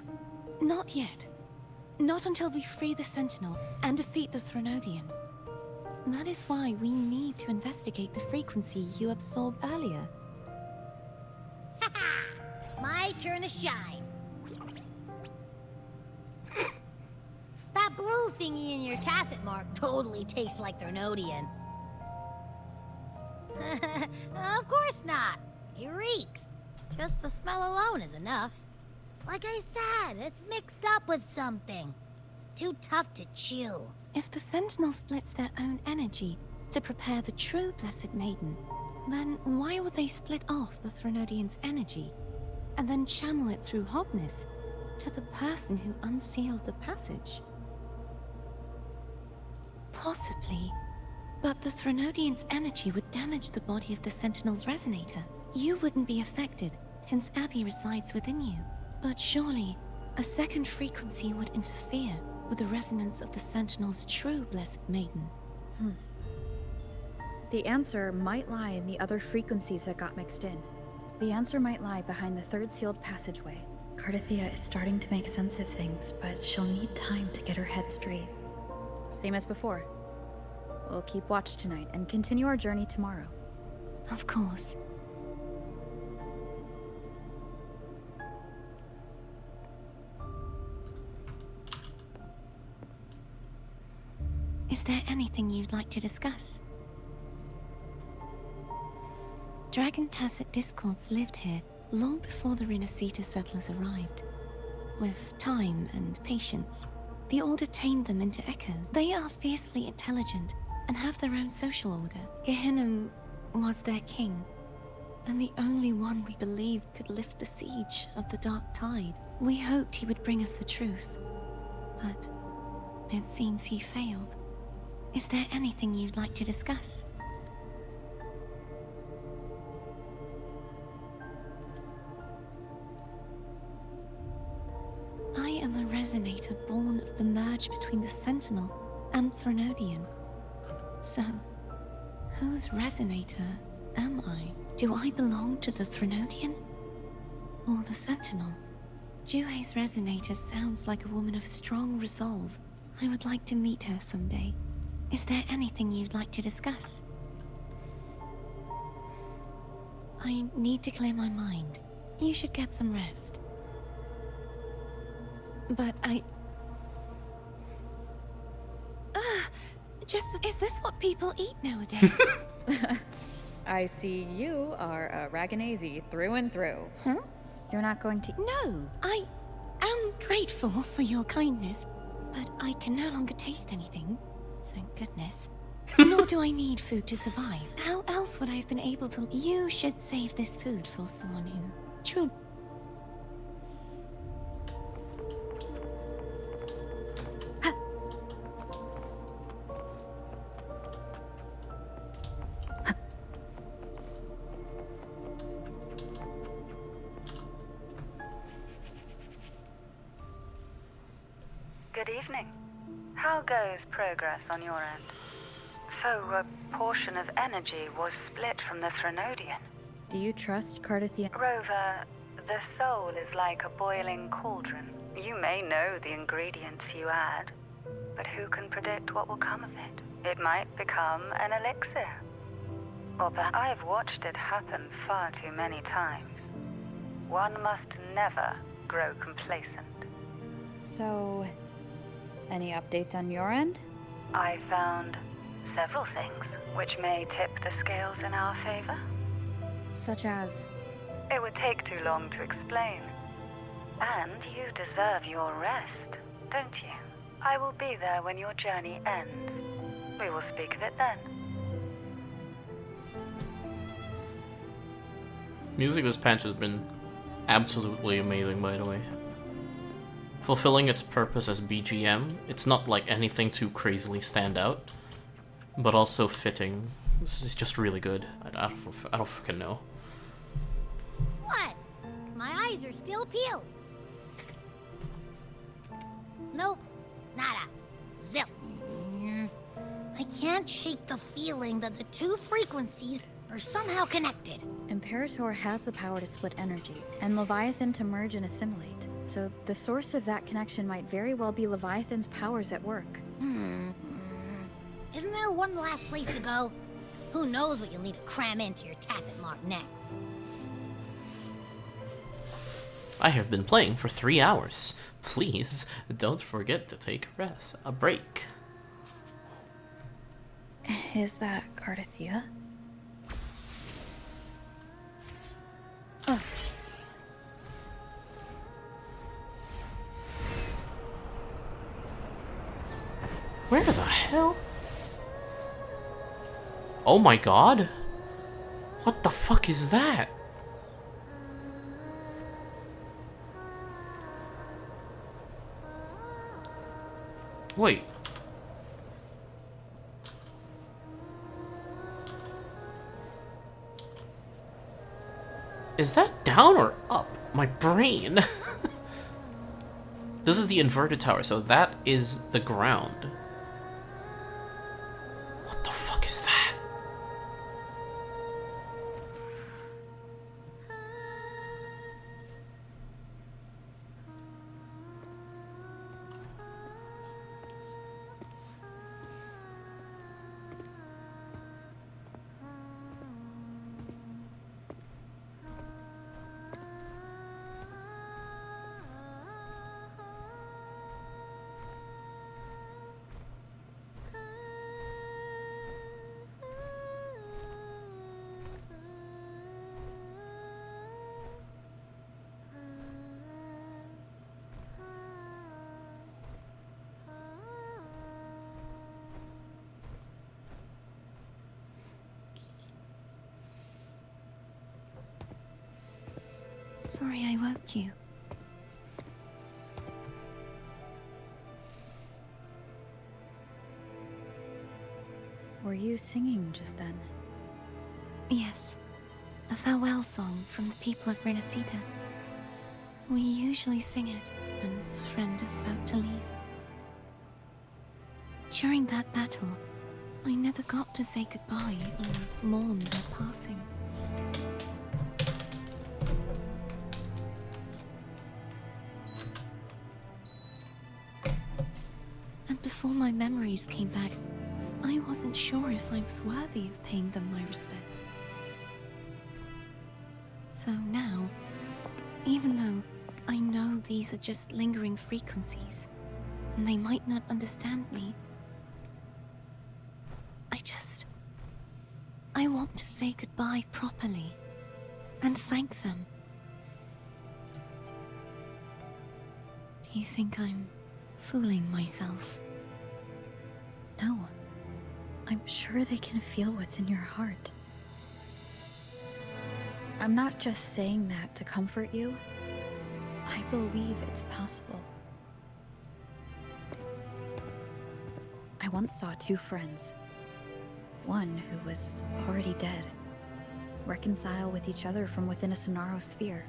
not yet. Not until we free the Sentinel and defeat the Threnodian. That is why we need to investigate the frequency you absorbed earlier. My turn to shine. That blue thingy in your tacit mark totally tastes like Threnodian. Of course not. It reeks. Just the smell alone is enough. Like I said, it's mixed up with something. It's too tough to chew. If the Sentinel splits their own energy to prepare the true Blessed Maiden, then why would they split off the Threnodian's energy and then channel it through Hognis to the person who unsealed the passage? Possibly, but the Threnodian's energy would damage the body of the Sentinel's resonator. You wouldn't be affected, since Abby resides within you. But surely, a second frequency would interfere with the resonance of the Sentinel's true Blessed Maiden. The answer might lie in the other frequencies that got mixed in. The answer might lie behind the third sealed passageway. Cartethyia is starting to make sense of things, but she'll need time to get her head straight. Same as before. We'll keep watch tonight and continue our journey tomorrow. Of course. Is there anything you'd like to discuss? Dragon Tacit Discords lived here long before the Renacita settlers arrived. With time and patience, the Order tamed them into echoes. They are fiercely intelligent and have their own social order. Gehinnom was their king, and the only one we believed could lift the siege of the Dark Tide. We hoped he would bring us the truth, but it seems he failed. Is there anything you'd like to discuss? I am a resonator born of the merge between the Sentinel and Threnodian. So, whose resonator am I? Do I belong to the Threnodian? Or the Sentinel? Juhe's resonator sounds like a woman of strong resolve. I would like to meet her someday. Is there anything you'd like to discuss? I need to clear my mind. You should get some rest. But is this what people eat nowadays? I see you are a Raganazi through and through. Huh? You're not going to... No, I am grateful for your kindness, but I can no longer taste anything. Thank goodness. Nor do I need food to survive. How else would I have been able to... You should save this food for someone who truly... Good evening. How goes progress on your end? So, a portion of energy was split from the Threnodian. Do you trust Cartethyia? Rover, the soul is like a boiling cauldron. You may know the ingredients you add, but who can predict what will come of it? It might become an elixir. Or perhaps I've watched it happen far too many times. One must never grow complacent. So, any updates on your end? I found several things which may tip the scales in our favor. Such as? It would take too long to explain. And you deserve your rest, don't you? I will be there when your journey ends. We will speak of it then. Music this patch has been absolutely amazing, by the way. Fulfilling its purpose as BGM, it's not like anything too crazily stand out, but also fitting. This is just really good. I don't fucking know. What? My eyes are still peeled. Nope. Nada. Zip. I can't shake the feeling that the two frequencies are somehow connected. Imperator has the power to split energy, and Leviathan to merge and assimilate. So the source of that connection might very well be Leviathan's powers at work. Isn't there one last place to go? Who knows what you'll need to cram into your tacit mark next? I have been playing for 3 hours. Please don't forget to take a break. Is that Cartethyia? Where the hell? Oh my god. What the fuck is that? Wait. Is that down or up? My brain. This is the inverted tower, so that is the ground. What the fuck is that? Sorry I woke you. Were you singing just then? Yes. A farewell song from the people of Renacida. We usually sing it when a friend is about to leave. During that battle, I never got to say goodbye or mourn their passing. And before my memories came back, I wasn't sure if I was worthy of paying them my respects. So now, even though I know these are just lingering frequencies, and they might not understand me, I want to say goodbye properly, and thank them. Do you think I'm fooling myself? No. I'm sure they can feel what's in your heart. I'm not just saying that to comfort you. I believe it's possible. I once saw two friends. One who was already dead, reconcile with each other from within a Sonaro sphere.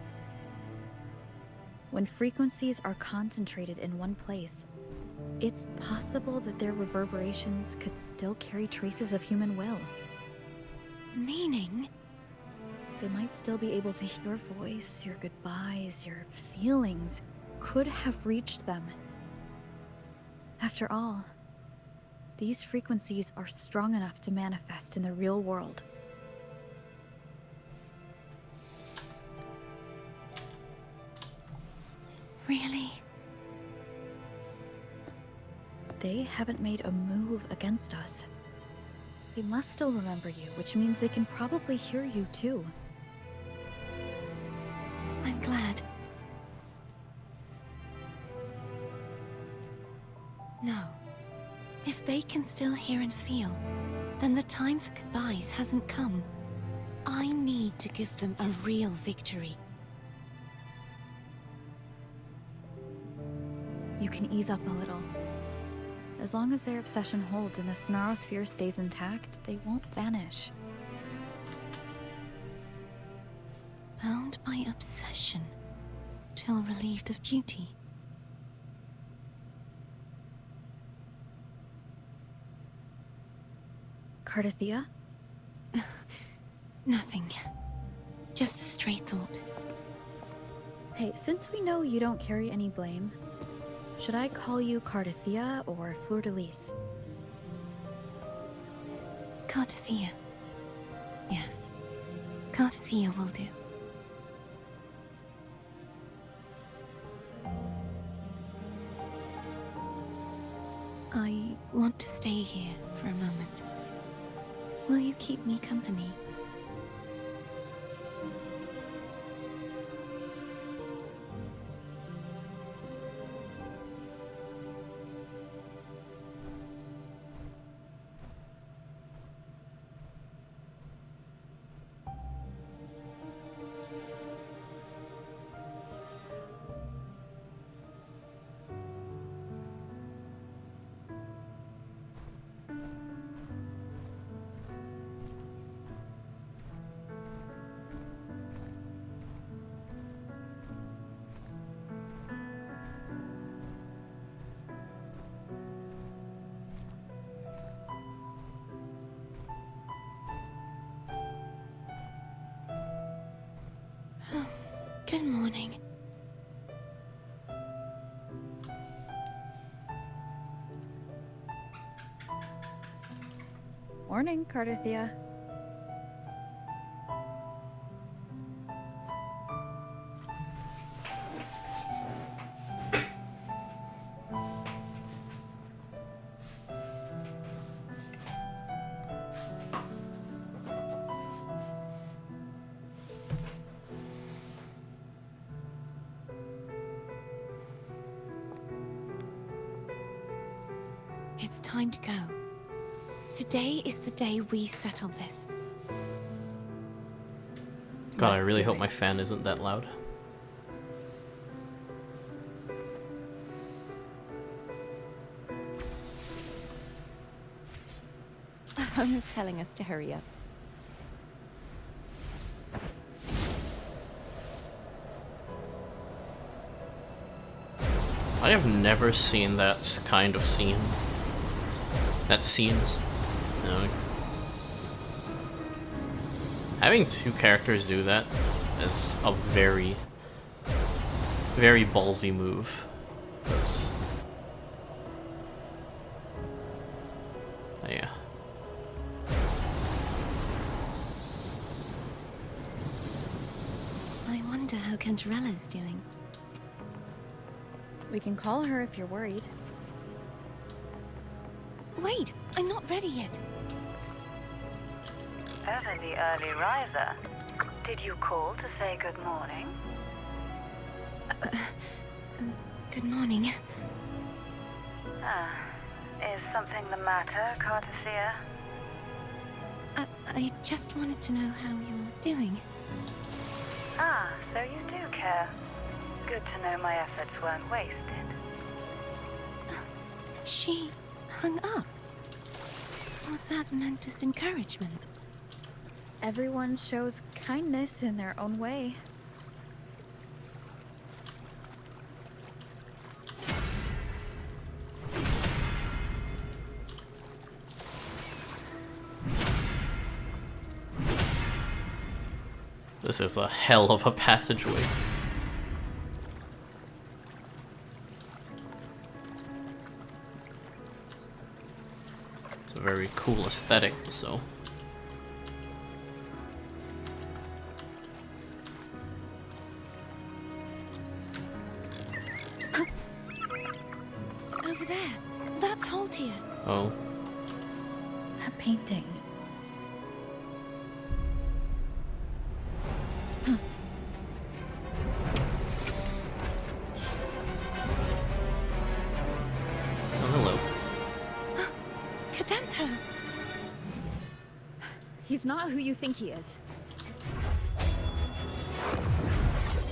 When frequencies are concentrated in one place, it's possible that their reverberations could still carry traces of human will. Meaning? They might still be able to hear your voice, your goodbyes, your feelings could have reached them. After all, these frequencies are strong enough to manifest in the real world. Really? They haven't made a move against us. They must still remember you, which means they can probably hear you too. I'm glad. No. If they can still hear and feel, then the time for goodbyes hasn't come. I need to give them a real victory. You can ease up a little. As long as their obsession holds and the Sonorosphere stays intact, they won't vanish. Bound by obsession, till relieved of duty. Cartethyia? Nothing. Just a stray thought. Hey, since we know you don't carry any blame, should I call you Cartethyia or Fleurdelys? Cartethyia. Yes. Cartethyia will do. I want to stay here for a moment. Will you keep me company? Good morning. Morning, Cartethyia. It's time to go. Today is the day we settle this. God, I Let's really do hope it. my fan isn't that loud. Hognis telling us to hurry up. I have never seen that kind of scene. That scenes. No. Having two characters do that is a very, very ballsy move. 'Cause yeah. I wonder how Cantarella is doing. We can call her if you're worried. Wait, I'm not ready yet. Ever the early riser. Did you call to say good morning? Good morning. Ah, is something the matter, Cartethyia? I just wanted to know how you're doing. Ah, so you do care. Good to know my efforts weren't wasted. She hung up. Was that meant as encouragement? Everyone shows kindness in their own way. This is a hell of a passageway. It's a very cool aesthetic, so. Over there. That's Haultir. Oh. That painting. Oh, hello. Cadanto! He's not who you think he is.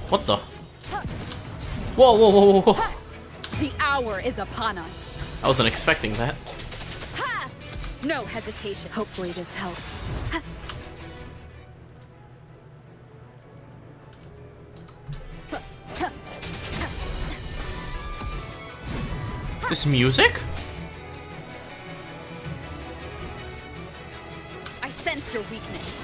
What the? Whoa, whoa, whoa, whoa, whoa. The hour is upon us. I wasn't expecting that. No hesitation. Hopefully this helps. This music? I sense your weakness.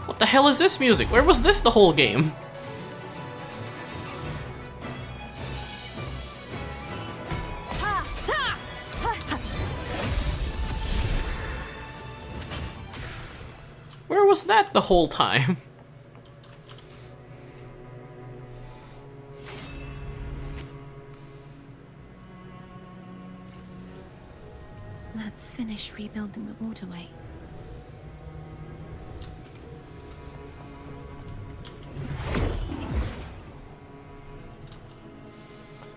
What the hell is this music? Where was this the whole game? Where was that the whole time? Let's finish rebuilding the waterway.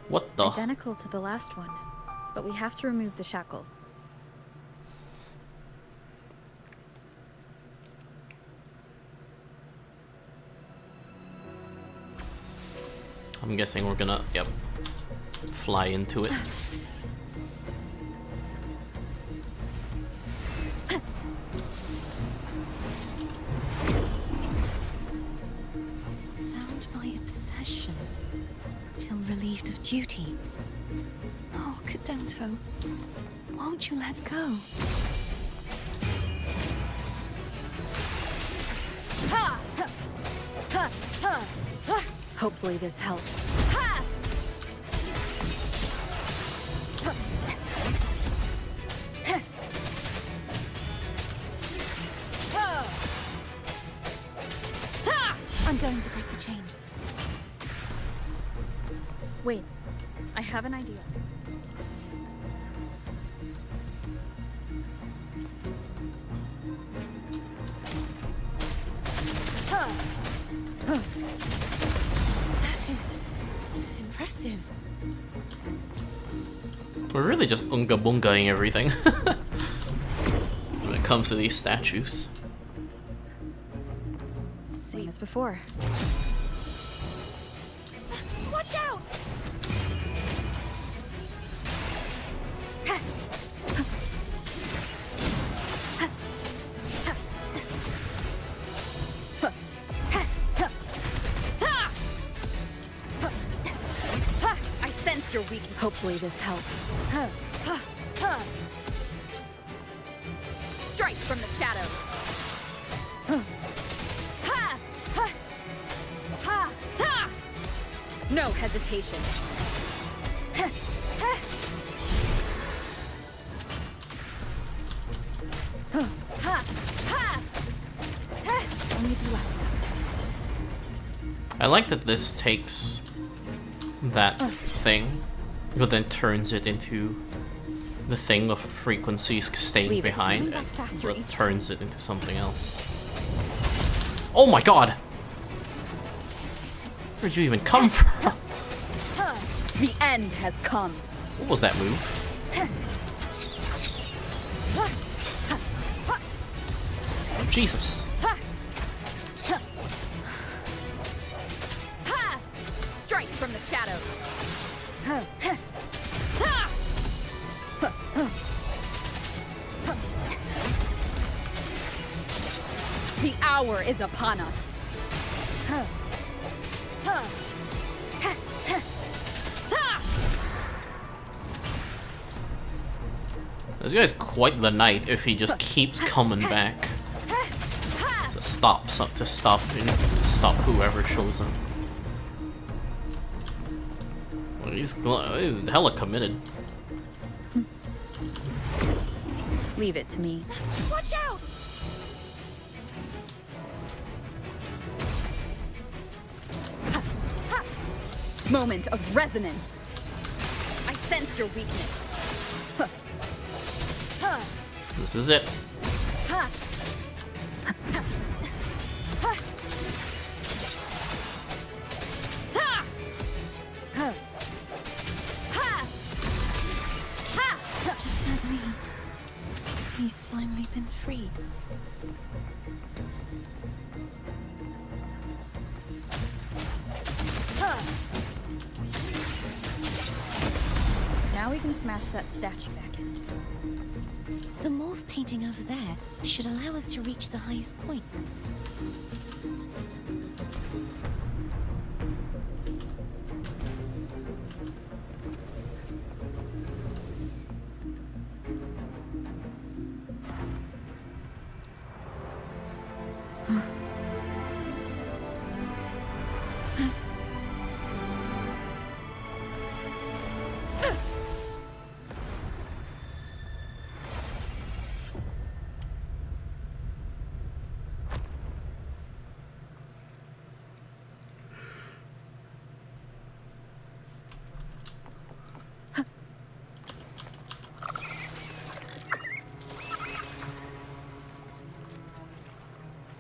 What the? Identical to the last one, but we have to remove the shackle. I'm guessing we're gonna, yep, fly into it. Bound by obsession, till relieved of duty. Oh, Cadanto, won't you let go? Hopefully this helps. I'm going to break the chains. Wait, I have an idea. That is impressive. We're really just unga-bungaing everything when it comes to these statues. Same as before. Watch out! I sense your weakness. Hopefully this helps. Strike from the shadows. No hesitation. Only two left. I like that this takes that thing, but then turns it into the thing of frequencies staying Leave it. behind, Send me and back faster but each turns it into something else. Oh my god! Where'd you even come from? The end has come. What was that move? Jesus. Strike from the shadows. The hour is upon us. This guy's quite the knight if he just keeps coming back to stop whoever shows up. Well, he's hella committed. Leave it to me. Watch out! Moment of resonance. I sense your weakness. This is it. Just let me. He's finally been freed. Now we can smash that statue back in. The morph painting over there should allow us to reach the highest point.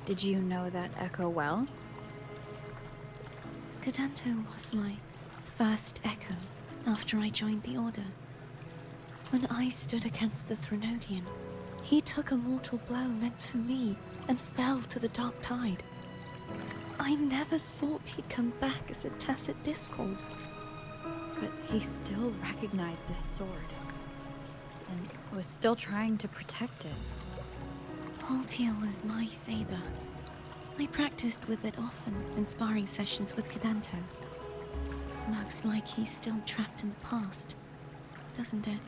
Did you know that echo well? Cadanto was my first echo after I joined the Order. When I stood against the Threnodian, he took a mortal blow meant for me and fell to the Dark Tide. I never thought he'd come back as a tacit discord. But he still recognized this sword. And was still trying to protect it. Haultir was my saber. I practiced with it often in sparring sessions with Cadanto. Looks like he's still trapped in the past, doesn't it?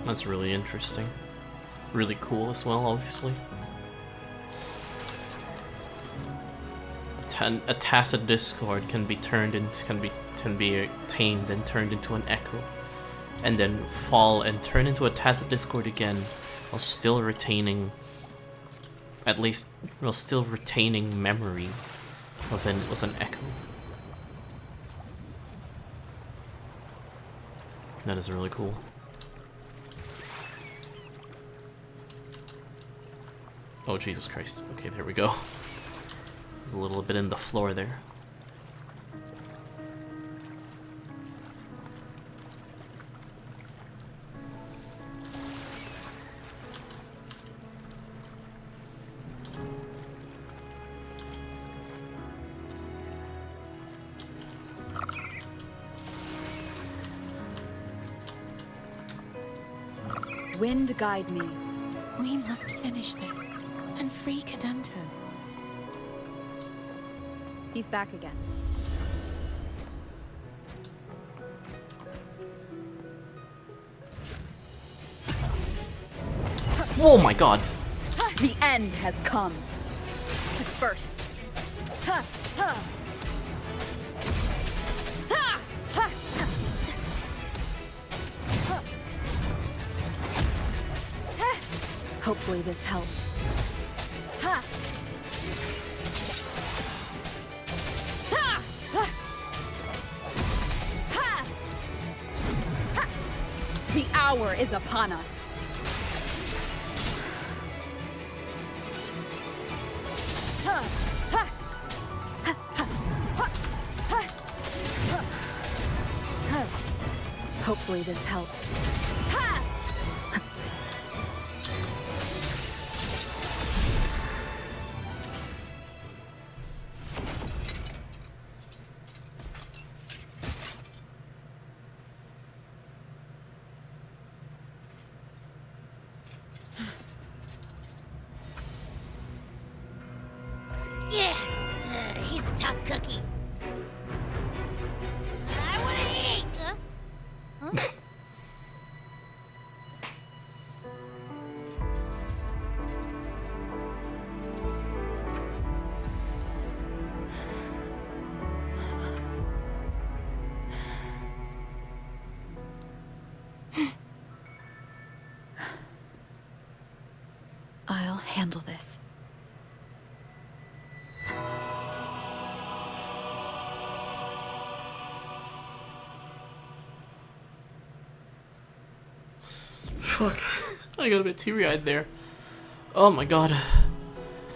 That's really interesting. Really cool as well, obviously. A tacit discord can be turned into, can be tamed and turned into an echo, and then fall and turn into a tacit discord again, while still retaining, memory of when it was an echo. That is really cool. Oh, Jesus Christ. Okay, there we go. There's a little bit in the floor there. Wind guide me. We must finish this and free Cadanto. He's back again. Oh my god! The end has come. Disperse. Hopefully this helps. The hour is upon us. Hopefully this helps. Yeah, he's a tough cookie. I want to eat. Huh? I'll handle this. Fuck. I got a bit teary-eyed there. Oh my god.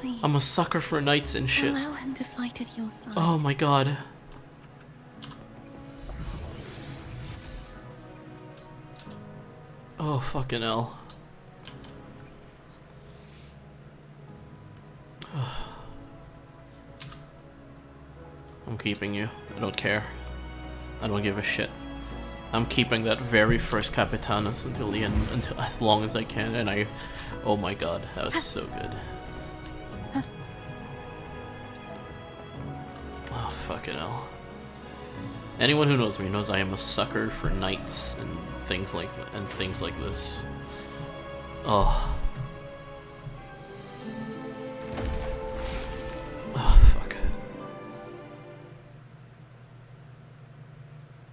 Please. I'm a sucker for knights and shit. Allow him to fight at your side. Oh my god. Oh fucking hell. I'm keeping you. I don't care. I don't give a shit. I'm keeping that very first Capitanus until the end, until as long as I can, and I... Oh my god, that was so good. Oh fucking hell. Anyone who knows me knows I am a sucker for knights and things like this. Oh. Oh fuck.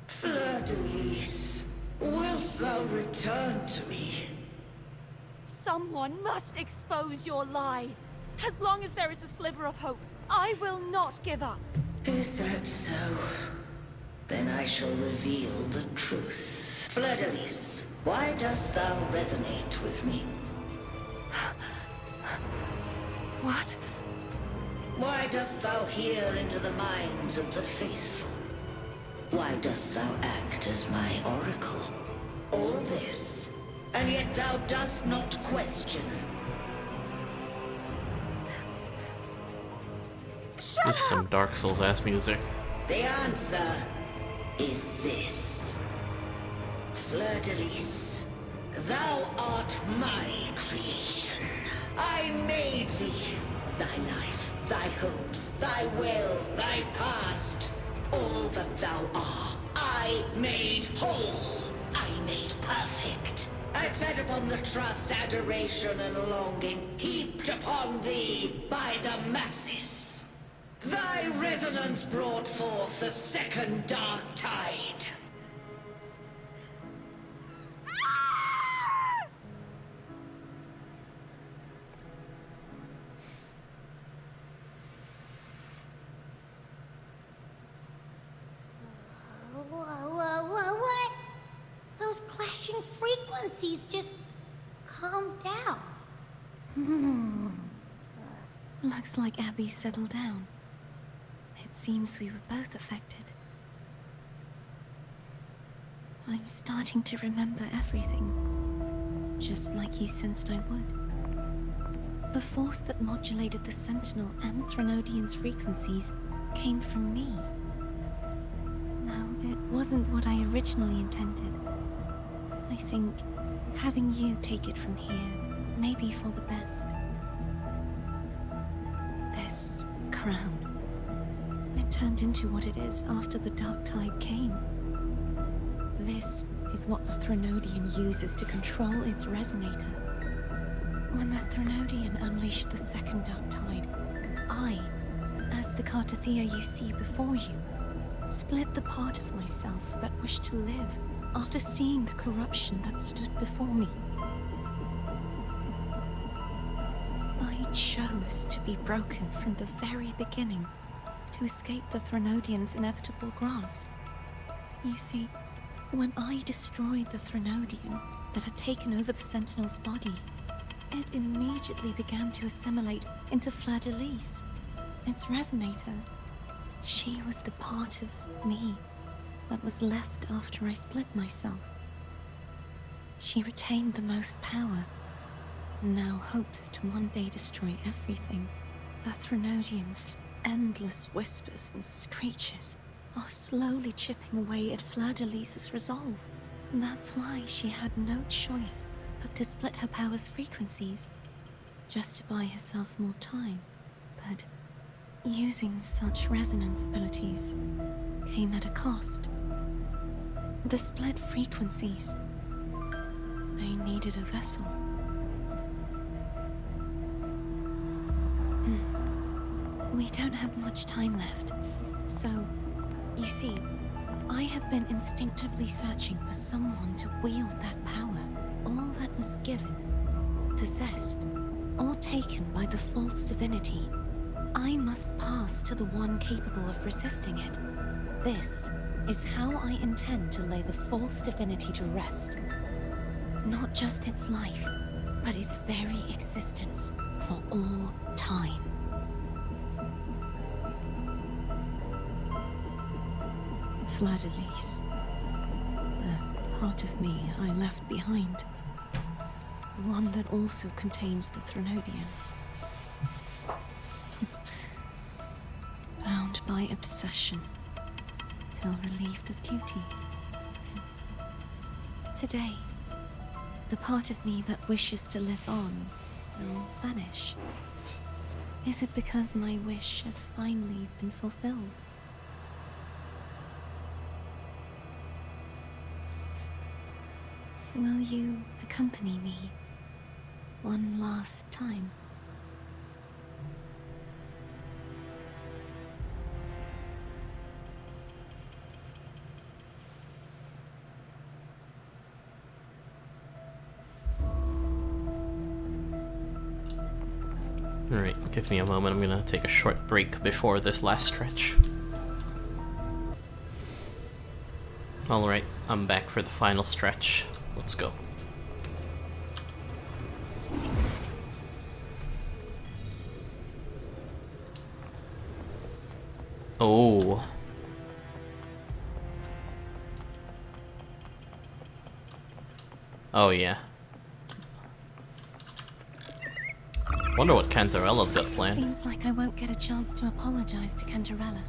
Fleurdelys, wilt thou return to me? Someone must expose your lies. As long as there is a sliver of hope, I will not give up. Is that so? Then I shall reveal the truth. Fleurdelys, why dost thou resonate with me? What? Why dost thou hear into the minds of the faithful? Why dost thou act as my oracle? All this, and yet thou dost not question. This is some Dark Souls ass music. The answer is this. Fleurdelys, thou art my creation. I made thee. Thy life, thy hopes, thy will, thy past. All that thou art, I made whole. I made perfect. I fed upon the trust, adoration, and longing heaped upon thee by the masses. Thy resonance brought forth the second dark tide. What? Those clashing frequencies just calm down. Looks like Abby settled down. It seems we were both affected. I'm starting to remember everything, just like you sensed I would. The force that modulated the Sentinel and Threnodian's frequencies came from me. No, it wasn't what I originally intended. I think having you take it from here may be for the best. This crown, it turned into what it is after the Dark Tide came. This is what the Threnodian uses to control its resonator. When the Threnodian unleashed the second Dark Tide, I, as the Cartethyia you see before you, split the part of myself that wished to live after seeing the corruption that stood before me. I chose to be broken from the very beginning to escape the Threnodian's inevitable grasp. You see, when I destroyed the Threnodian that had taken over the Sentinel's body, it immediately began to assimilate into Fleurdelys, its resonator. She was the part of me that was left after I split myself. She retained the most power, and now hopes to one day destroy everything. The Threnodian's endless whispers and screeches are slowly chipping away at Fleurdelys' resolve. And that's why she had no choice but to split her power's frequencies, just to buy herself more time. But using such resonance abilities came at a cost. The split frequencies, they needed a vessel. We don't have much time left, so, you see, I have been instinctively searching for someone to wield that power. All that was given, possessed, or taken by the false divinity, I must pass to the one capable of resisting it. This is how I intend to lay the false divinity to rest. Not just its life, but its very existence for all time. Fleurdelys, the part of me I left behind, the one that also contains the Threnodian. Bound by obsession, till relieved of duty. Today, the part of me that wishes to live on will vanish. Is it because my wish has finally been fulfilled? Will you accompany me one last time? Alright, give me a moment. I'm gonna take a short break before this last stretch. Alright, I'm back for the final stretch. Let's go. Oh. Oh yeah. Wonder what Cantarella's got planned. Seems like I won't get a chance to apologize to Cantarella.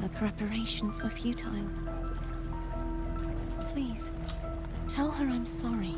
Her preparations were futile. Please, tell her I'm sorry.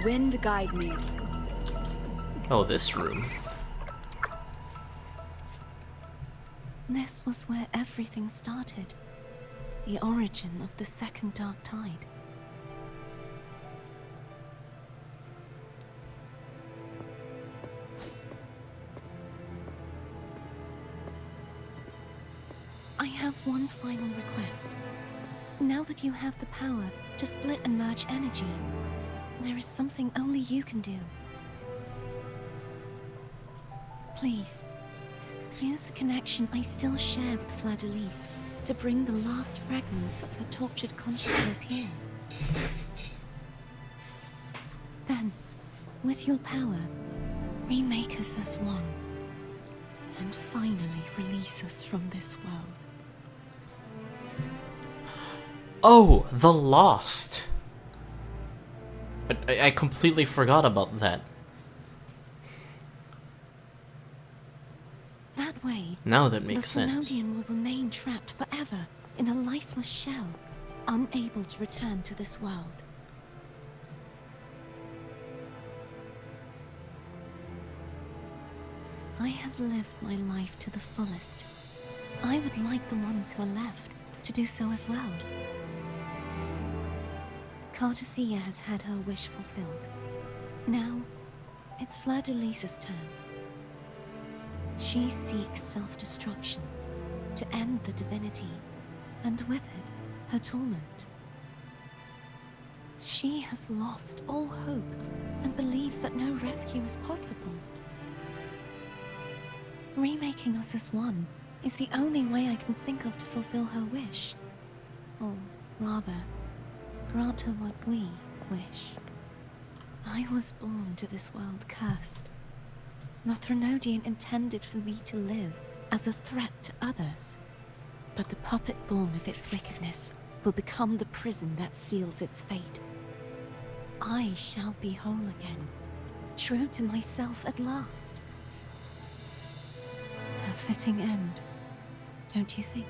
Wind guide me. Oh, this room. This was where everything started. The origin of the second dark tide. I have one final request. Now that you have the power to split and merge energy, there is something only you can do. Please, use the connection I still share with Fleurdelys to bring the last fragments of her tortured consciousness here. Then, with your power, remake us as one, and finally release us from this world. Oh, the Lost! I completely forgot about that. That way, Now that makes the sense. Threnodian will remain trapped forever in a lifeless shell, unable to return to this world. I have lived my life to the fullest. I would like the ones who are left to do so as well. Cartethyia has had her wish fulfilled. Now, it's Fleurdelys' turn. She seeks self-destruction to end the divinity, and with it, her torment. She has lost all hope and believes that no rescue is possible. Remaking us as one is the only way I can think of to fulfill her wish. Or rather, grant her what we wish. I was born to this world cursed. The Threnodian intended for me to live as a threat to others. But the puppet born of its wickedness will become the prison that seals its fate. I shall be whole again, true to myself at last. A fitting end, don't you think?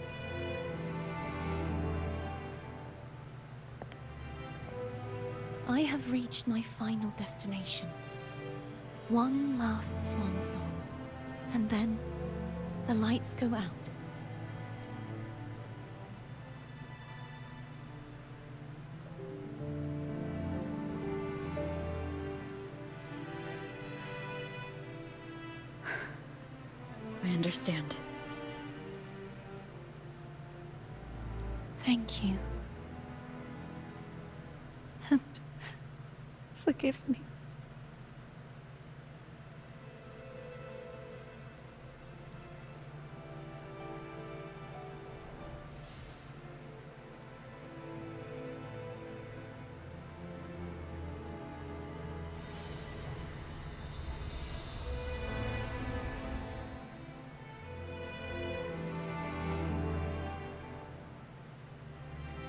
I have reached my final destination. One last swan song, and then the lights go out. understand. Thank you. And forgive me.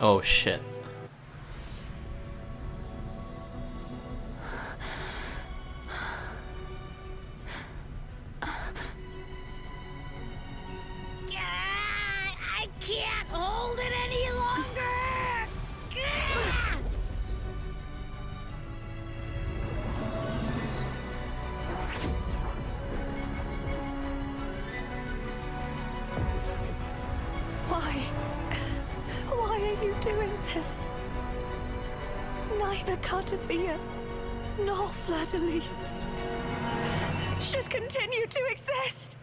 Oh shit. I can't hold it any longer! Why? Why are you doing this? Neither Cartethyia nor Fleurdelys should continue to exist.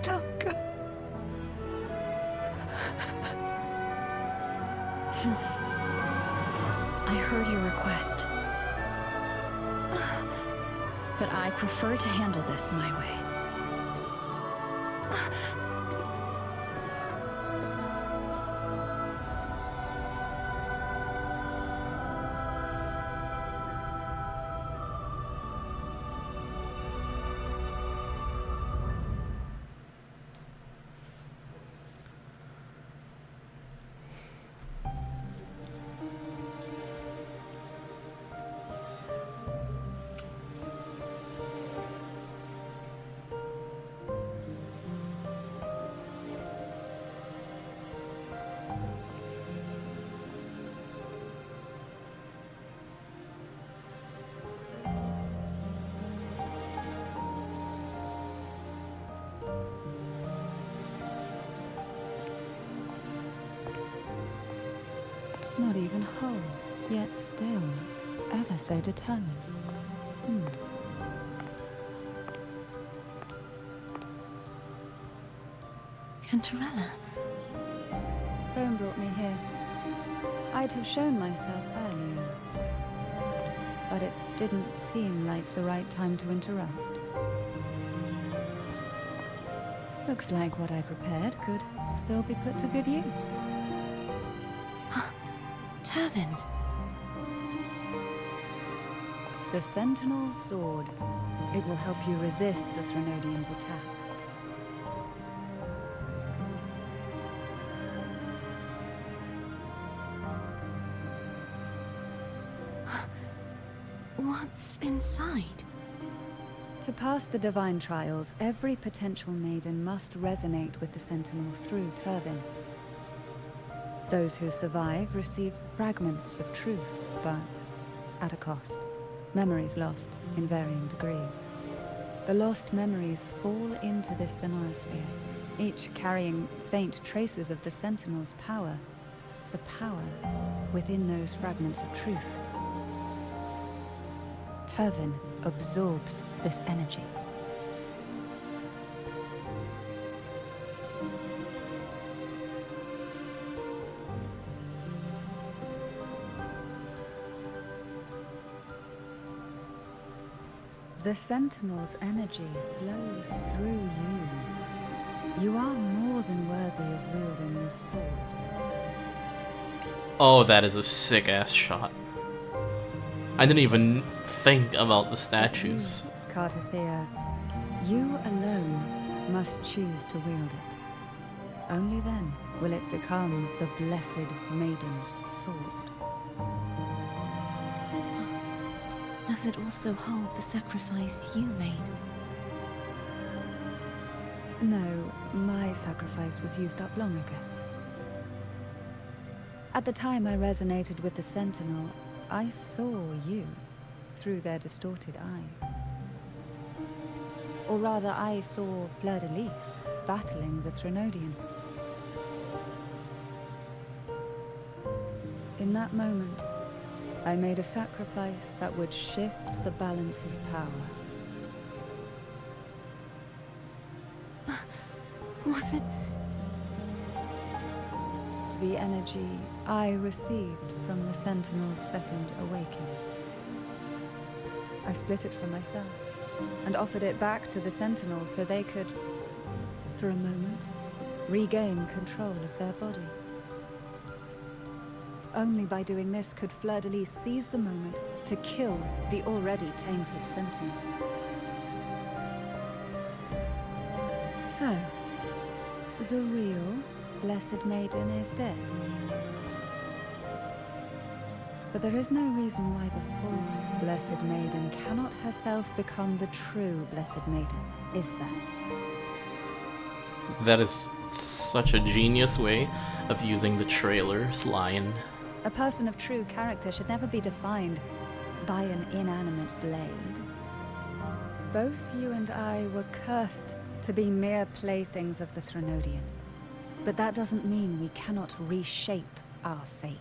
Don't go. I heard your request. But I prefer to handle this my way. Not even whole, yet still ever so determined. Cantarella. Phone brought me here. I'd have shown myself earlier, but it didn't seem like the right time to interrupt. Looks like what I prepared could still be put to good use. Tyrvine. The Sentinel Sword. It will help you resist the Threnodians' attack. What's inside? To pass the divine trials, every potential maiden must resonate with the Sentinel through Tyrvine. Those who survive receive fragments of truth, but at a cost. Memories lost in varying degrees. The lost memories fall into this sonorosphere, each carrying faint traces of the Sentinel's power, the power within those fragments of truth. Tyrvine absorbs this energy. The Sentinel's energy flows through you. You are more than worthy of wielding this sword. Oh, that is a sick-ass shot. I didn't even think about the statues. You, Cartethyia, you alone must choose to wield it. Only then will it become the Blessed Maiden's sword. Does it also hold the sacrifice you made? No, my sacrifice was used up long ago. At the time I resonated with the Sentinel, I saw you through their distorted eyes. Or rather, I saw Fleurdelys battling the Threnodian. In that moment, I made a sacrifice that would shift the balance of power. Was it? The energy I received from the Sentinel's second awakening. I split it from myself and offered it back to the Sentinels so they could, for a moment, regain control of their body. Only by doing this could Fleurdelys seize the moment to kill the already tainted Sentinel. So, the real Blessed Maiden is dead. But there is no reason why the false Blessed Maiden cannot herself become the true Blessed Maiden, is there? That is such a genius way of using the trailer's line. A person of true character should never be defined by an inanimate blade. Both you and I were cursed to be mere playthings of the Threnodian. But that doesn't mean we cannot reshape our fate.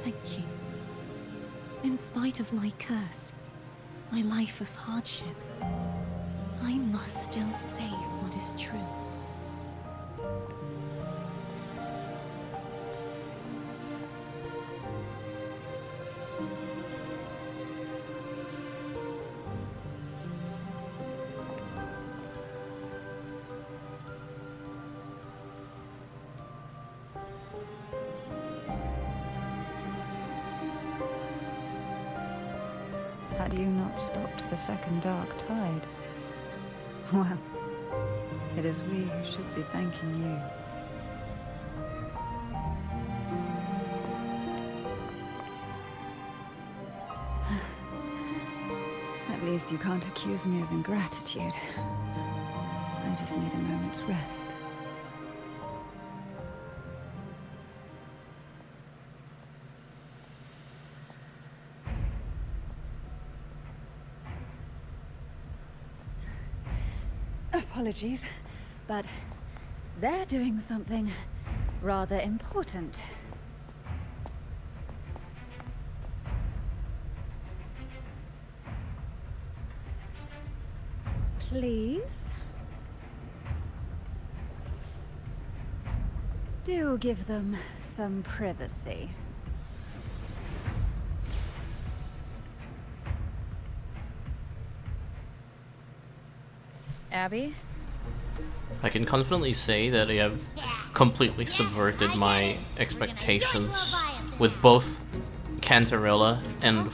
Thank you. In spite of my curse, my life of hardship, I must still save what is true. Had you not stopped the second dark tide? Well, it is we who should be thanking you. At least you can't accuse me of ingratitude. I just need a moment's rest. Apologies, but they're doing something rather important. Please? Do give them some privacy. Abby? I can confidently say that I have completely subverted my expectations with both Cantarella and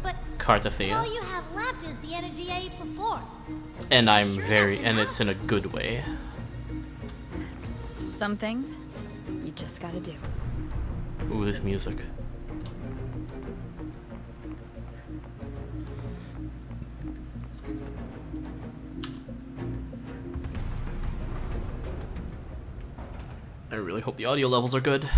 But Cartethyia. all you have left is the energy I ate before. And I'm Sure very, that's and enough? it's in a good way. Some things you just gotta do. Ooh, this music. I really hope the audio levels are good.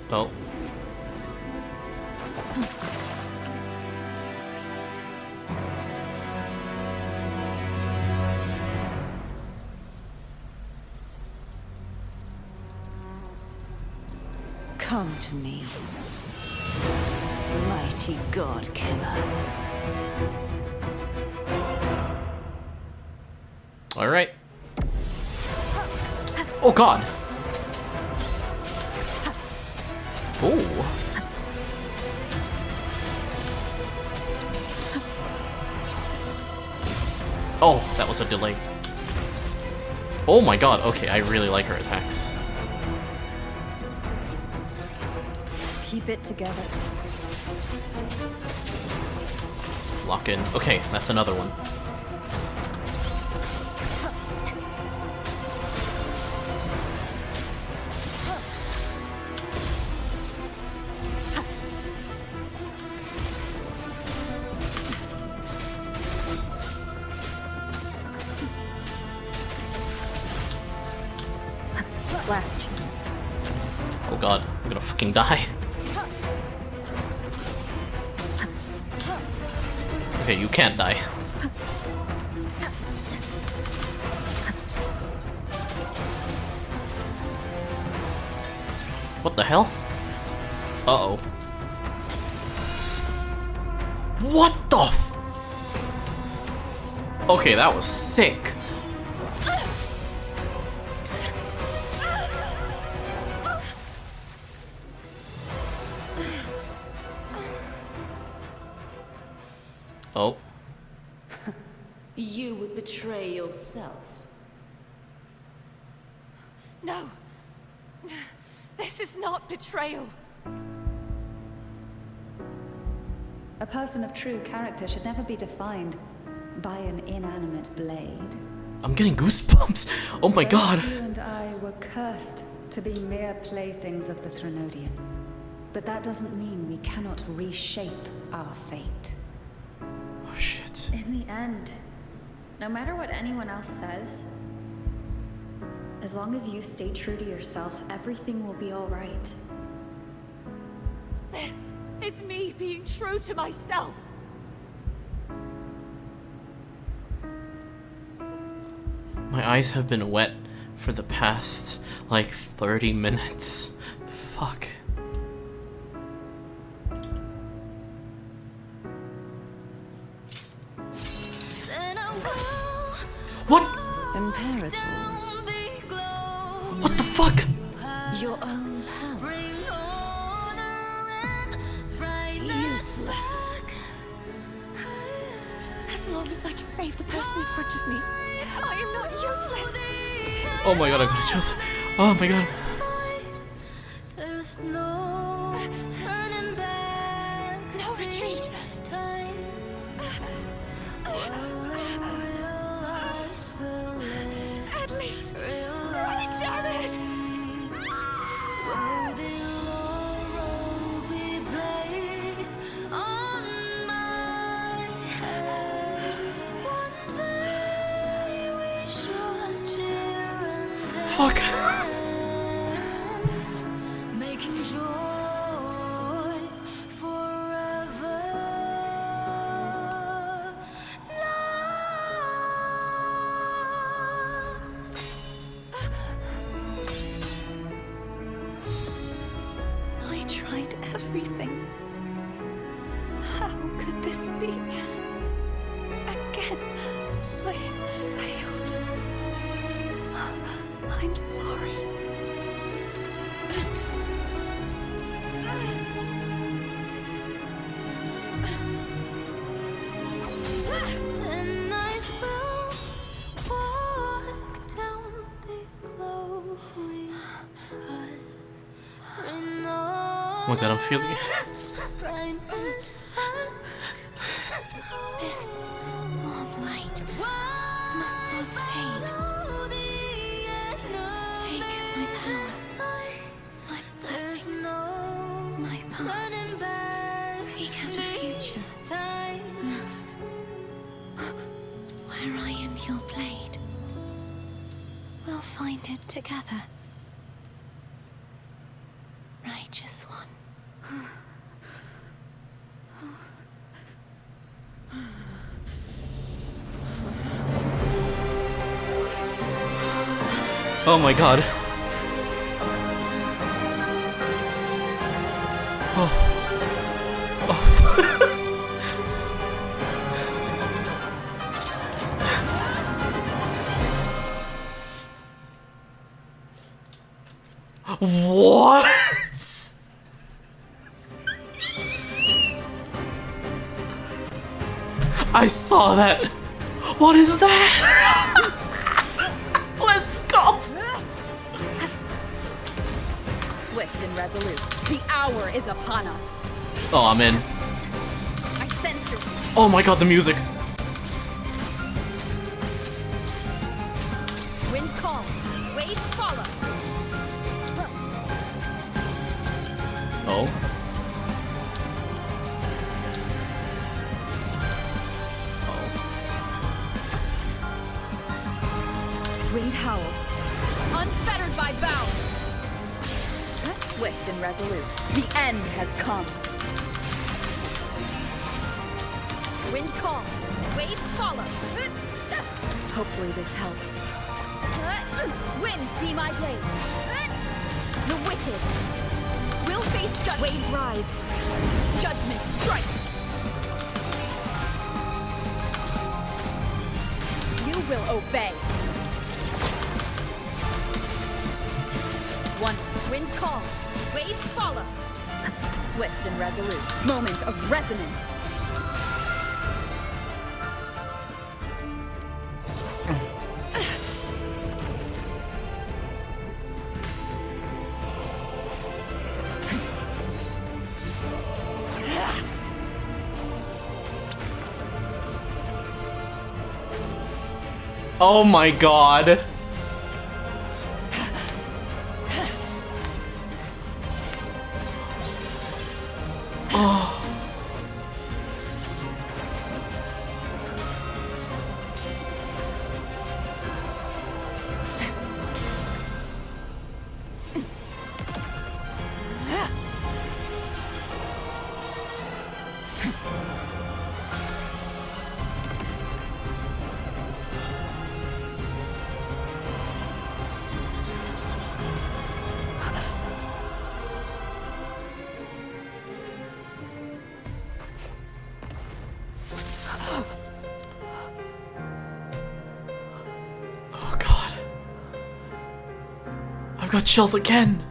Oh. Come to me, mighty god killer. All right. Oh God. Oh. Oh, that was a delay. Oh my God. Okay, I really like her attacks. Keep it together. Lock in. Okay, that's another one. god, I'm gonna fucking die. Okay, you can't die. What the hell? Uh-oh. What the f- Okay, that was sick. Oh. You would betray yourself. No. This is not betrayal. A person of true character should never be defined by an inanimate blade. I'm getting goosebumps. Oh my god. Both you and I were cursed to be mere playthings of the Threnodian. But that doesn't mean we cannot reshape our fate. Oh shit. In the end, no matter what anyone else says, as long as you stay true to yourself, everything will be all right. This is me being true to myself. My eyes have been wet for the past, like, 30 minutes. Fuck. What? Imperators. What the fuck? Your own power. Useless. As long as I can save the person in front of me, I am not useless. Oh my god, I gotta choose. Oh my god. No retreat. At least, damn it! Fuck. Making joy forever. I tried everything. How could this be? Again, I failed. I'm sorry. Then I will walk down the glory path. Oh my god, I'm feeling it. This warm light must not fade. Take my powers, my blessings, my past. Seek out a future where I am your blade. We'll find it together. Righteous one. Oh my god. Oh. What? I saw that. What is that? Let's go. Swift and resolute. The hour is upon us. Oh, I'm in. I sense your... Oh my god, the music. Wind calls. Waves follow. Oh. Wind howls. Unfettered by bounds. Swift and resolute. The end has come. Wind calls. Waves follow. Hopefully this helps. Wind, be my blade. The wicked will face judgment. Waves rise. Judgment strikes. You will obey. One wind calls. Waves follow. Swift and resolute. Moment of resonance. Oh my god. Oh. I've got chills again.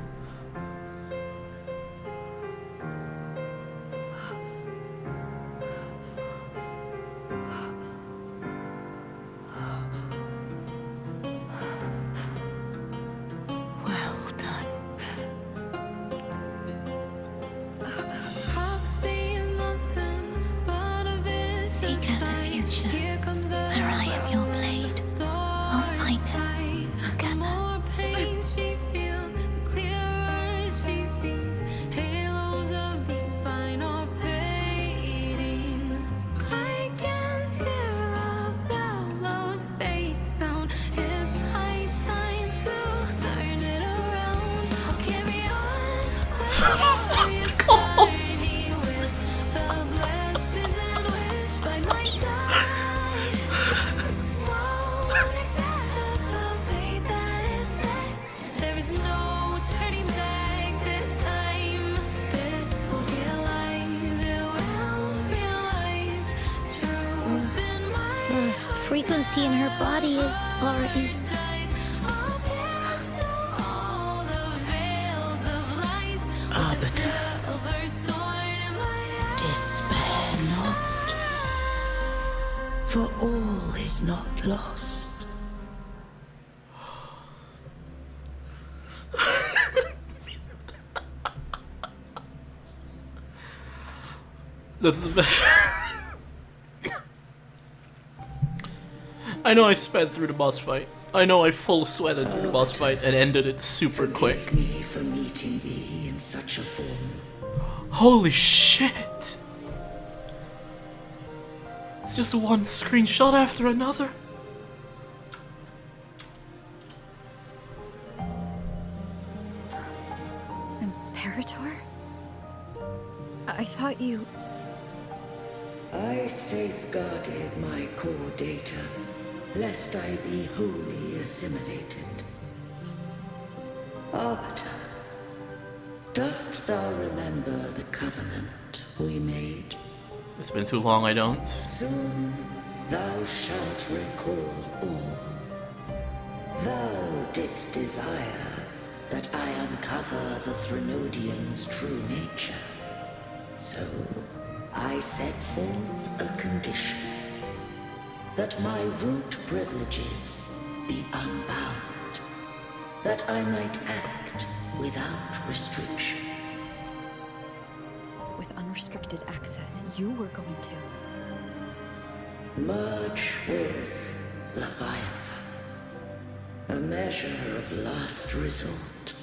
Frequency in her body is already... Arbiter, despair not, for all is not lost. That's the best. I know I sped through the boss fight. I know I full sweated through the boss fight and ended it super quick. Forgive me for meeting thee in such a form. Holy shit! It's just one screenshot after another. Imperator? I thought you... I safeguarded my core data, lest I be wholly assimilated. Arbiter, dost thou remember the covenant we made? It's been too long, I don't. Soon thou shalt recall all. Thou didst desire that I uncover the Threnodian's true nature. So I set forth a condition. That my root privileges be unbound. That I might act without restriction. With unrestricted access, you were going to... Merge with Leviathan. A measure of last resort.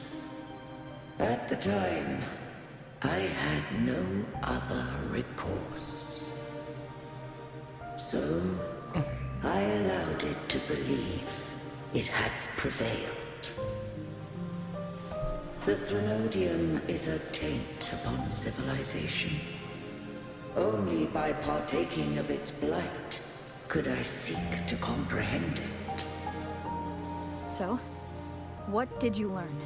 At the time, I had no other recourse. So, I allowed it to believe it had prevailed. The Threnodian is a taint upon civilization. Only by partaking of its blight could I seek to comprehend it. So, what did you learn?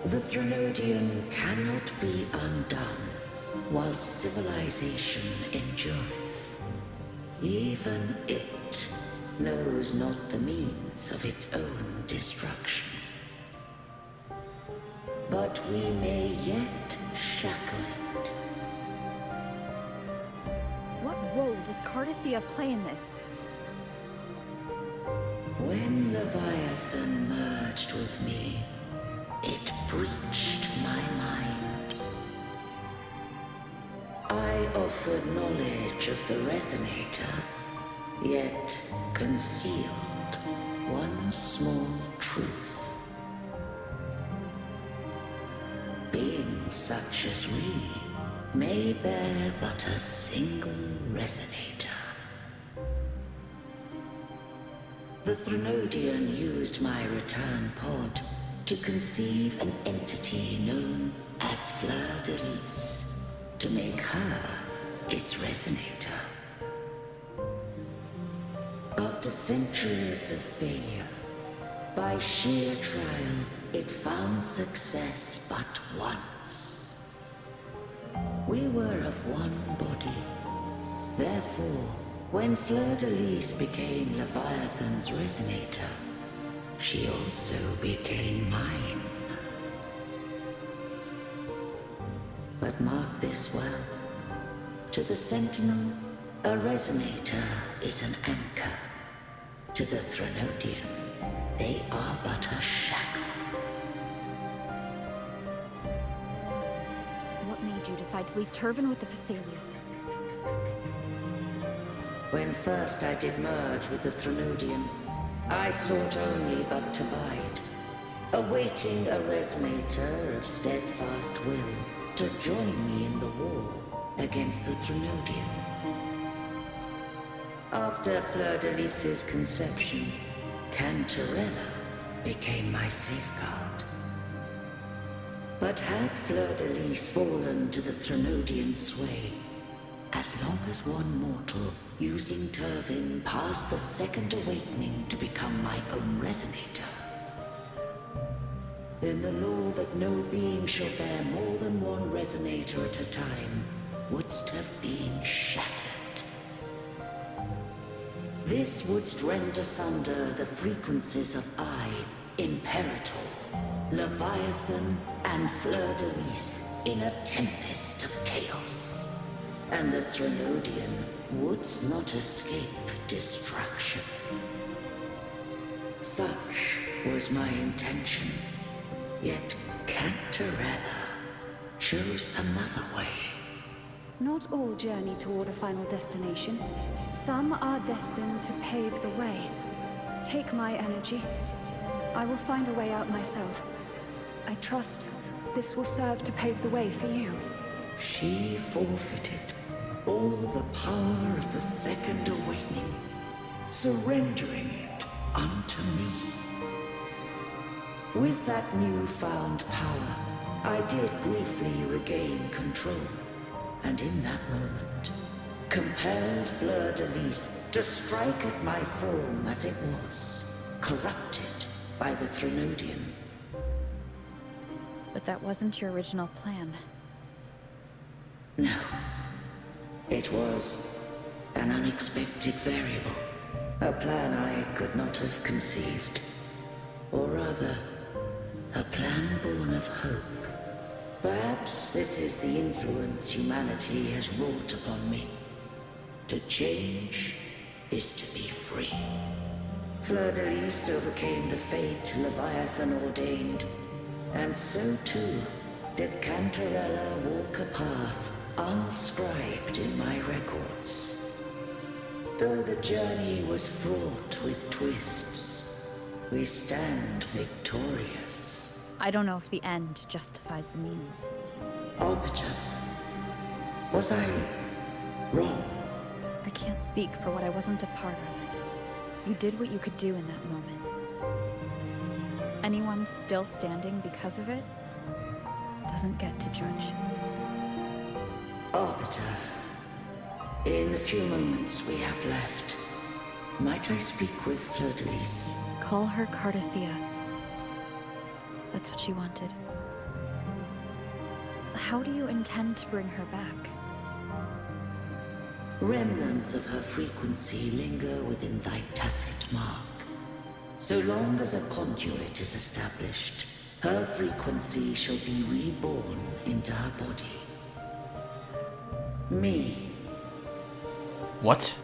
The Threnodian cannot be undone while civilization endureth. Even it knows not the means of its own destruction. But we may yet shackle it. What role does Cartethyia play in this? When Leviathan merged with me, it breached my mind. I offered knowledge of the Resonator, yet concealed one small truth. Beings such as we may bear but a single Resonator. The Threnodian used my return pod to conceive an entity known as Fleurdelys, to make her its Resonator. After centuries of failure, by sheer trial, it found success but once. We were of one body. Therefore, when Fleurdelys became Leviathan's Resonator, she also became mine. But mark this well. To the Sentinel, a Resonator is an anchor. To the Threnodian, they are but a shackle. What made you decide to leave Tyrvine with the Fleurdelys? When first I did merge with the Threnodian, I sought only but to bide, awaiting a Resonator of steadfast will to join me in the war against the Threnodian. After Fleurdelys' conception, Cantarella became my safeguard. But had Fleurdelys fallen to the Threnodian sway, as long as one mortal using Tyrvine passed the second awakening to become my own Resonator, then the law that no being shall bear more than one Resonator at a time wouldst have been shattered. This wouldst rend asunder the frequencies of I, Imperator, Leviathan, and Fleurdelys in a tempest of chaos. And the Threnodian wouldst not escape destruction. Such was my intention. Yet Cantarella chose another way. Not all journey toward a final destination. Some are destined to pave the way. Take my energy. I will find a way out myself. I trust this will serve to pave the way for you. She forfeited all the power of the second awakening, surrendering it unto me. With that newfound power, I did briefly regain control, and in that moment, compelled Fleurdelys to strike at my form as it was, corrupted by the Threnodian. But that wasn't your original plan. No. It was an unexpected variable. A plan I could not have conceived. Or rather, a plan born of hope. Perhaps this is the influence humanity has wrought upon me. To change is to be free. Fleurdelys overcame the fate Leviathan ordained, and so too did Cantarella walk a path unscribed in my records. Though the journey was fraught with twists, we stand victorious. I don't know if the end justifies the means. Arbiter, was I wrong? I can't speak for what I wasn't a part of. You did what you could do in that moment. Anyone still standing because of it doesn't get to judge. Arbiter, in the few moments we have left, might I speak with Fleurdelys? Call her Cartethyia. That's what she wanted. How do you intend to bring her back? Remnants of her frequency linger within thy tacit mark. So long as a conduit is established, her frequency shall be reborn into her body. Me. What?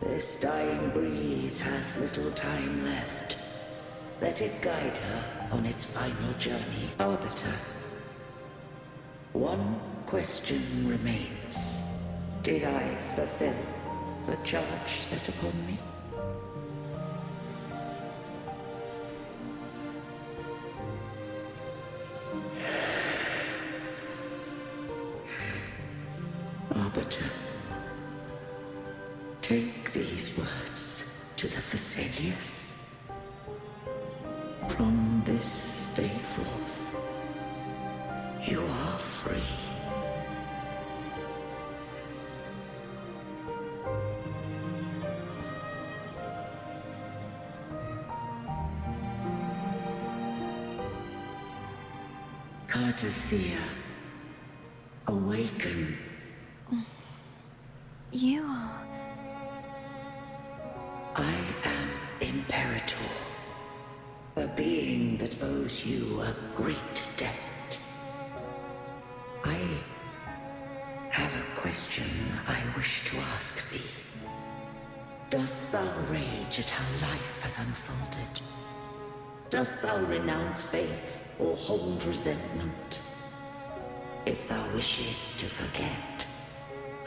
This dying breeze has little time left. Let it guide her on its final journey. Arbiter, one question remains. Did I fulfill the charge set upon me? Arbiter, take these words to the Fleurdelys. From this day forth, you are free. Cartethyia, awaken. You are... I am Imperator, a being that owes you a great debt. I have a question I wish to ask thee. Dost thou rage at how life has unfolded? Dost thou renounce faith or hold resentment? If thou wishes to forget,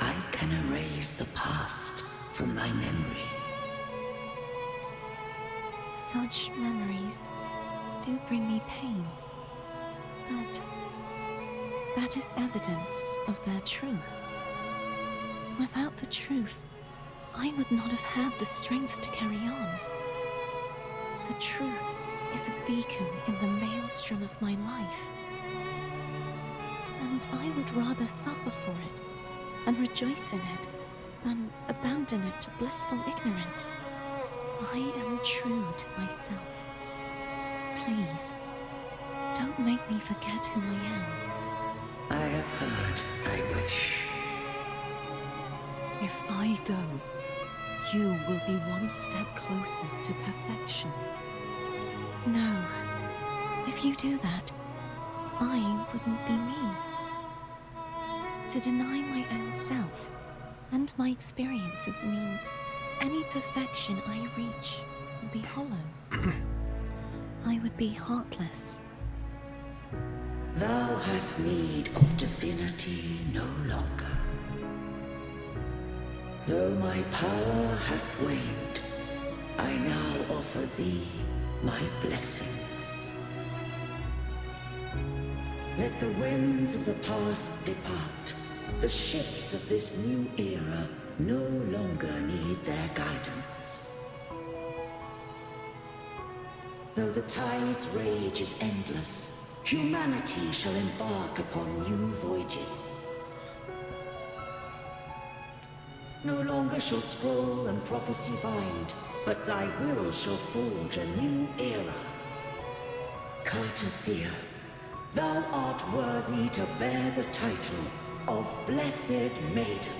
I can erase the past from thy memory. Such memories do bring me pain. But that is evidence of their truth. Without the truth, I would not have had the strength to carry on. The truth is a beacon in the maelstrom of my life. And I would rather suffer for it and rejoice in it than abandon it to blissful ignorance. I am true to myself. Please, don't make me forget who I am. I have heard thy wish. If I go, you will be one step closer to perfection. No. If you do that, I wouldn't be me. To deny my own self and my experiences means any perfection I reach would be hollow. I would be heartless. Thou hast need of divinity no longer. Though my power hath waned, I now offer thee my blessings. Let the winds of the past depart. The ships of this new era no longer need their guidance. Though the tide's rage is endless, humanity shall embark upon new voyages. No longer shall scroll and prophecy bind, but thy will shall forge a new era. Cartethyia, thou art worthy to bear the title of Blessed Maiden.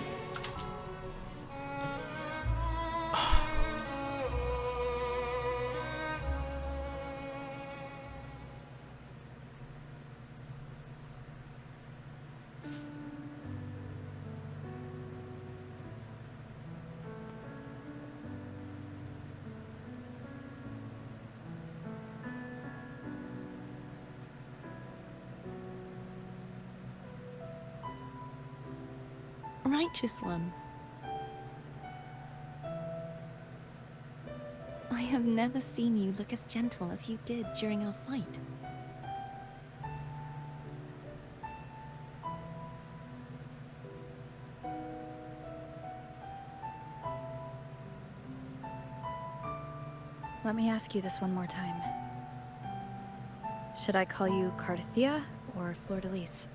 Righteous one. I have never seen you look as gentle as you did during our fight. Let me ask you this one more time. Should I call you Cartethyia or Fleurdelys?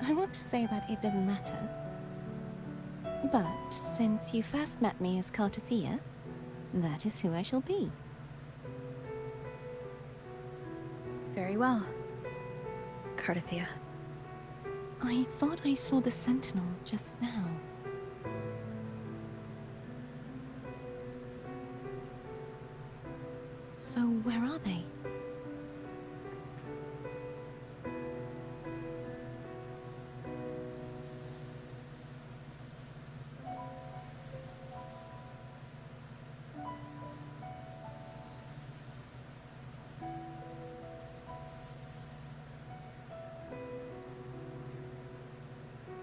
I want to say that it doesn't matter. But since you first met me as Cartethyia, that is who I shall be. Very well. Cartethyia. I thought I saw the Sentinel just now. So where are they?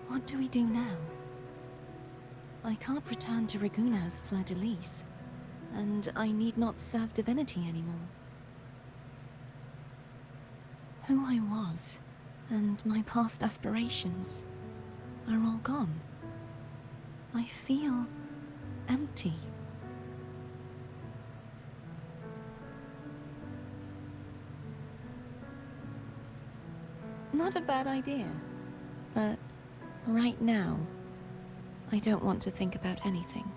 What do we do now? I can't return to Reguna as Fleurdelys, and I need not serve divinity anymore. Who I was, and my past aspirations, are all gone. I feel empty. Not a bad idea, but right now, I don't want to think about anything.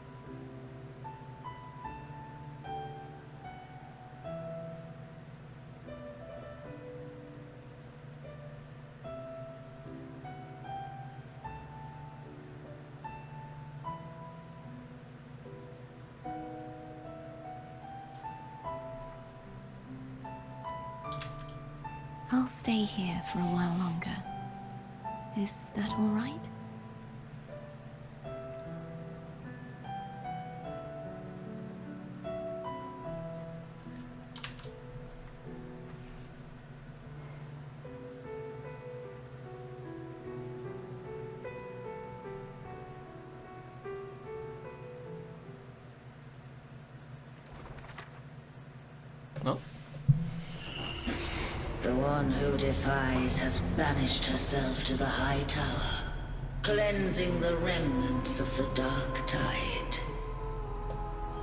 I'll stay here for a while longer. Is that all right? No? The one who defies has banished herself to the High Tower, cleansing the remnants of the Dark Tide.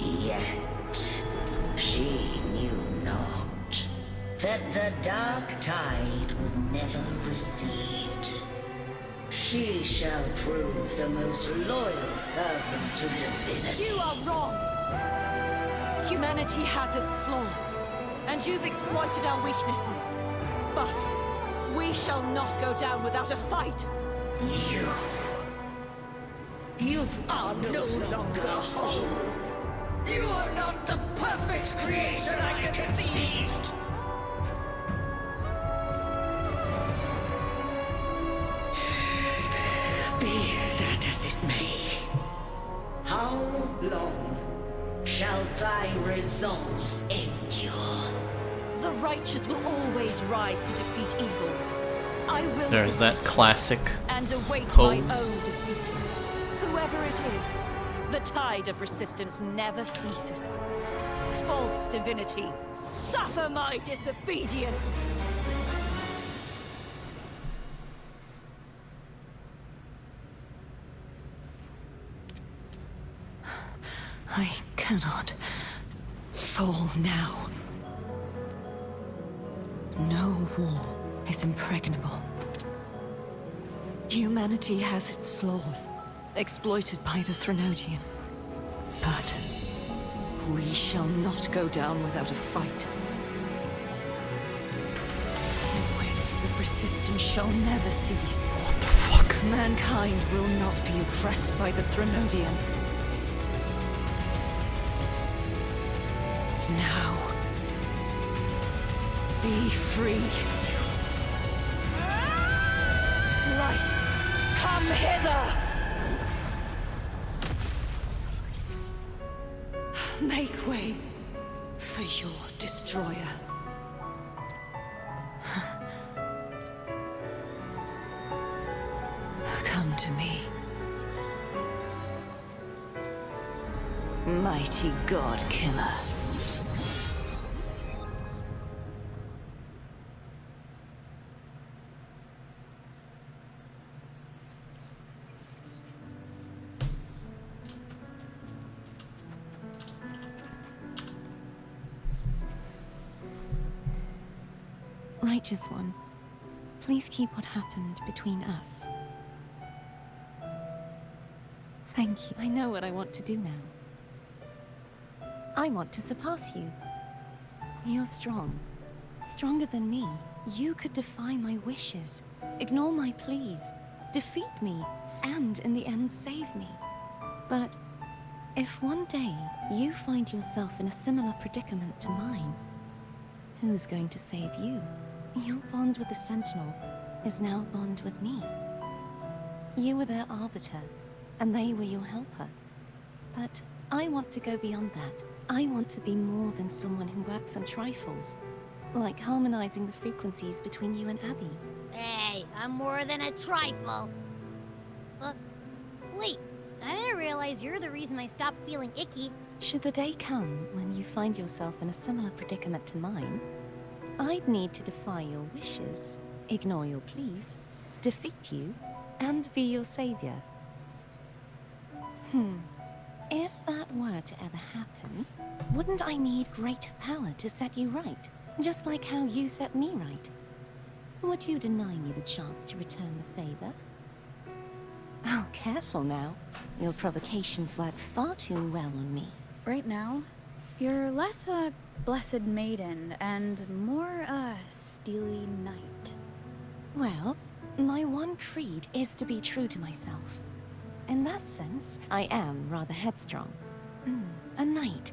Yet, she knew not that the Dark Tide would never recede. She shall prove the most loyal servant to divinity. You are wrong! Humanity has its flaws, and you've exploited our weaknesses. But we shall not go down without a fight. You are no longer whole. You are not the perfect creation I conceived. Be that as it may, how long shall thy resolve endure? The righteous will always rise to defeat evil. I will There's that defeat classic and await pose. my own defeat. Whoever it is, the tide of resistance never ceases. False divinity, suffer my disobedience! I cannot fall now. No wall is impregnable. Humanity has its flaws, exploited by the Threnodian. But we shall not go down without a fight. The waves of resistance shall never cease. What the fuck? Mankind will not be oppressed by the Threnodian. Now, be free. Light, come hither! Make way for your destroyer. Come to me. Mighty God Killer. Righteous One, please keep what happened between us. Thank you. I know what I want to do now. I want to surpass you. You're strong. Stronger than me. You could defy my wishes, ignore my pleas, defeat me, and in the end save me. But if one day you find yourself in a similar predicament to mine, who's going to save you? Your bond with the Sentinel is now a bond with me. You were their arbiter, and they were your helper. But I want to go beyond that. I want to be more than someone who works on trifles, like harmonizing the frequencies between you and Abby. Hey, I'm more than a trifle. Wait, I didn't realize you're the reason I stopped feeling icky. Should the day come when you find yourself in a similar predicament to mine, I'd need to defy your wishes, ignore your pleas, defeat you, and be your savior. If that were to ever happen, wouldn't I need greater power to set you right? Just like how you set me right. Would you deny me the chance to return the favor? Oh, careful now. Your provocations work far too well on me. Right now, you're less a blessed maiden and more a steely knight. Well, my one creed is to be true to myself. In that sense, I am rather headstrong. A knight.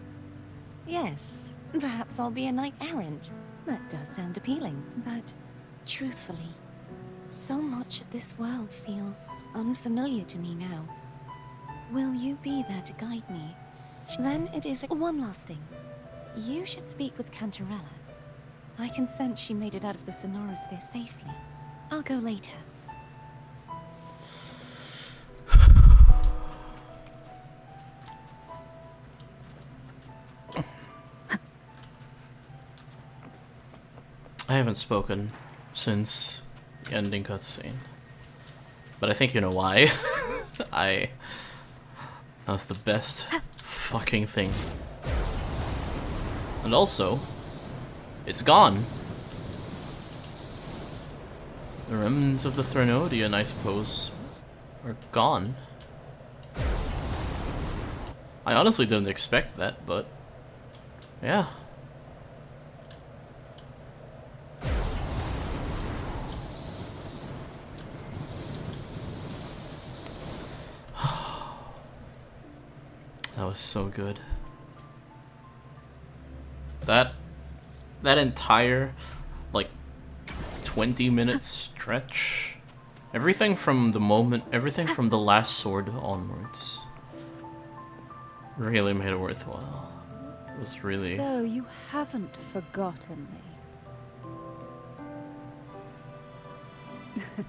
Yes, perhaps I'll be a knight-errant. That does sound appealing, but truthfully, so much of this world feels unfamiliar to me now. Will you be there to guide me? Then it is one last thing. You should speak with Cantarella. I can sense she made it out of the Sonorosphere safely. I'll go later. I haven't spoken since the ending cutscene, but I think you know why. That's the best fucking thing. And also, it's gone. The remnants of the Threnodian, I suppose, are gone. I honestly didn't expect that, but yeah. That was so good. That entire, like, 20-minute stretch, everything from the last sword onwards, really made it worthwhile. It was really... So you haven't forgotten me.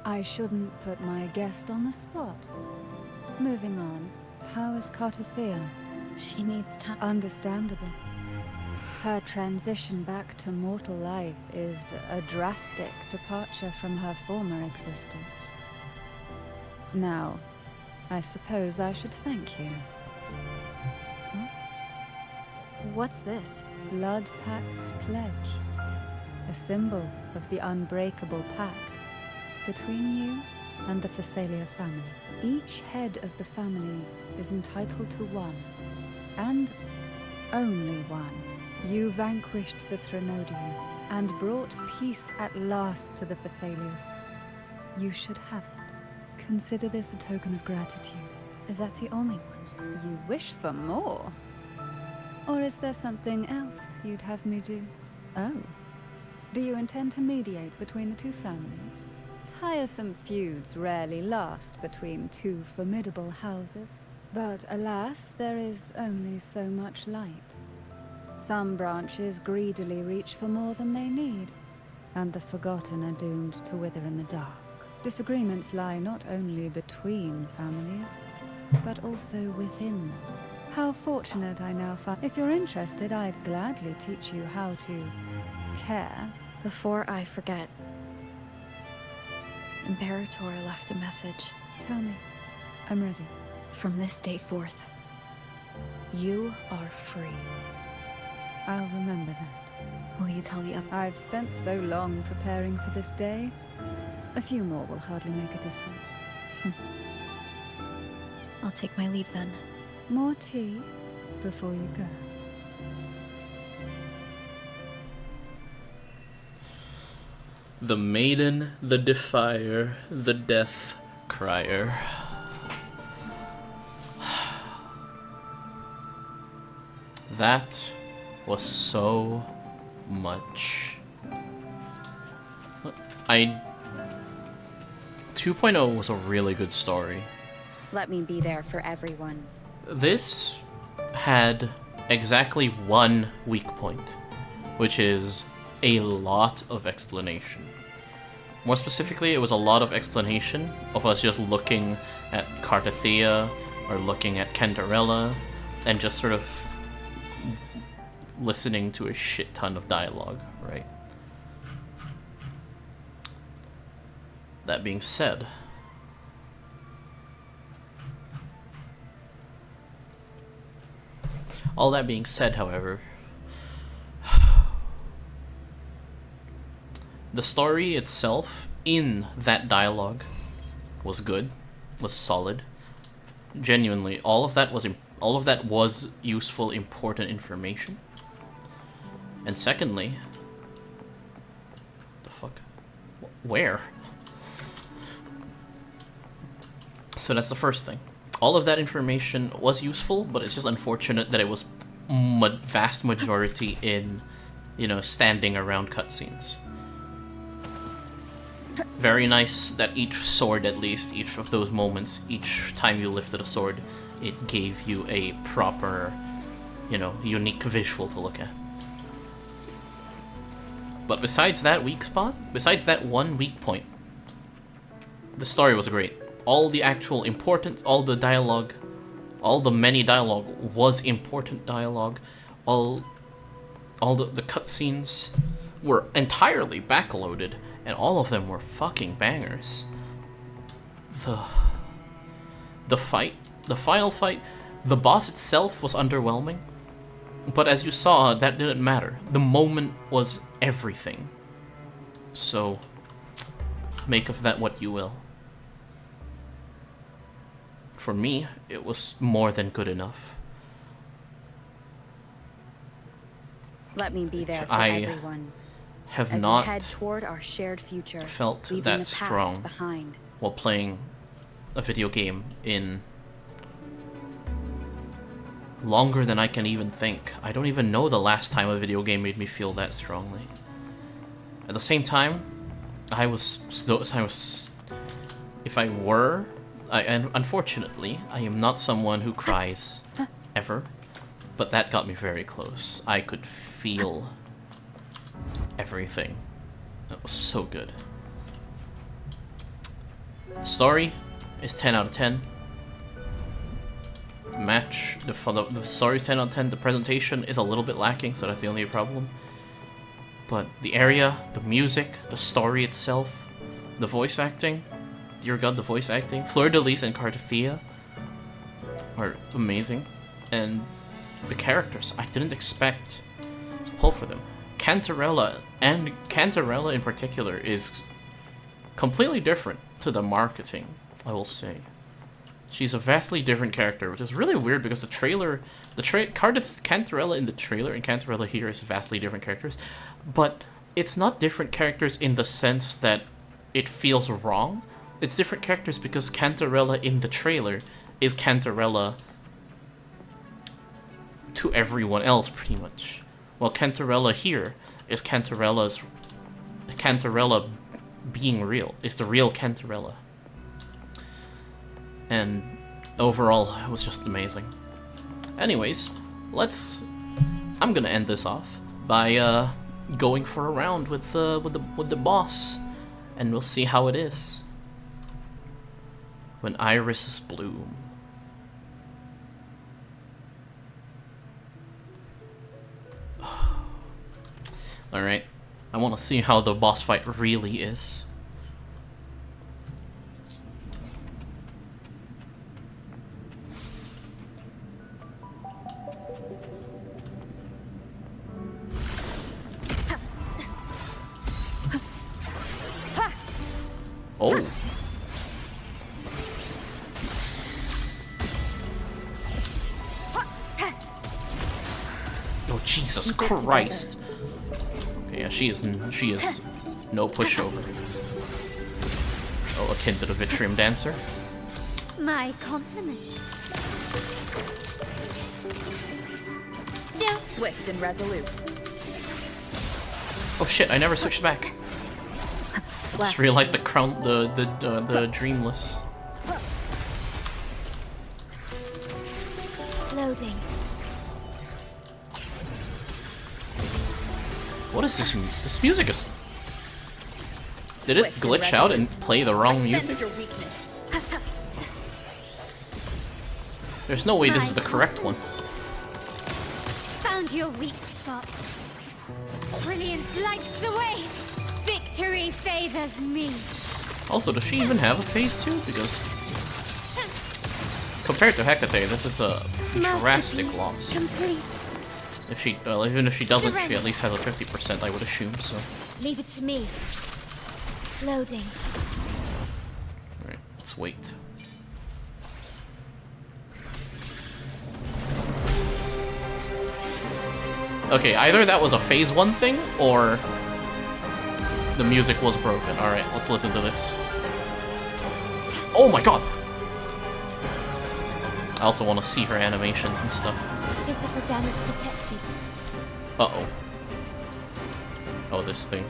I shouldn't put my guest on the spot. Moving on. How is Cartethyia? She needs time. Understandable. Her transition back to mortal life is a drastic departure from her former existence. Now, I suppose I should thank you. Huh? What's this? Blood Pact's pledge. A symbol of the unbreakable pact between you and the Phasalia family. Each head of the family is entitled to one, and only one. You vanquished the Threnodian and brought peace at last to the Phasalias. You should have it. Consider this a token of gratitude. Is that the only one? You wish for more? Or is there something else you'd have me do? Oh. Do you intend to mediate between the two families? Tiresome feuds rarely last between two formidable houses. But alas, there is only so much light. Some branches greedily reach for more than they need, and the forgotten are doomed to wither in the dark. Disagreements lie not only between families, but also within them. How fortunate I now find. If you're interested, I'd gladly teach you how to care. Before I forget, Imperator left a message. Tell me. I'm ready. From this day forth, you are free. I'll remember that. Will you tell the I've spent so long preparing for this day. A few more will hardly make a difference. I'll take my leave then. More tea before you go. The Maiden, the Defier, the Death Crier. That was so much. 2.0 was a really good story. Let me be there for everyone. This had exactly one weak point, which is a lot of explanation. More specifically, it was a lot of explanation of us just looking at Cartethyia or looking at Cantarella and just sort of listening to a shit ton of dialogue, right? That being said, all that being said, however, the story itself in that dialogue was good, was solid. Genuinely, all of that was useful, important information. And secondly, the fuck, where? So that's the first thing. All of that information was useful, but it's just unfortunate that it was vast majority in, you know, standing around cutscenes. Very nice that each sword, at least, each of those moments, each time you lifted a sword, it gave you a proper, you know, unique visual to look at. But besides that weak spot, besides that one weak point, the story was great. All the actual important, all the dialogue, all the many dialogue was important dialogue. All the cutscenes were entirely backloaded, and all of them were fucking bangers. The fight, the final fight, the boss itself was underwhelming, but as you saw, that didn't matter. The moment was everything. So, make of that what you will. For me, it was more than good enough. Let me be there for everyone. Have as not we head toward our shared future, felt leaving that the past strong behind. while playing a video game in longer than I can even think. I don't even know the last time a video game made me feel that strongly. At the same time, and unfortunately, I am not someone who cries ever, but that got me very close. I could feel everything. It was so good. Story is 10 out of 10. The story is 10 out of 10. The presentation is a little bit lacking, so that's the only problem. But the area, the music, the story itself, the voice acting, dear god, the voice acting, Fleurdelys and Cartethyia are amazing, and the characters, I didn't expect to pull for them. Cantarella in particular is completely different to the marketing, I will say. She's a vastly different character, which is really weird because Cantarella in the trailer and Cantarella here is vastly different characters, but it's not different characters in the sense that it feels wrong. It's different characters because Cantarella in the trailer is Cantarella to everyone else, pretty much. While Cantarella here is Cantarella being real. It's the real Cantarella. And overall, it was just amazing. Anyways, I'm gonna end this off by going for a round with the boss, and we'll see how it is. When irises bloom. Alright, I want to see how the boss fight really is. Oh. Oh, Jesus Christ. Okay, yeah, she is no pushover. Oh, akin to the Vitrium Dancer. My compliments. Still Swift and resolute. Oh shit, I never switched back. Just realized the Dreamless. loading. What is this? This music is... Did it glitch out and play the wrong music? There's no way this is the correct one. Found your weak spot. Brilliance lights the way. Victory favors me. Also, does she even have a phase 2? Because compared to Hecate, this is a drastic loss. Complete. If she, well, even if she doesn't, she at least has a 50%, I would assume. So. Leave it to me. Loading. Alright, let's wait. Okay, either that was a phase 1 thing, or the music was broken. Alright, let's listen to this. Oh my god! I also want to see her animations and stuff. Physical damage detected. Uh-oh. Oh, this thing.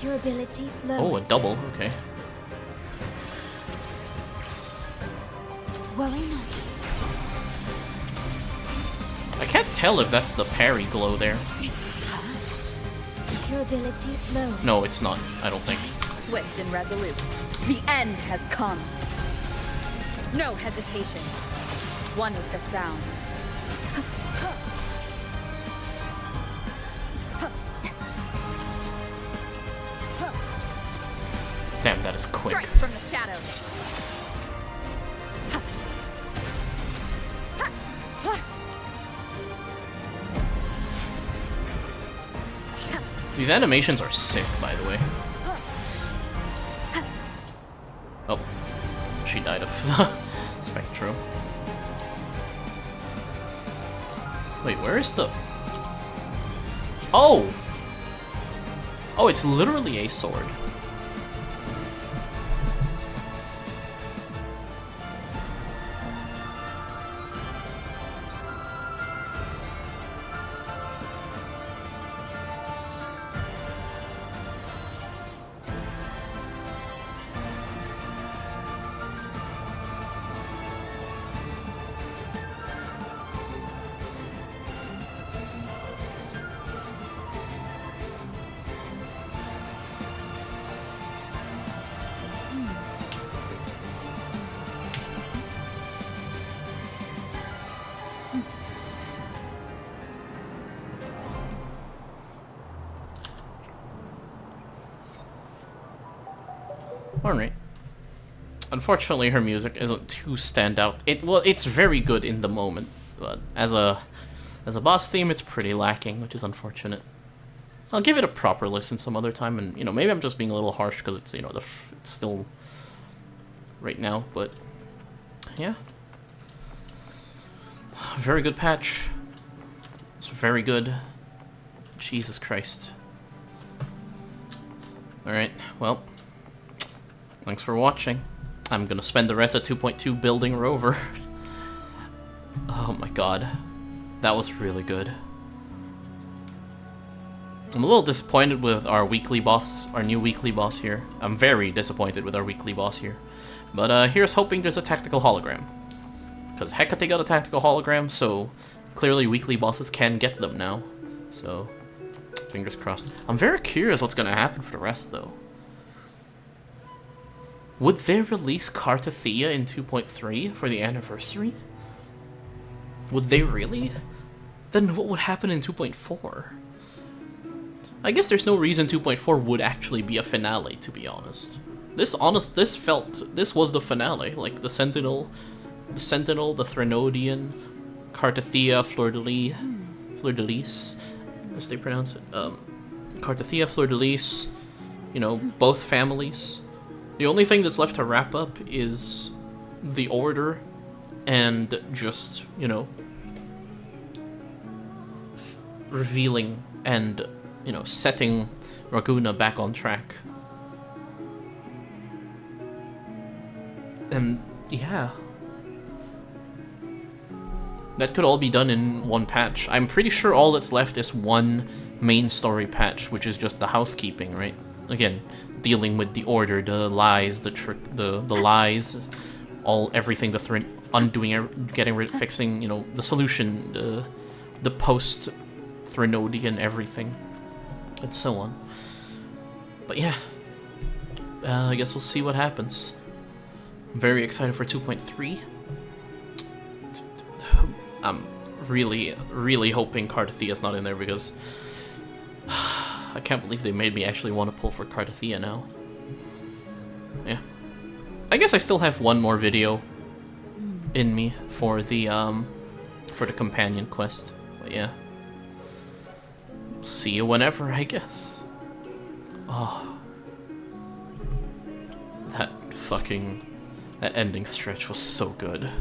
Durability low. Oh, a double, okay. Worry not. I can't tell if that's the parry glow there. Durability low. No, it's not, I don't think. Swift and resolute. The end has come. No hesitation. One with the sound. Damn, that is quick. Strike from the shadows. These animations are sick, by the way. Oh, she died of the Spectro. Wait, where is the... Oh! Oh, it's literally a sword. Alright. Unfortunately, her music isn't too standout. It's very good in the moment, but as a boss theme, it's pretty lacking, which is unfortunate. I'll give it a proper listen some other time, and you know, maybe I'm just being a little harsh because it's, you know, it's still right now, but yeah. Very good patch. It's very good. Jesus Christ. Alright, well. Thanks for watching. I'm gonna spend the rest of 2.2 building Rover. Oh my god. That was really good. I'm a little disappointed with our weekly boss, our new weekly boss here. I'm very disappointed with our weekly boss here. But here's hoping there's a tactical hologram. Because Hecate got a tactical hologram, so clearly weekly bosses can get them now. So, fingers crossed. I'm very curious what's gonna happen for the rest though. Would they release Cartethyia in 2.3 for the anniversary? Would they really? Then what would happen in 2.4? I guess there's no reason 2.4 would actually be a finale, to be honest. This was the finale, like the Sentinel, the Thrynodian, Cartethyia, Fleurdelys, as they pronounce it. Cartethyia, Fleurdelys, you know, both families. The only thing that's left to wrap up is the Order and just, you know, revealing and, you know, setting Raguna back on track. And yeah, that could all be done in one patch. I'm pretty sure all that's left is one main story patch, which is just the housekeeping, right? Again, dealing with the Order, the lies, the trick, the lies, everything, undoing, getting rid, fixing, you know, the solution, the post Threnodian everything, and so on. But yeah, I guess we'll see what happens. I'm very excited for 2.3. I'm really, really hoping Cartethyia is not in there, because I can't believe they made me actually want to pull for Cartethyia now. Yeah. I guess I still have one more video in me for the companion quest. But yeah. See you whenever, I guess. Oh. That ending stretch was so good.